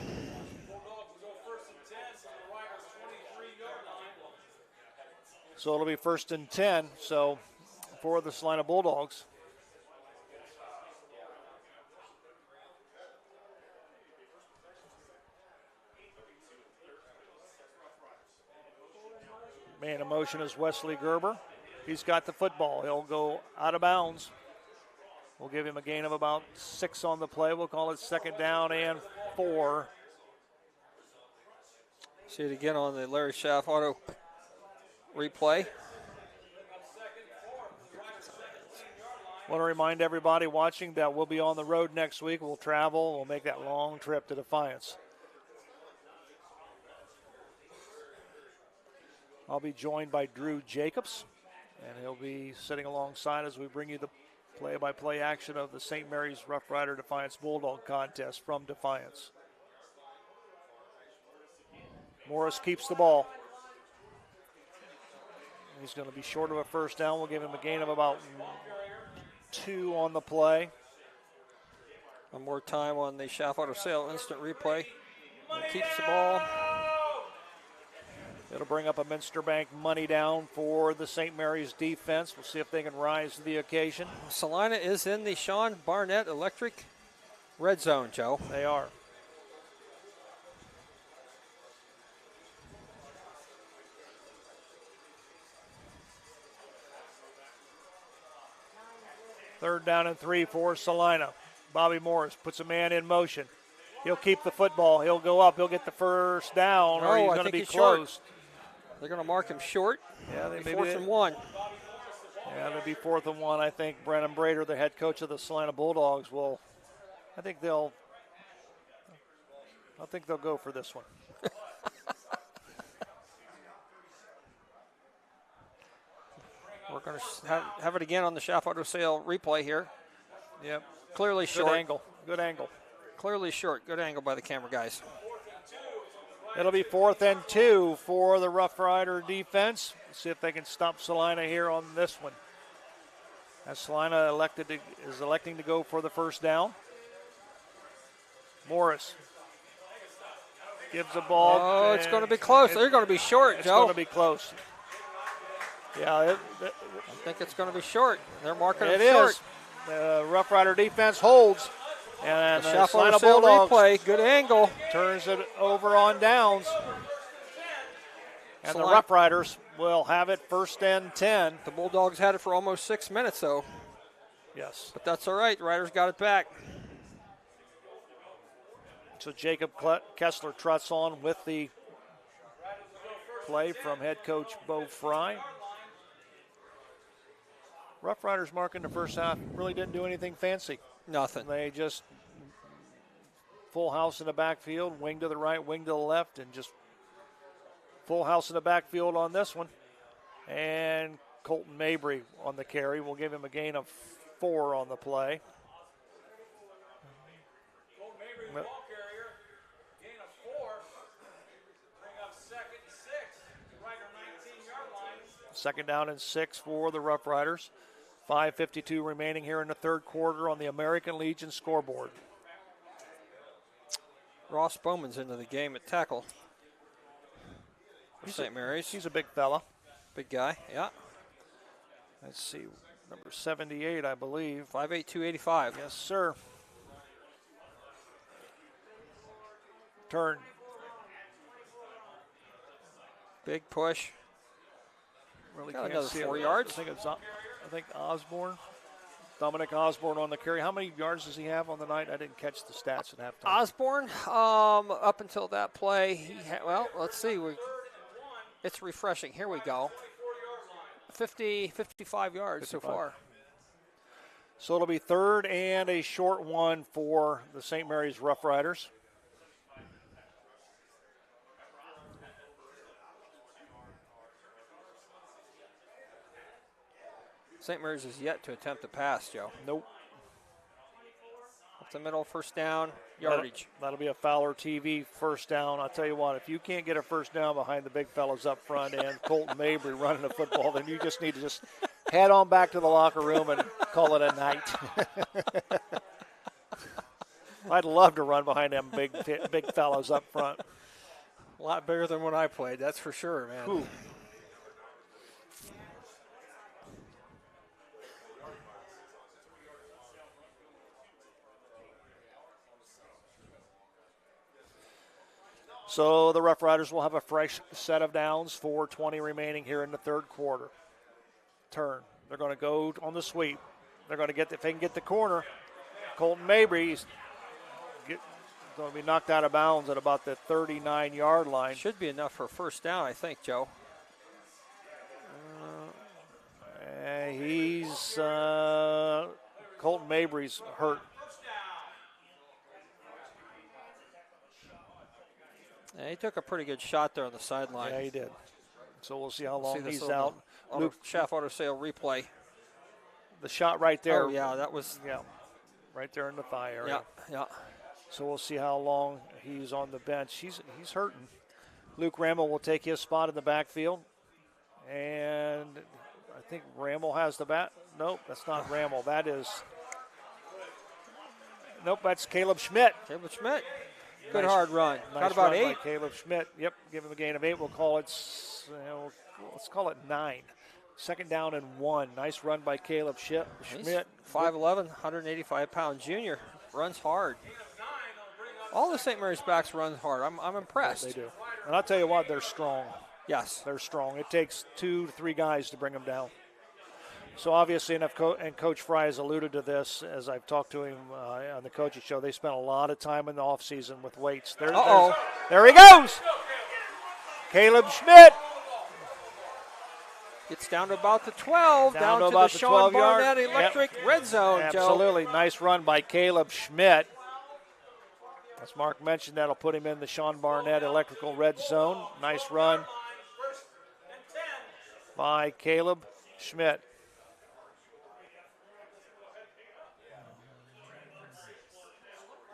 So it'll be 1st and 10. So for the Celina Bulldogs. Man in motion is Wesley Gerber. He's got the football. He'll go out of bounds. We'll give him a gain of about 6 on the play. We'll call it 2nd down and 4. See it again on the Larry Schaff Auto replay. Want to remind everybody watching that we'll be on the road next week. We'll travel. We'll make that long trip to Defiance. I'll be joined by Drew Jacobs, and he'll be sitting alongside as we bring you the play-by-play action of the St. Mary's Rough Rider Defiance Bulldog contest from Defiance. Morris keeps the ball. He's going to be short of a 1st down. We'll give him a gain of about 2 on the play. One more time on the Schaff Auto Sale instant replay. He keeps the ball. It'll bring up a Minster Bank money down for the St. Mary's defense. We'll see if they can rise to the occasion. Celina is in the Sean Barnett Electric red zone, Joe. They are. Third down and 3 for Celina. Bobby Morris puts a man in motion. He'll keep the football. He'll go up. He'll get the first down, or he's going to be close. Short. They're going to mark him short. Yeah, they may 4th and 1. Yeah, it'll be 4th and 1. I think Brennan Brader, the head coach of the Celina Bulldogs, will. I think they'll go for this one. We're going to have it again on the Schaff Auto Sale replay here. Yep. Clearly short. Good angle. Clearly short. Good angle by the camera guys. It'll be 4th and 2 for the Rough Rider defense. Let's see if they can stop Celina here on this one. As Celina is electing to go for the first down. Morris gives the ball. Oh, it's going to be close. They're going to be short, Joe. It's going to be close. Yeah, I think it's going to be short. They're marking it short. Is. The Rough Rider defense holds. And the Celina Bulldogs replay. Good angle. Turns it over on downs. And the Rough Riders will have it 1st and 10. The Bulldogs had it for almost 6 minutes, though. Yes. But that's all right. Riders got it back. So Jacob Kessler trots on with the play from head coach Bo Fry. Rough Riders marking the first half really didn't do anything fancy. Nothing. They just full house in the backfield, wing to the right, wing to the left, and just full house in the backfield on this one. And Colton Mabry on the carry. We'll give him a gain of 4 on the play. Colton Mabry, the ball carrier, gain of 4. Bring up 2nd and 6. Rider 19-yard line. 2nd down and 6 for the Rough Riders. 5:52 remaining here in the third quarter on the American Legion scoreboard. Ross Bowman's into the game at tackle for St. Mary's. He's a big fella. Big guy, yeah. Let's see, number 78, I believe. 5'8", 285. Yes, sir. Turn. Big push. Really got can't another see 4 it. yards. I think Osborne, Dominic Osborne on the carry. How many yards does he have on the night? I didn't catch the stats at halftime. Osborne, up until that play, well, let's see. It's refreshing. Here we go. 55 yards 55. So far. So it'll be 3rd and a short one for the St. Mary's Rough Riders. St. Mary's is yet to attempt a pass, Joe. Nope. Up the middle, first down, yardage. That'll be a Fowler TV first down. I'll tell you what, if you can't get a first down behind the big fellas up front and Colton Mabry running the football, then you just need to just head on back to the locker room and call it a night. I'd love to run behind them big fellas up front. A lot bigger than when I played, that's for sure, man. Ooh. So the Rough Riders will have a fresh set of downs, 4:20 remaining here in the third quarter. Turn. They're going to go on the sweep. They're going to get, if they can get the corner, Colton Mabry's going to be knocked out of bounds at about the 39-yard line. Should be enough for a first down, I think, Joe. Colton Mabry's hurt. Yeah, he took a pretty good shot there on the sideline. Yeah, he did. So we'll see how long he's out. Luke Schaff Auto Sale replay. The shot right there. Oh, yeah, that was. Yeah, right there in the thigh area. Yeah. So we'll see how long he's on the bench. He's hurting. Luke Ramel will take his spot in the backfield. And I think Ramel has the bat. Nope, that's not Ramel. That is. Nope, that's Caleb Schmidt. Caleb Schmidt. Good hard run. Nice Got about run 8. by Caleb Schmidt. Yep, give him a gain of 8. We'll call it, let's call it 9. Second down and 1. Nice run by Caleb Schmidt. 5'11", 185-pound junior. Runs hard. All the St. Mary's backs run hard. I'm impressed. They do. And I'll tell you what, they're strong. Yes. They're strong. It takes 2 to 3 guys to bring them down. So obviously, and Coach Fry has alluded to this as I've talked to him on the coaching show, they spent a lot of time in the offseason with weights. There he goes. Caleb Schmidt. Gets down to about the 12, down to about the the Sean 12-yard. Barnett Electric red zone, Absolutely. Nice run by Caleb Schmidt. As Mark mentioned, that'll put him in the Sean Barnett Electrical red zone. Nice run by Caleb Schmidt.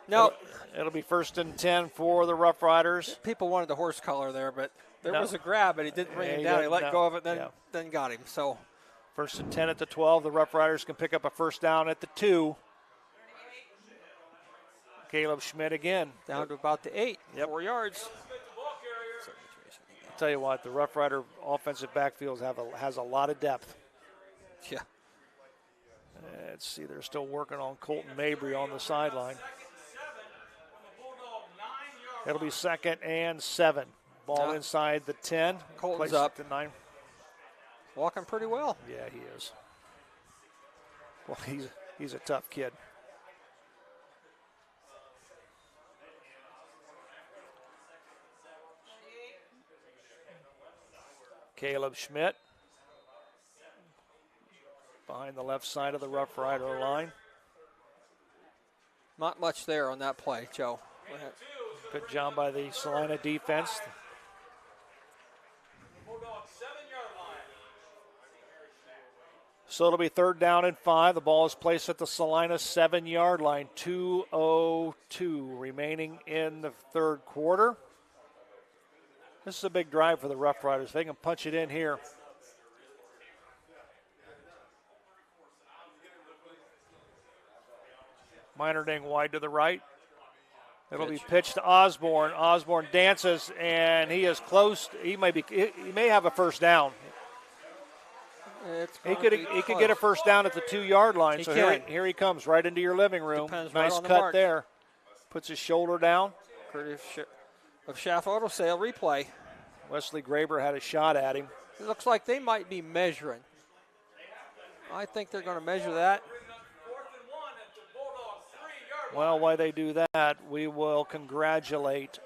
No. It'll be 1st and 10 for the Rough Riders. People wanted the horse collar there, but there was a grab, but he didn't bring him down. He let go of it, then got him. So 1st and 10 at the 12. The Rough Riders can pick up a first down at the 2. Caleb Schmidt again. Down to about the 8, 4 yards. I'll tell you what, the Rough Rider offensive backfield has a lot of depth. Yeah. Let's see, they're still working on Colton Mabry on the sideline. It'll be 2nd and 7. Ball inside the 10. Colton's up to 9. Walking pretty well. Yeah, he is. Well, he's a tough kid. Caleb Schmidt behind the left side of the Rough Rider line. Not much there on that play, Joe. Good job by the Celina defense. So it'll be 3rd down and 5. The ball is placed at the Celina 7-yard line. 2:02 remaining in the 3rd quarter. This is a big drive for the Rough Riders. They can punch it in here. Minerding wide to the right. It'll be pitched to Osborne. Osborne dances, and he is close. He may have a first down. He could get a first down at the 2-yard line. Here he comes right into your living room. Depends nice right cut there. Puts his shoulder down. Courtesy of Schaff Auto Sale replay. Wesley Graber had a shot at him. It looks like they might be measuring. I think they're going to measure that. Well, while they do that, we will congratulate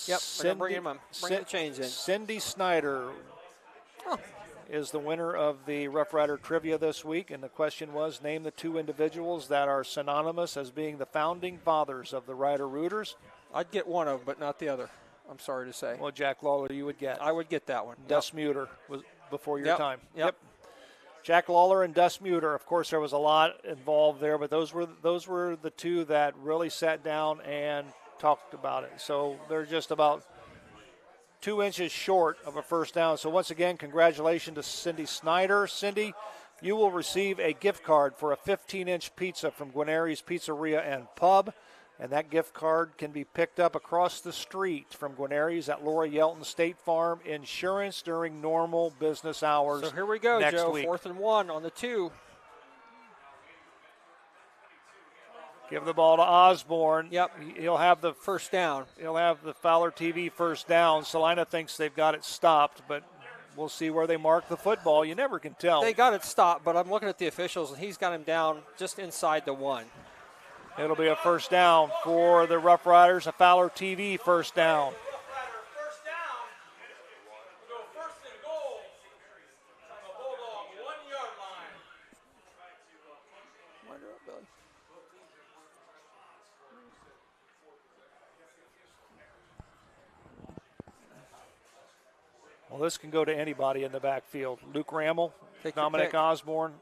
bring the chains in. Cindy Snyder is the winner of the Rough Rider Trivia this week, and the question was, name the 2 individuals that are synonymous as being the founding fathers of the Rider Rooters. I'd get one of them, but not the other. I'm sorry to say. Well, Jack Lawler, you would get. I would get that one. Dust Muter was before your time. Yep. Jack Lawler and Dust Muter. Of course, there was a lot involved there, but those were the 2 that really sat down and talked about it. So they're just about 2 inches short of a first down. So once again, congratulations to Cindy Snyder. Cindy, you will receive a gift card for a 15-inch pizza from Guarneri's Pizzeria and Pub. And that gift card can be picked up across the street from Guarneri's at Laura Yelton State Farm Insurance during normal business hours. So here we go, next Joe. Week. 4th and 1 on the 2. Give the ball to Osborne. Yep. He'll have the first down. He'll have the Fowler TV first down. Celina thinks they've got it stopped, but we'll see where they mark the football. You never can tell. They got it stopped, but I'm looking at the officials, and he's got him down just inside the 1. It'll be a first down for the Rough Riders, a Fowler TV first down. Well, this can go to anybody in the backfield. Luke Rammel, Dominic Osborne,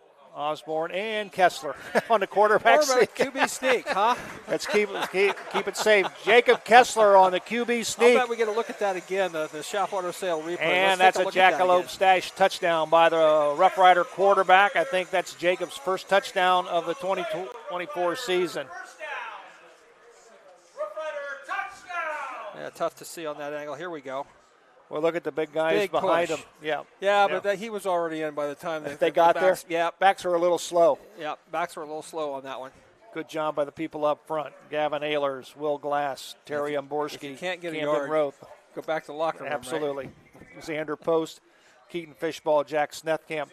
and Kessler on the quarterback sneak. QB sneak, huh? Let's keep it safe. Jacob Kessler on the QB sneak. I bet we get a look at that again, the Schaff Auto Sale replay. And that's a Jackalope Stash touchdown by the Rough Rider quarterback. I think that's Jacob's first touchdown of the 2024 season. Yeah, tough to see on that angle. Here we go. Well, look at the big guys behind him. Yeah. Yeah, but he was already in by the time they got there. Yeah. Backs are a little slow. Yeah, backs were a little slow on that one. Good job by the people up front. Gavin Ehlers, Will Glass, Terry Umborski. If you can't get a Camden yard, Roth. go back to the locker room. Absolutely. Right? Xander Post, Keaton Fishball, Jack Snethkamp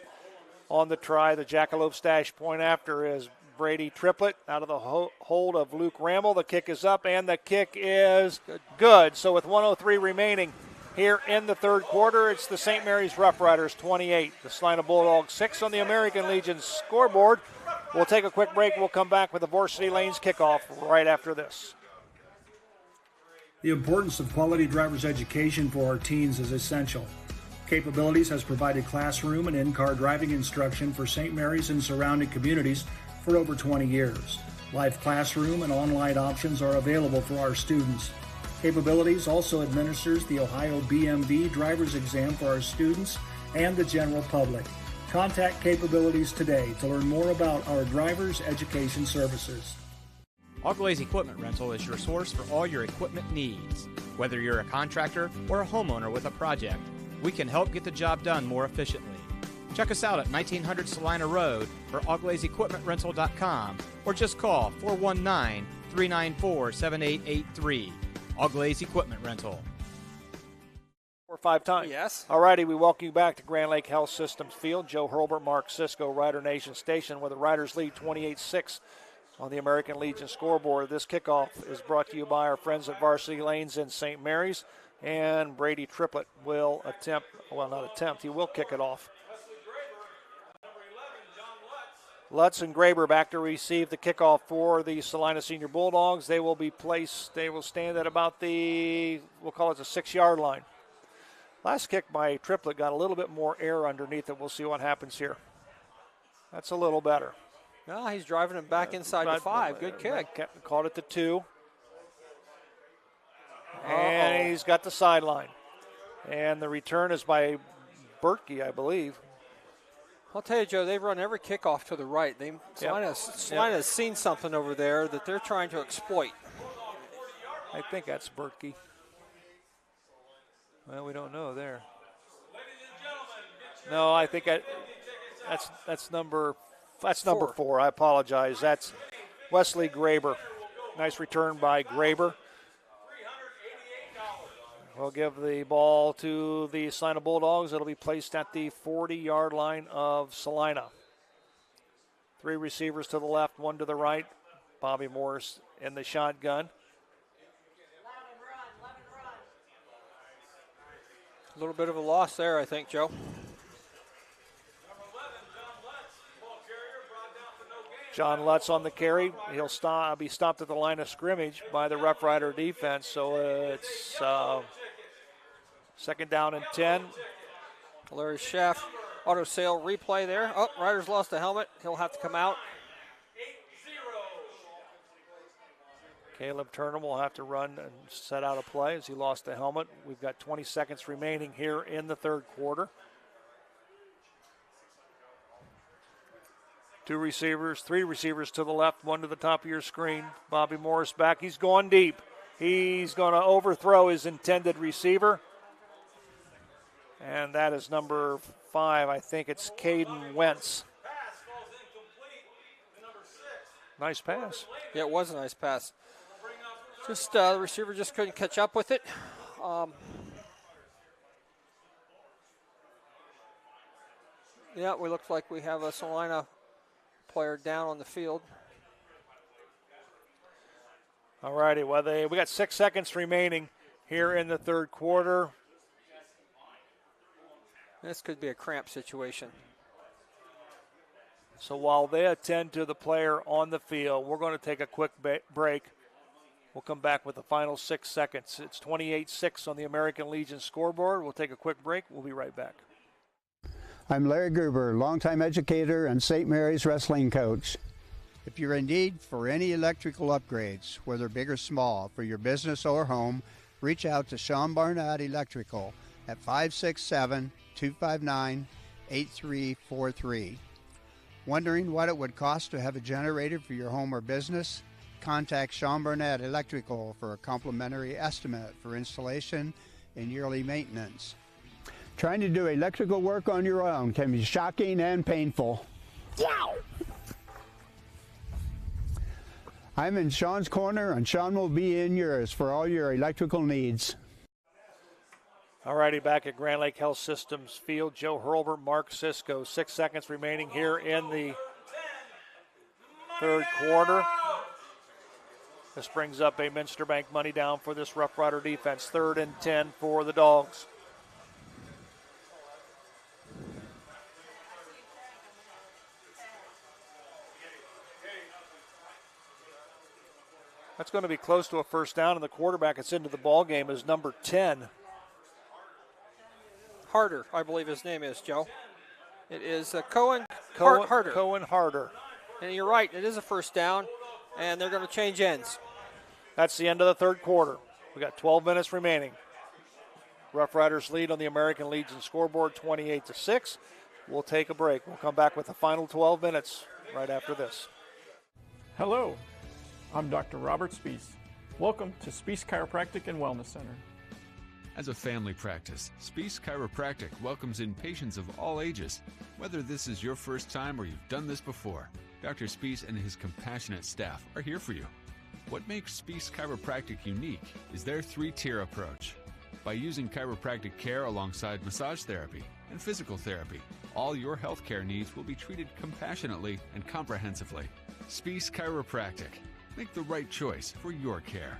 on the try. The Jackalope Stash point after is Brady Triplett out of the hold of Luke Ramble. The kick is up, and the kick is good. So with 1:03 remaining here in the third quarter, it's the St. Mary's Rough Riders 28, the Celina Bulldogs 6 on the American Legion scoreboard. We'll take a quick break. We'll come back with the Varsity Lanes kickoff right after this. The importance of quality driver's education for our teens is essential. Capabilities has provided classroom and in-car driving instruction for St. Mary's and surrounding communities for over 20 years. Live classroom and online options are available for our students. Capabilities also administers the Ohio BMV driver's exam for our students and the general public. Contact Capabilities today to learn more about our driver's education services. Auglai's Equipment Rental is your source for all your equipment needs. Whether you're a contractor or a homeowner with a project, we can help get the job done more efficiently. Check us out at 1900 Celina Road or auglaisequipmentrental.com or just call 419-394-7883. Auglai's Equipment Rental. 4 or 5 times. Yes. All righty, we welcome you back to Grand Lake Health Systems Field. Joe Hurlbert, Mark Cisco, Ryder Nation Station, where the Riders lead 28-6 on the American Legion scoreboard. This kickoff is brought to you by our friends at Varsity Lanes in St. Mary's, and Brady Triplett will he will kick it off. Lutz and Graber back to receive the kickoff for the Celina Senior Bulldogs. They will stand at about we'll call it the 6-yard line. Last kick by Triplett got a little bit more air underneath it. We'll see what happens here. That's a little better. No, he's driving him back inside the 5. Good kick. Caught it to 2. And he's got the sideline. And the return is by Bertkey, I believe. I'll tell you, Joe, they run every kickoff to the right. Celina has seen something over there that they're trying to exploit. I think that's Bertkey. Well, we don't know there. No, I think that's number 4. I apologize. That's Wesley Graber. Nice return by Graber. We'll give the ball to the Celina Bulldogs. It'll be placed at the 40-yard line of Celina. 3 receivers to the left, 1 to the right. Bobby Morris in the shotgun. A little bit of a loss there, I think, Joe. John Lutz on the carry. He'll be stopped at the line of scrimmage by the Rough Rider defense. So it's second down and 10. Larry Schaff, auto sale replay there. Oh, Ryder's lost a helmet. He'll have to come out. Caleb Turnham will have to run and set out a play as he lost the helmet. We've got 20 seconds remaining here in the third quarter. 3 receivers to the left, 1 to the top of your screen. Bobby Morris back. He's going deep. He's going to overthrow his intended receiver. And that is number 5. I think it's Caden Wentz. Nice pass. Yeah, it was a nice pass. Just the receiver just couldn't catch up with it. Yeah, we look like we have a Celina player down on the field. All righty, well, we got 6 seconds remaining here in the third quarter. This could be a cramp situation. So while they attend to the player on the field, we're going to take a quick break. We'll come back with the final 6 seconds. It's 28-6 on the American Legion scoreboard. We'll take a quick break. We'll be right back. I'm Larry Gruber, longtime educator and St. Mary's wrestling coach. If you're in need for any electrical upgrades, whether big or small, for your business or home, reach out to Sean Barnett Electrical at 567-259-8343. Wondering what it would cost to have a generator for your home or business? contact Sean Burnett Electrical for a complimentary estimate for installation and yearly maintenance. Trying to do electrical work on your own can be shocking and painful. Wow! I'm in Sean's corner, and Sean will be in yours for all your electrical needs. All righty, back at Grand Lake Health Systems Field, Joe Hurlbert, Mark Sisko. 6 seconds remaining here in the third quarter. This brings up a Minster Bank money down for this Rough Rider defense. 3rd and 10 for the Dogs. That's going to be close to a first down, and the quarterback that's into the ball game is number 10. Harder, I believe his name is, Joe. It is Harder. Cohen Harder. And you're right, it is a first down, and they're going to change ends. That's the end of the third quarter. We got 12 minutes remaining. Rough Riders lead on the American Legion scoreboard 28-6. We'll take a break. We'll come back with the final 12 minutes right after this. Hello, I'm Dr. Robert Spees. Welcome to Spees Chiropractic and Wellness Center. As a family practice, Spees Chiropractic welcomes in patients of all ages. Whether this is your first time or you've done this before, Dr. Spees and his compassionate staff are here for you. What makes Spees Chiropractic unique is their 3-tier approach. By using chiropractic care alongside massage therapy and physical therapy, all your health care needs will be treated compassionately and comprehensively. Spees Chiropractic. Make the right choice for your care.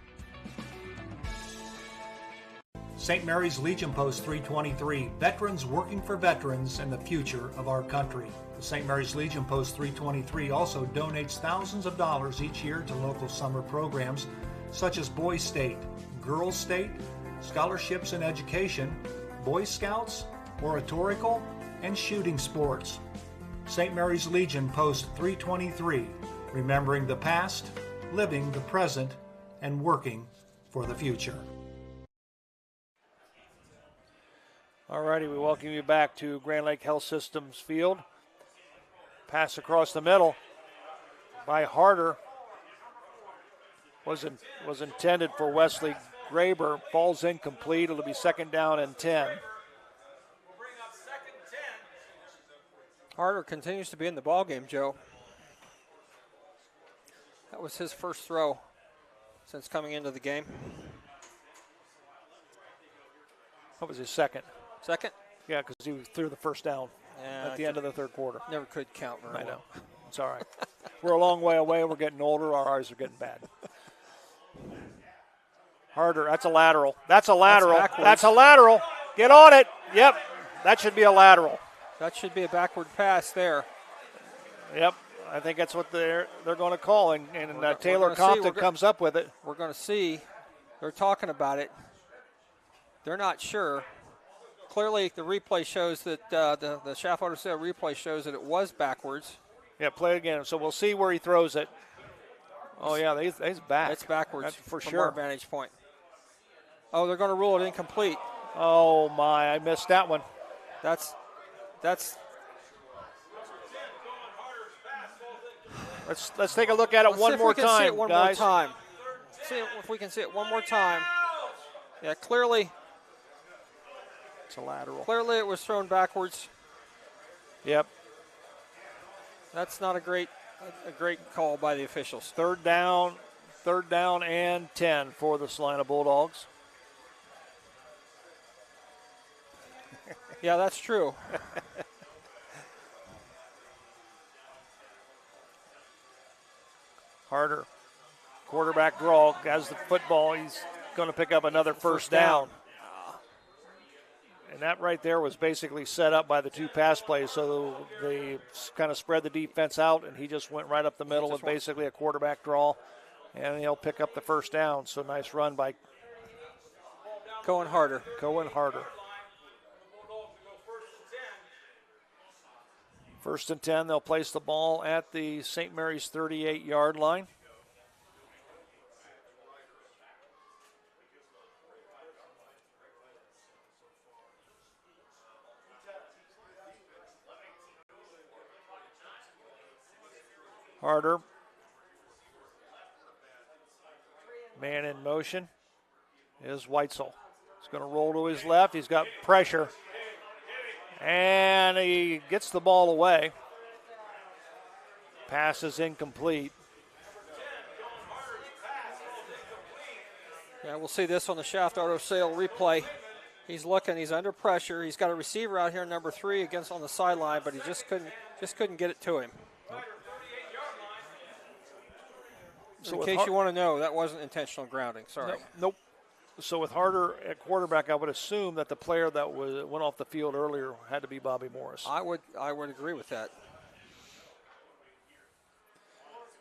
St. Mary's Legion Post 323, veterans working for veterans and the future of our country. The St. Mary's Legion Post 323 also donates thousands of dollars each year to local summer programs such as Boys State, Girls State, scholarships in education, Boy Scouts, oratorical, and shooting sports. St. Mary's Legion Post 323, remembering the past, living the present, and working for the future. All righty, we welcome you back to Grand Lake Health Systems Field. Pass across the middle by Harder was intended for Wesley Graber. Falls incomplete. It'll be 2nd down and 10. Harder continues to be in the ball game, Joe. That was his first throw since coming into the game. That was his second. Second? Yeah, because he threw the first down at the end of the third quarter. Never could count very well. I know. It's all right. We're a long way away. We're getting older. Our eyes are getting bad. Harder. That's a lateral. That's a lateral. That's a lateral. Get on it. Yep. That should be a lateral. That should be a backward pass there. Yep. I think that's what they're going to call, and Taylor Compton comes up with it. We're going to see. They're talking about it. They're not sure. Clearly, the replay shows that the Schaffhauser Sale replay shows that it was backwards. Yeah, play it again. So we'll see where he throws it. Oh, yeah, he's back. It's backwards. That's for from sure. Our vantage point. Oh, they're going to rule it incomplete. Oh, my. I missed that one. That's. Let's take a look at it one more time, see it one guys. more time. See if we can see it one more time. Yeah, clearly. It's a lateral. Clearly, it was thrown backwards. Yep. That's not a great call by the officials. 3rd down and 10 for the Celina Bulldogs. Yeah, that's true. Harder. Quarterback draw has the football. He's going to pick up another first down. And that right there was basically set up by the 2 pass plays. So they kind of spread the defense out, and he just went right up the middle with basically a quarterback draw. And he'll pick up the first down. So nice run by Cohen Harder. Cohen Harder. 1st and 10, they'll place the ball at the St. Mary's 38-yard line. Harder Man in motion is Weitzel. He's going to roll to his left. He's got pressure. And he gets the ball away. Pass is incomplete. Yeah, we'll see this on the Shaft Auto Sale replay. He's looking. He's under pressure. He's got a receiver out here, number 3, against on the sideline, but he just couldn't get it to him. So in case you want to know, that wasn't intentional grounding. Sorry. Nope. So with Harder at quarterback, I would assume that the player that went off the field earlier had to be Bobby Morris. I would agree with that.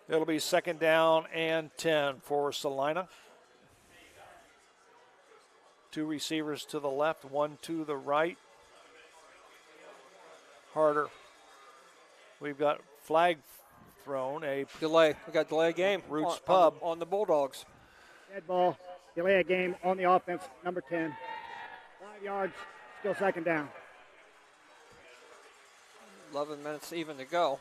It'll be 2nd down and 10 for Celina. 2 receivers to the left, 1 to the right. Harder. We've got flag thrown. A delay. We got delay game. Roots Pub on the Bulldogs. Dead ball. Delay a game on the offense, number 10. 5 yards, still 2nd down. 11 minutes even to go.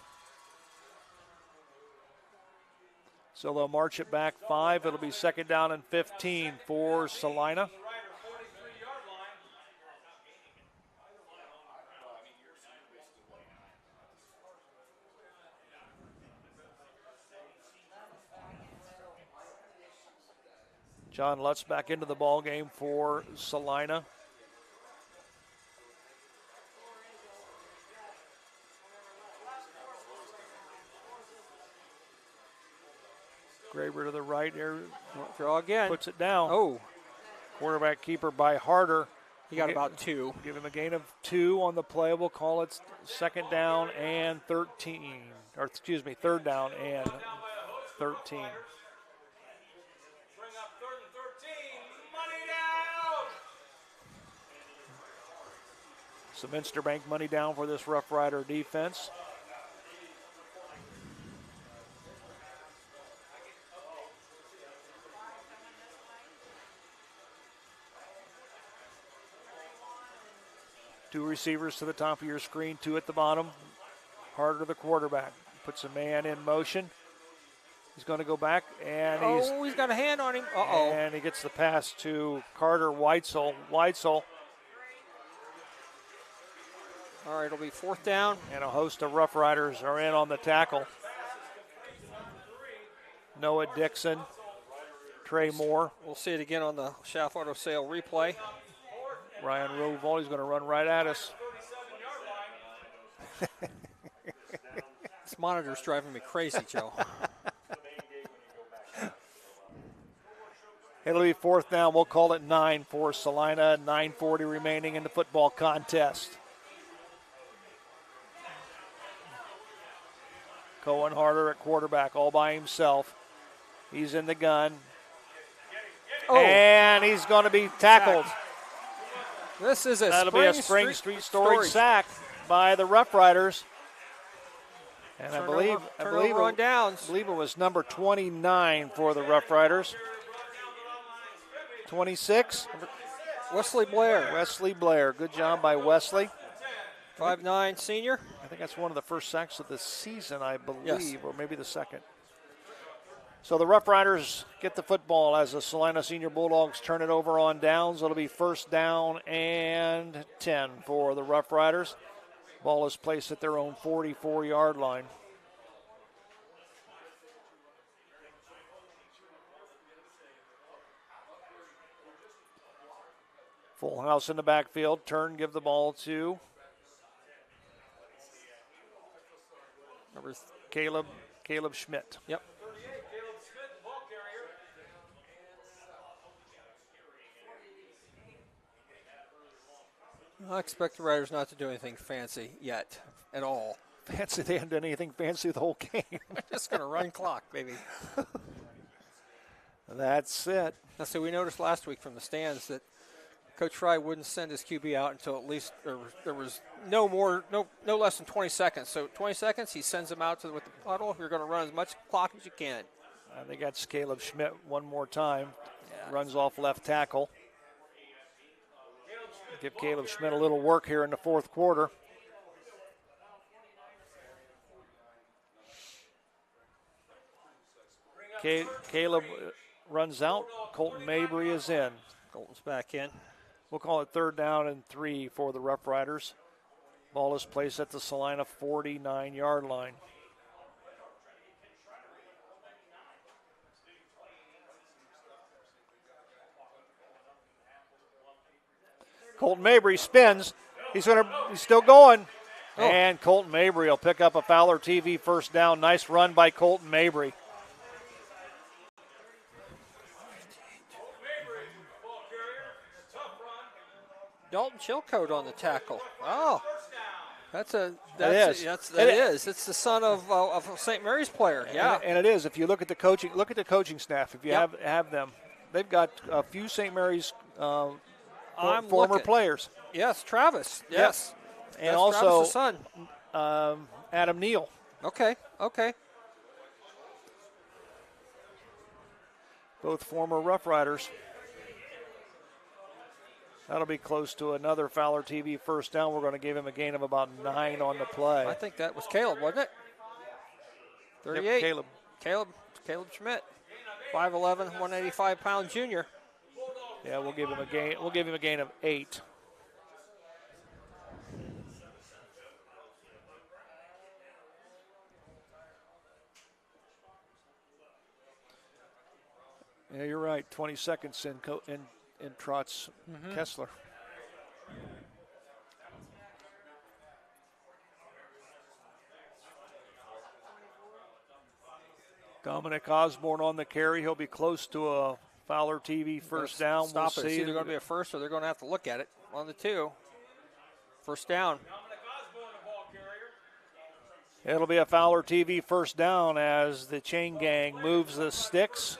So they'll march it back 5. It'll be 2nd down and 15 for Celina. John Lutz back into the ball game for Celina. Graber to the right there. Draw again. Puts it down. Oh. Quarterback keeper by Harder. He got about 2. Give him a gain of 2 on the play. We'll call it 2nd down and 13. Or excuse me, 3rd down and 13. Some Minster Bank money down for this Rough Rider defense. Two receivers to the top of your screen, 2 at the bottom. Harder the quarterback. Puts a man in motion. He's going to go back, and he's got a hand on him. Uh-oh. And he gets the pass to Carter Weitzel. Weitzel. All right, it'll be 4th down. And a host of Rough Riders are in on the tackle. Noah Dixon, Trey Moore. We'll see it again on the Shaft Auto Sale replay. Ryan Roval, he's going to run right at us. This monitor's driving me crazy, Joe. It'll be 4th down. We'll call it 9 for Celina. 9:40 remaining in the football contest. Cohen Harder at quarterback all by himself. He's in the gun. Oh. And he's going to be tackled. This is That'll be a Spring Street storage sack by the Rough Riders. And I believe it was number 29 for the Rough Riders. 26. Wesley Blair. Wesley Blair. Good job by Wesley. 5'9" senior. I think that's one of the first sacks of the season, I believe, yes. Or maybe the second. So the Rough Riders get the football as the Celina Senior Bulldogs turn it over on downs. It'll be 1st down and 10 for the Rough Riders. Ball is placed at their own 44-yard line. Full house in the backfield. Turn, give the ball to Caleb Schmidt. Yep. I expect the Riders not to do anything fancy yet at all. Fancy? They haven't done anything fancy the whole game. They're just going to run clock, baby. That's it. Now, so we noticed last week from the stands that Coach Fry wouldn't send his QB out until at least there was no less than 20 seconds. So 20 seconds, he sends him out with the puddle. You're going to run as much clock as you can. I think that's Caleb Schmidt one more time. Yeah. Runs off left tackle. Give Caleb Schmidt a little work here in the 4th quarter. Caleb runs out. Colton Mabry is in. Colton's back in. We'll call it 3rd down and 3 for the Rough Riders. Ball is placed at the Celina 49-yard line. Colton Mabry spins. He's still going. Oh. And Colton Mabry will pick up a Fowler TV first down. Nice run by Colton Mabry. Dalton Chilcote on the tackle. Oh, that is. It's the son of a St. Mary's player. Yeah, and it is. If you look at the coaching staff. If you have them, they've got a few St. Mary's former players. Yes, Travis. Yes, and that's also Travis' son, Adam Neal. Okay. Both former Rough Riders. That'll be close to another Fowler TV first down. We're going to give him a gain of about 9 on the play. I think that was Caleb, wasn't it? 38. Yep, Caleb Schmidt, 5'11", 185-pound junior. Yeah, we'll give him a gain. We'll give him a gain of 8. Yeah, you're right. 20 seconds in trots Kessler. Dominic Osborne on the carry. He'll be close to a Fowler TV first down. Stop we'll it. see. It's either going to be a first or they're going to have to look at it on the 2. First down. It'll be a Fowler TV first down as the chain gang moves the sticks.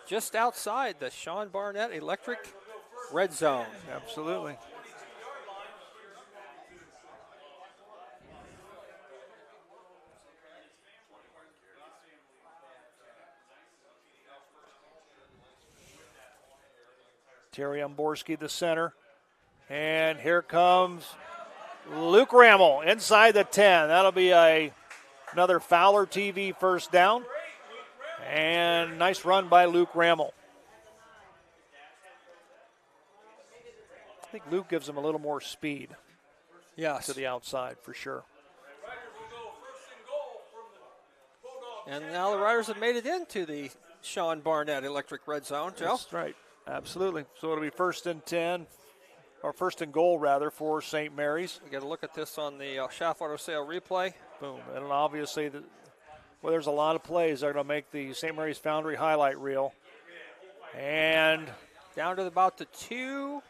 Just outside the Sean Barnett Electric red zone. Absolutely. Terry Umborski, the center. And here comes Luke Rammel inside the 10. That'll be another Fowler TV first down. And nice run by Luke Rammel. I think Luke gives him a little more speed. Yes. To the outside for sure. And now the Riders have made it into the Sean Barnett Electric red zone, Joe. That's right. Absolutely. So it'll be 1st and 10, or 1st and goal rather, for St. Mary's. We got to look at this on the Schaff Auto Sale replay. Boom. And obviously, there's a lot of plays that are going to make the St. Mary's Foundry highlight reel. And down to about the 2.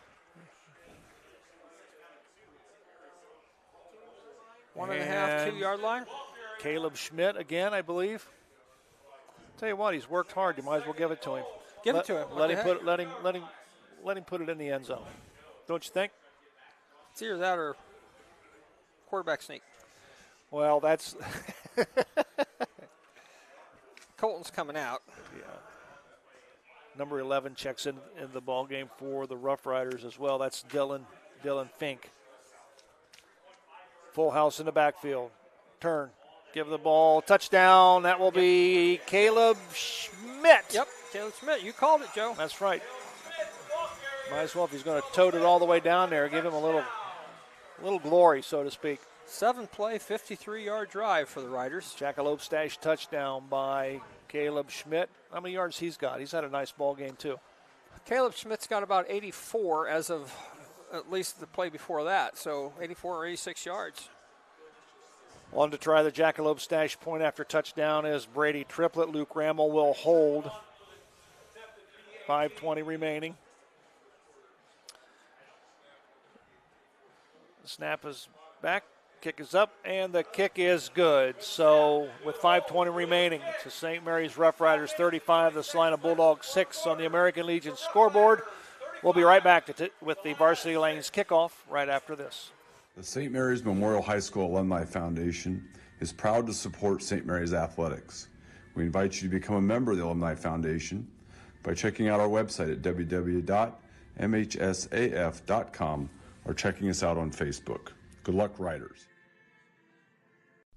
1.5, 2-yard line. Caleb Schmidt again, I believe. Tell you what, he's worked hard. You might as well give it to him. Give it to him. Let him put it in the end zone. Don't you think? It's either that or quarterback sneak. Well, that's Colton's coming out. Yeah. Number 11 checks in the ball game for the Rough Riders as well. That's Dylan Fink. Full house in the backfield. Turn. Give the ball. Touchdown. That will be Caleb Schmidt. Yep, Caleb Schmidt. You called it, Joe. That's right. Might as well, if he's going to tote it all the way down there, give him a little glory, so to speak. 7-play, 53-yard drive for the Riders. Jackalope Stash touchdown by Caleb Schmidt. How many yards he's got? He's had a nice ball game, too. Caleb Schmidt's got about 84 as of at least the play before that, so 84 or 86 yards. On to try the Jackalope Stash point after touchdown is Brady Triplett. Luke Rammel will hold. 5:20 remaining. The snap is back. Kick is up, and the kick is good. So with 5:20 remaining, it's the St. Mary's Rough Riders 35, the Celina Bulldogs 6 on the American Legion scoreboard. We'll be right back with the Varsity Lanes kickoff right after this. The St. Mary's Memorial High School Alumni Foundation is proud to support St. Mary's athletics. We invite you to become a member of the Alumni Foundation by checking out our website at www.mhsaf.com or checking us out on Facebook. Good luck, Riders.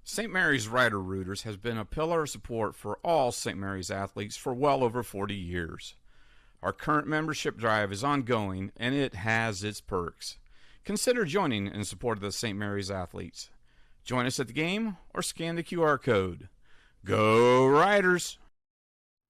St. Mary's Ryder Rooters has been a pillar of support for all St. Mary's athletes for well over 40 years. Our current membership drive is ongoing, and it has its perks. Consider joining in support of the St. Mary's athletes. Join us at the game or scan the QR code. Go Riders!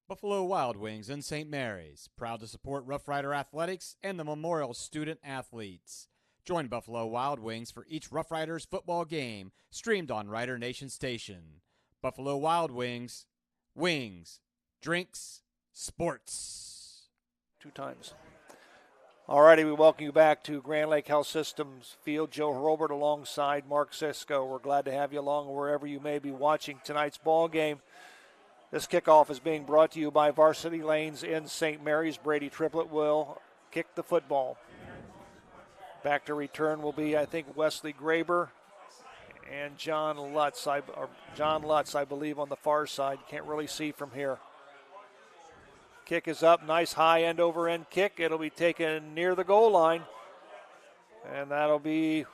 Buffalo Wild Wings in St. Mary's, proud to support Rough Rider Athletics and the Memorial Student Athletes. Join Buffalo Wild Wings for each Rough Riders football game, streamed on Ryder Nation Station. Buffalo Wild Wings, wings, drinks, sports. 2 times. All righty, we welcome you back to Grand Lake Health Systems Field. Joe Hurlbert alongside Mark Cisco. We're glad to have you along wherever you may be watching tonight's ball game. This kickoff is being brought to you by Varsity Lanes in St. Mary's. Brady Triplett will kick the football. Back to return will be, I think, Wesley Graber and John Lutz, I believe, on the far side. Can't really see from here. Kick is up, nice high end over end kick. It'll be taken near the goal line. And that'll be...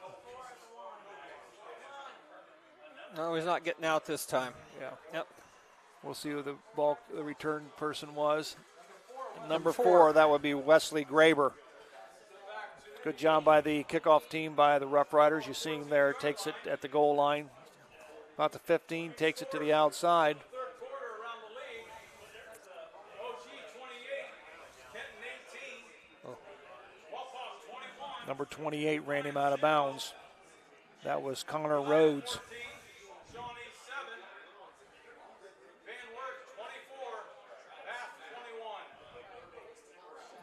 No, he's not getting out this time. Yeah. Yep. We'll see who the return person was. Number 4, that would be Wesley Graber. Good job by the kickoff team by the Rough Riders. You see him there, takes it at the goal line. About the 15, takes it to the outside. Number 28 ran him out of bounds. That was Connor Rhodes.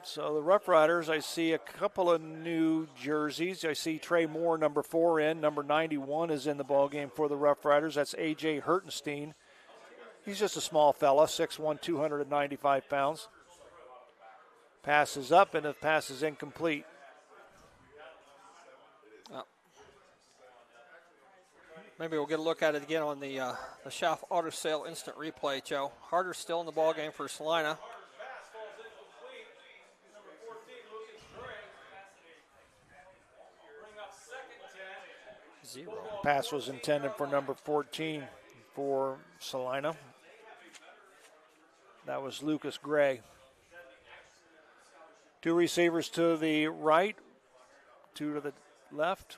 So the Rough Riders, I see a couple of new jerseys. I see Trey Moore, number 4 in. Number 91 is in the ballgame for the Rough Riders. That's A.J. Hertenstein. He's just a small fella, 6'1", 295 pounds. Pass is up, and the pass is incomplete. Maybe we'll get a look at it again on the Schaff Auto Sale instant replay, Joe. Harder's still in the ballgame for Celina. Pass was intended for number 14 for Celina. That was Lucas Gray. 2 receivers to the right, 2 to the left.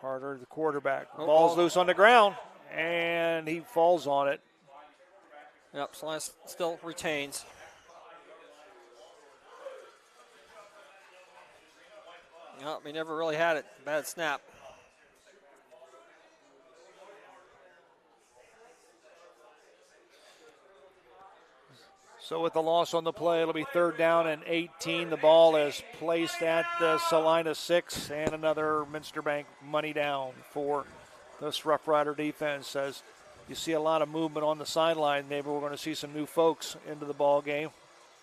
Harder, the quarterback. Ball's loose on the ground, and he falls on it. Yep, Celina still retains. Yep, he never really had it. Bad snap. So with the loss on the play, it'll be 3rd down and 18. The ball is placed at the Celina 6, and another Minster Bank money down for this Rough Rider defense. As you see a lot of movement on the sideline, maybe we're going to see some new folks into the ball game.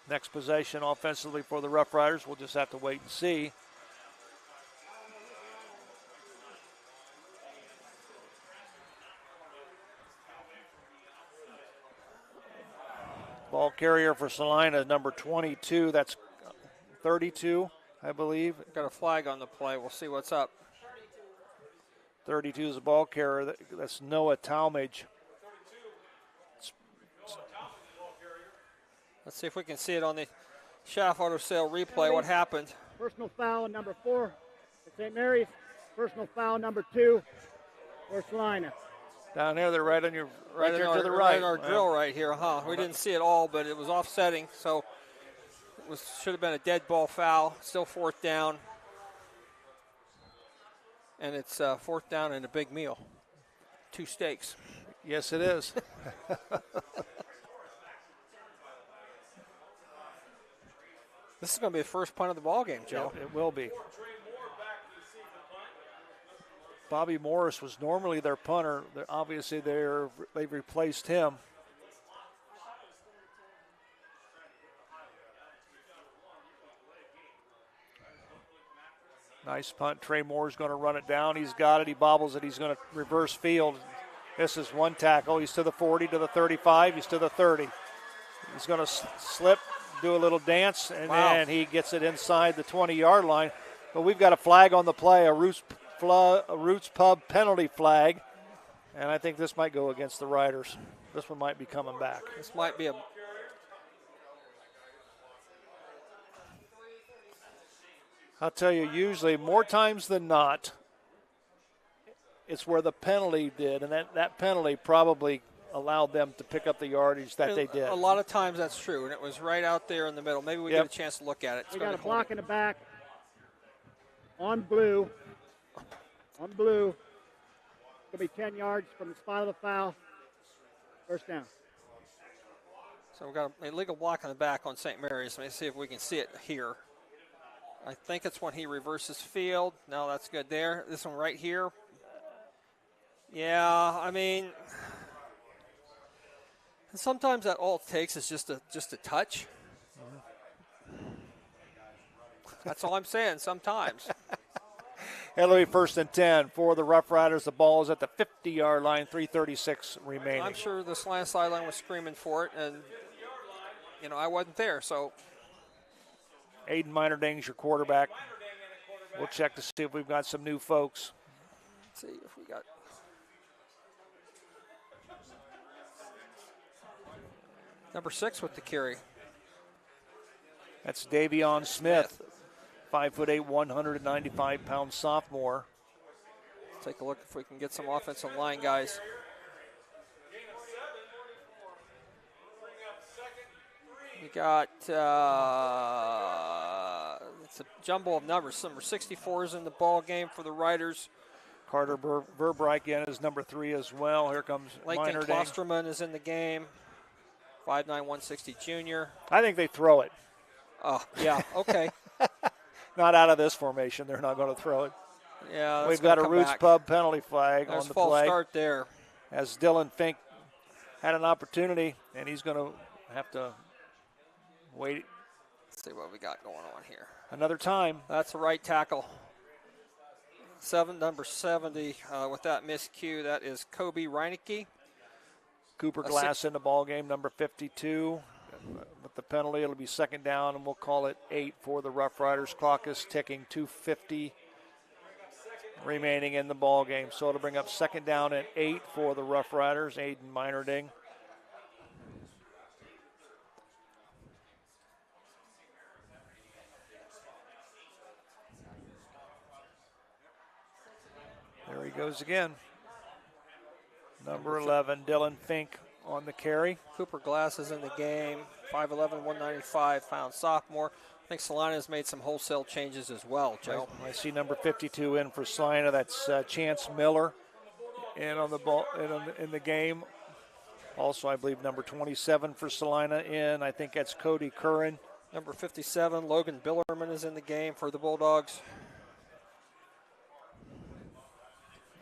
Next possession offensively for the Rough Riders, we'll just have to wait and see. Ball carrier for Celina, number 22. That's 32, I believe. Got a flag on the play. We'll see what's up. 32 is the ball carrier. That's Noah Talmadge. Let's see if we can see it on the Schaff Auto Sale replay. What happened? Personal foul on number 4 at St. Mary's. Personal foul number 2 for Celina. Down there, they're right on your right there to the right right. in our drill right here, huh? We didn't see it all, but it was offsetting, so it should have been a dead ball foul. Still 4th down, and it's 4th down and a big meal. 2 steaks. Yes, it is. This is going to be the first punt of the ball game, Joe. Yeah, it will be. Bobby Morris was normally their punter. Obviously, they've replaced him. Nice punt. Trey Moore's going to run it down. He's got it. He bobbles it. He's going to reverse field. This is 1 tackle. He's to the 40, to the 35. He's to the 30. He's going to slip, do a little dance, and then he gets it inside the 20-yard line. But we've got a flag on the play, a Roots Pub penalty flag, and I think this might go against the Riders. This one might be coming back. This might be a I'll tell you, usually more times than not, it's where the penalty did, and that penalty probably allowed them to pick up the yardage that they did. A lot of times that's true, and it was right out there in the middle. Maybe we get a chance to look at it. We got a block in the back on blue. On blue. It'll be 10 yards from the spot of the foul. First down. So we've got an illegal block on the back on St. Mary's. Let me see if we can see it here. I think it's when he reverses field. No, that's good there. This one right here. Yeah, I mean, sometimes that all it takes is just a touch. That's all I'm saying, sometimes. It'll be 1st and 10 for the Rough Riders. The ball is at the 50-yard line, 3:36 remaining. I'm sure the sideline was screaming for it, and, I wasn't there, so. Aiden Meinerding's your quarterback. We'll check to see if we've got some new folks. Let's see if we got. Number 6 with the carry. That's Davion Smith, 5'8", 195-pound sophomore. Take a look if we can get some offensive line guys. We got it's a jumble of numbers. Number 64 is in the ball game for the Riders. Carter Verbrike in is number 3 as well. Here comes Lincoln Meinerding. Klosterman is in the game. 5'9", 160 junior. I think they throw it. Oh, yeah, okay. Not out of this formation. They're not going to throw it. Yeah, we've got a Roots Pub penalty flag There's on the false play. Start there. As Dylan Fink had an opportunity, and he's going to have to wait. Let's see what we got going on here. Another time. That's a right tackle. Number 70 with that miscue. That is Kobe Reinecke. Cooper Glass in the ball game, number 52. With the penalty, it'll be 2nd down, and we'll call it 8 for the Rough Riders. Clock is ticking, 2:50 remaining in the ball game. So it'll bring up 2nd down and 8 for the Rough Riders. Aiden Meinerding. There he goes again. Number 11, Dylan Fink on the carry. Cooper Glass is in the game. 5'11", 195-pound sophomore. I think Celina has made some wholesale changes as well, Joe. I see number 52 in for Celina. That's Chance Miller in on the ball in the game. Also, I believe number 27 for Celina in. I think that's Cody Curran. Number 57, Logan Billerman is in the game for the Bulldogs.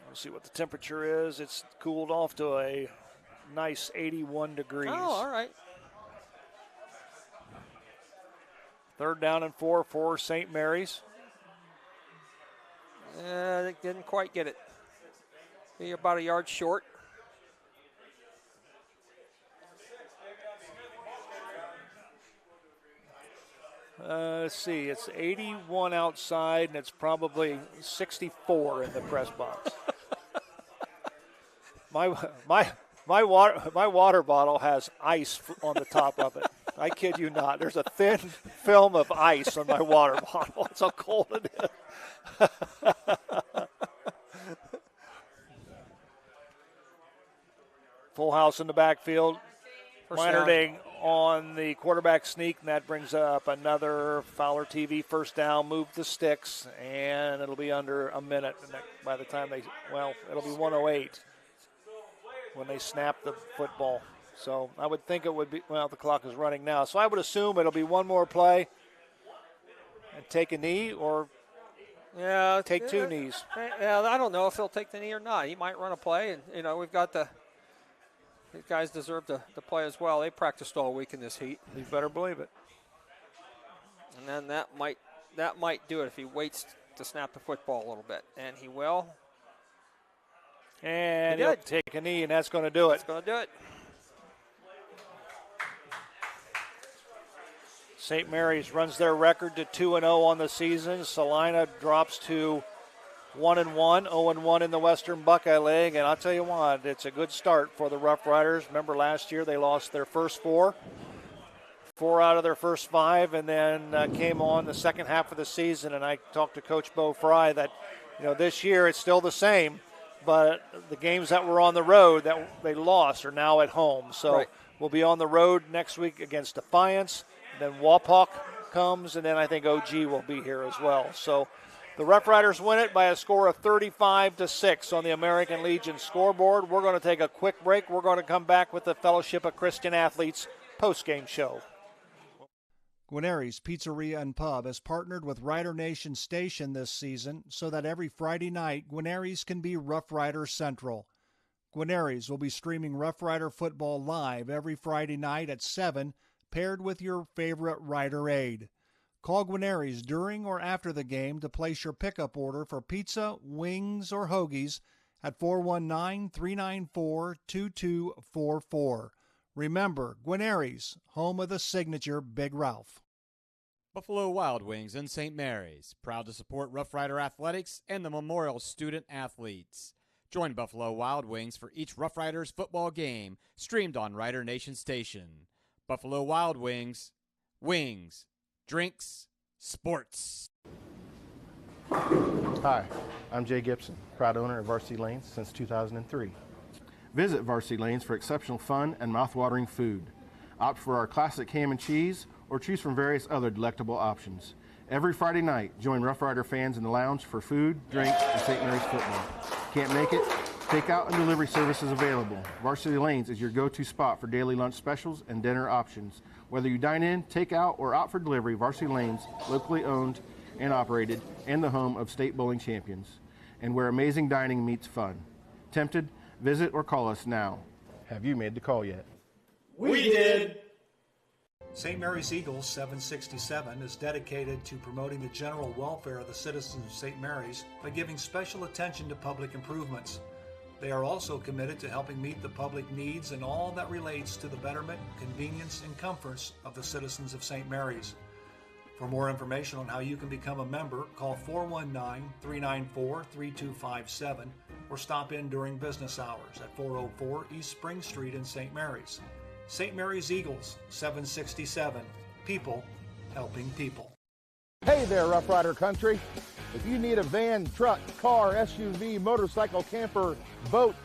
We'll see what the temperature is. It's cooled off to a nice 81 degrees. Oh, all right. 3rd down and 4 for St. Mary's. They didn't quite get it. Be about a yard short. Let's see. It's 81 outside, and it's probably 64 in the press box. My water bottle has ice on the top of it. I kid you not. There's a thin film of ice on my water bottle. That's how cold it is. Full house in the backfield. Meinerding on the quarterback sneak, and that brings up another Fowler TV 1st down. Move the sticks, and it'll be under a minute by the time it'll be 1:08 when they snap the football. So I would think it would be, the clock is running now. So I would assume it'll be one more play and take a knee or take 2 knees. Yeah, I don't know if he'll take the knee or not. He might run a play, and, we've got these guys deserve to play as well. They practiced all week in this heat. You better believe it. And then that might do it if he waits to snap the football a little bit. And he will. And he'll take a knee, and that's going to do it. That's going to do it. St. Mary's runs their record to 2-0 on the season. Celina drops to 1-1, 0-1 in the Western Buckeye League. And I'll tell you what, it's a good start for the Rough Riders. Remember last year they lost their first 4. 4 out of their first 5, and then came on the second half of the season. And I talked to Coach Bo Fry that, this year it's still the same, but the games that were on the road that they lost are now at home. So we'll be on the road next week against Defiance. Then Wapak comes, and then I think OG will be here as well. So the Rough Riders win it by a score of 35-6 on the American Legion scoreboard. We're going to take a quick break. We're going to come back with the Fellowship of Christian Athletes postgame show. Guarneri's Pizzeria and Pub has partnered with Ryder Nation Station this season so that every Friday night, Guarneri's can be Rough Rider Central. Guarneri's will be streaming Rough Rider football live every Friday night at 7, paired with your favorite Rider aid. Call Guarneri's during or after the game to place your pickup order for pizza, wings, or hoagies at 419-394-2244. Remember, Guarneri's, home of the signature Big Ralph. Buffalo Wild Wings in St. Mary's, proud to support Rough Rider Athletics and the Memorial Student Athletes. Join Buffalo Wild Wings for each Rough Riders football game, streamed on Ryder Nation Station. Buffalo Wild Wings, wings, drinks, sports. Hi, I'm Jay Gibson, proud owner of Varsity Lanes since 2003. Visit Varsity Lanes for exceptional fun and mouth-watering food. Opt for our classic ham and cheese or choose from various other delectable options. Every Friday night, join Rough Rider fans in the lounge for food, drink, and St. Mary's football. Can't make it? Takeout and delivery services available. Varsity Lanes is your go-to spot for daily lunch specials and dinner options. Whether you dine in, take out, or opt for delivery, Varsity Lanes, locally owned and operated, and the home of state bowling champions, and where amazing dining meets fun. Tempted? Visit or call us now. Have you made the call yet? We did. St. Mary's Eagles 767 is dedicated to promoting the general welfare of the citizens of St. Mary's by giving special attention to public improvements. They are also committed to helping meet the public needs and all that relates to the betterment, convenience, and comforts of the citizens of St. Mary's. For more information on how you can become a member, call 419-394-3257 or stop in during business hours at 404 East Spring Street in St. Mary's. St. Mary's Eagles, 767. People helping people. Hey there, Rough Rider Country. If you need a van, truck, car, SUV, motorcycle, camper, boat,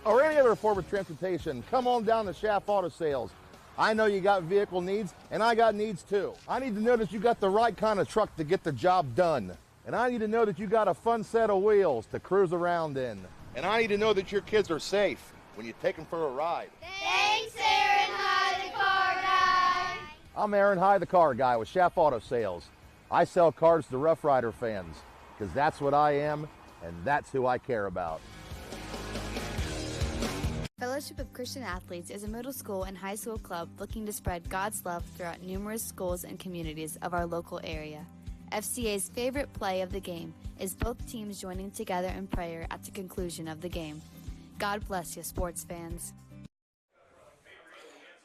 or any other form of transportation, come on down to Schaff Auto Sales. I know you got vehicle needs, and I got needs too. I need to know that you got the right kind of truck to get the job done. And I need to know that you got a fun set of wheels to cruise around in. And I need to know that your kids are safe when you take them for a ride. Thanks, Aaron High, the car guy. I'm Aaron High, the car guy with Schaff Auto Sales. I sell cars to Rough Rider fans, because that's what I am, and that's who I care about. Fellowship of Christian Athletes is a middle school and high school club looking to spread God's love throughout numerous schools and communities of our local area. FCA's favorite play of the game is both teams joining together in prayer at the conclusion of the game. God bless you, sports fans.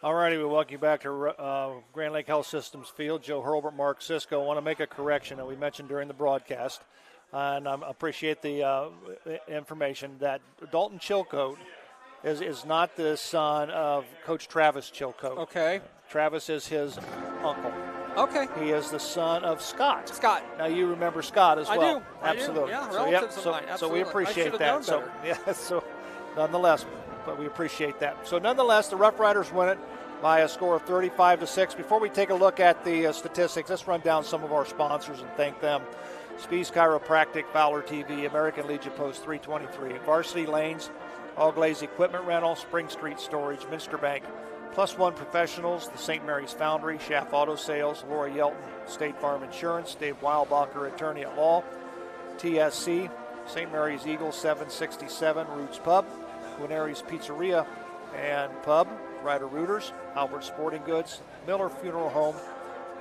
All righty, we welcome you back to Grand Lake Health Systems Field. Joe Hurlbert, Mark Sisko. I want to make a correction that we mentioned during the broadcast, and I appreciate the information that Dalton Chilcote is not the son of Coach Travis Chilcote. Okay. Travis is his uncle. Okay. He is the son of Scott. Scott. Now you remember Scott as well. I do. Absolutely. Yeah, so, relatives of mine. so Absolutely. we appreciate I that. known better. So nonetheless, but we appreciate that. So nonetheless, the Rough Riders win it by a score of 35-6. Before we take a look at the statistics, let's run down some of our sponsors and thank them. Spees Chiropractic, Fowler TV, American Legion Post 323, Varsity Lanes, All Glaze Equipment Rental, Spring Street Storage, Minster Bank, Plus One Professionals, the St. Mary's Foundry, Schaff Auto Sales, Laura Yelton, State Farm Insurance, Dave Weilbacher, Attorney at Law, TSC, St. Mary's Eagles 767, Roots Pub, Guarneri's Pizzeria and Pub, Ryder Rooters, Albert Sporting Goods, Miller Funeral Home,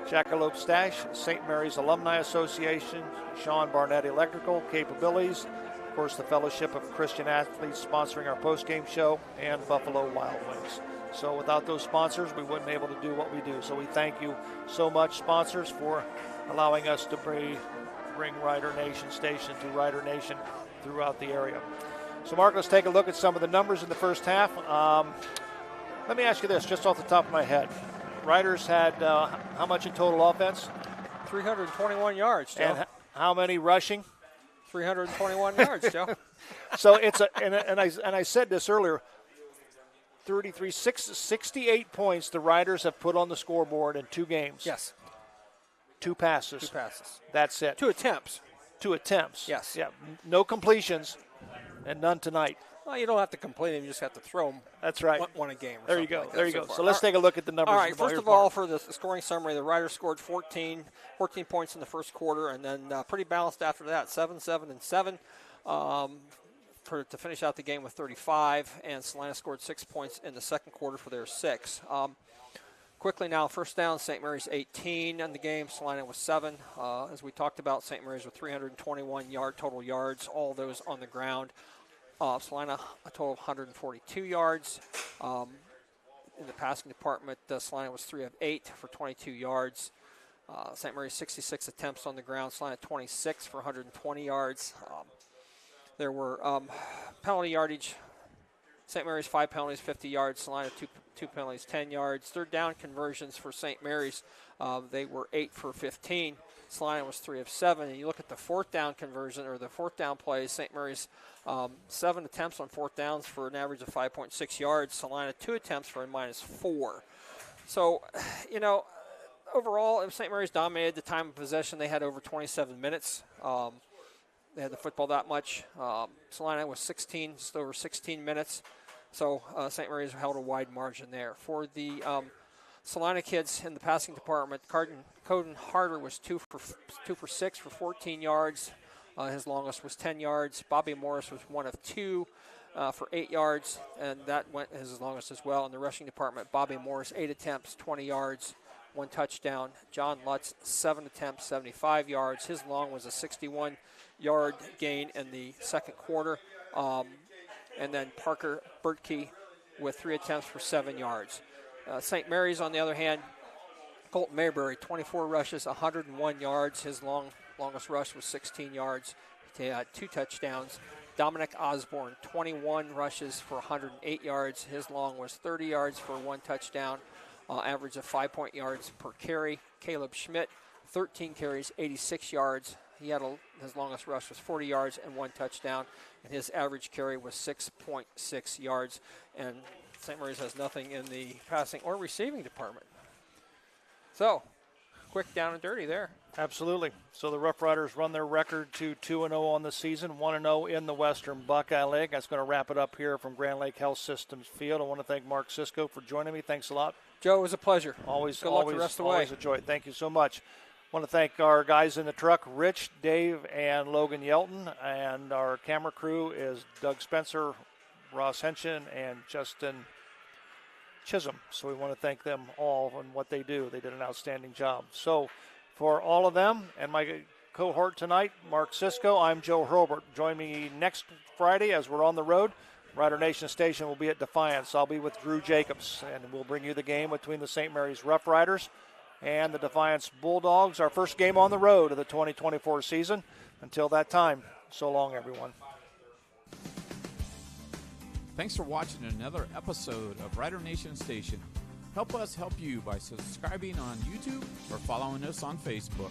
Jackalope Stash, St. Mary's Alumni Association, Sean Barnett Electrical, Capabilities, of course the Fellowship of Christian Athletes sponsoring our postgame show, and Buffalo Wild Wings. So without those sponsors, we wouldn't be able to do what we do. So we thank you so much, sponsors, for allowing us to bring Ryder Nation Station to Ryder Nation throughout the area. So Mark, let's take a look at some of the numbers in the first half. Let me ask you this, just off the top of my head. Riders had how much in total offense? 321 yards, Joe. And how many rushing? 321 yards, Joe. So it's and I said this earlier. 68 points the Riders have put on the scoreboard in 2 games. Yes. 2 passes. 2 passes. That's it. 2 attempts. 2 attempts. Yes. Yeah. No completions, and none tonight. Well, you don't have to complete them. You just have to throw them. That's right. One a game. Or there you go. Like there you so go. far. So let's take a look at the numbers. All right. First of all, for the scoring summary, the Riders scored 14 points in the first quarter, and then pretty balanced after that, 7, 7, and 7. To finish out the game with 35, and Celina scored 6 points in the second quarter for their 6. Quickly now, first down, St. Mary's 18 in the game, Celina was 7. As we talked about, St. Mary's with 321 total yards, all those on the ground. Celina a total of 142 yards. In the passing department, Celina was 3 of 8 for 22 yards. St. Mary's 66 attempts on the ground, Celina 26 for 120 yards. There were penalty yardage. St. Mary's 5 penalties, 50 yards. Celina 2 penalties, 10 yards. Third down conversions for St. Mary's. They were 8 for 15. Celina was 3 of 7. And you look at the fourth down conversion or the fourth down plays. St. Mary's 7 attempts on fourth downs for an average of 5.6 yards. Celina 2 attempts for a -4. So, overall, St. Mary's dominated the time of possession. They had over 27 minutes. They had the football that much. Celina was 16, just over 16 minutes. So St. Mary's held a wide margin there. For the Celina kids in the passing department, Coden Harder was 2 for 6 for 14 yards. His longest was 10 yards. Bobby Morris was 1 of 2 for 8 yards, and that went his longest as well. In the rushing department, Bobby Morris, 8 attempts, 20 yards. 1 touchdown. John Lutz, 7 attempts, 75 yards. His long was a 61-yard gain in the second quarter. And then Parker Bertkey with 3 attempts for 7 yards. St. Mary's, on the other hand, Colton Mayberry, 24 rushes, 101 yards. His longest rush was 16 yards. He had 2 touchdowns. Dominic Osborne, 21 rushes for 108 yards. His long was 30 yards for 1 touchdown. Average of 5 yards per carry. Caleb Schmidt, 13 carries, 86 yards. His longest rush was 40 yards and 1 touchdown, and his average carry was 6.6 yards. And St. Mary's has nothing in the passing or receiving department. So, quick down and dirty there. Absolutely. So the Rough Riders run their record to 2-0 on the season, 1-0 in the Western Buckeye League. That's going to wrap it up here from Grand Lake Health Systems Field. I want to thank Mark Sisko for joining me. Thanks a lot. Joe, it was a pleasure. Always a joy. Thank you so much. I want to thank our guys in the truck, Rich, Dave, and Logan Yelton. And our camera crew is Doug Spencer, Ross Henshin, and Justin Chisholm. So we want to thank them all on what they do. They did an outstanding job. So for all of them and my cohort tonight, Mark Sisko, I'm Joe Hurlbert. Join me next Friday as we're on the road. Rider Nation Station will be at Defiance. I'll be with Drew Jacobs, and we'll bring you the game between the St. Mary's Rough Riders and the Defiance Bulldogs, our first game on the road of the 2024 season. Until that time, so long, everyone. Thanks for watching another episode of Rider Nation Station. Help us help you by subscribing on YouTube or following us on Facebook.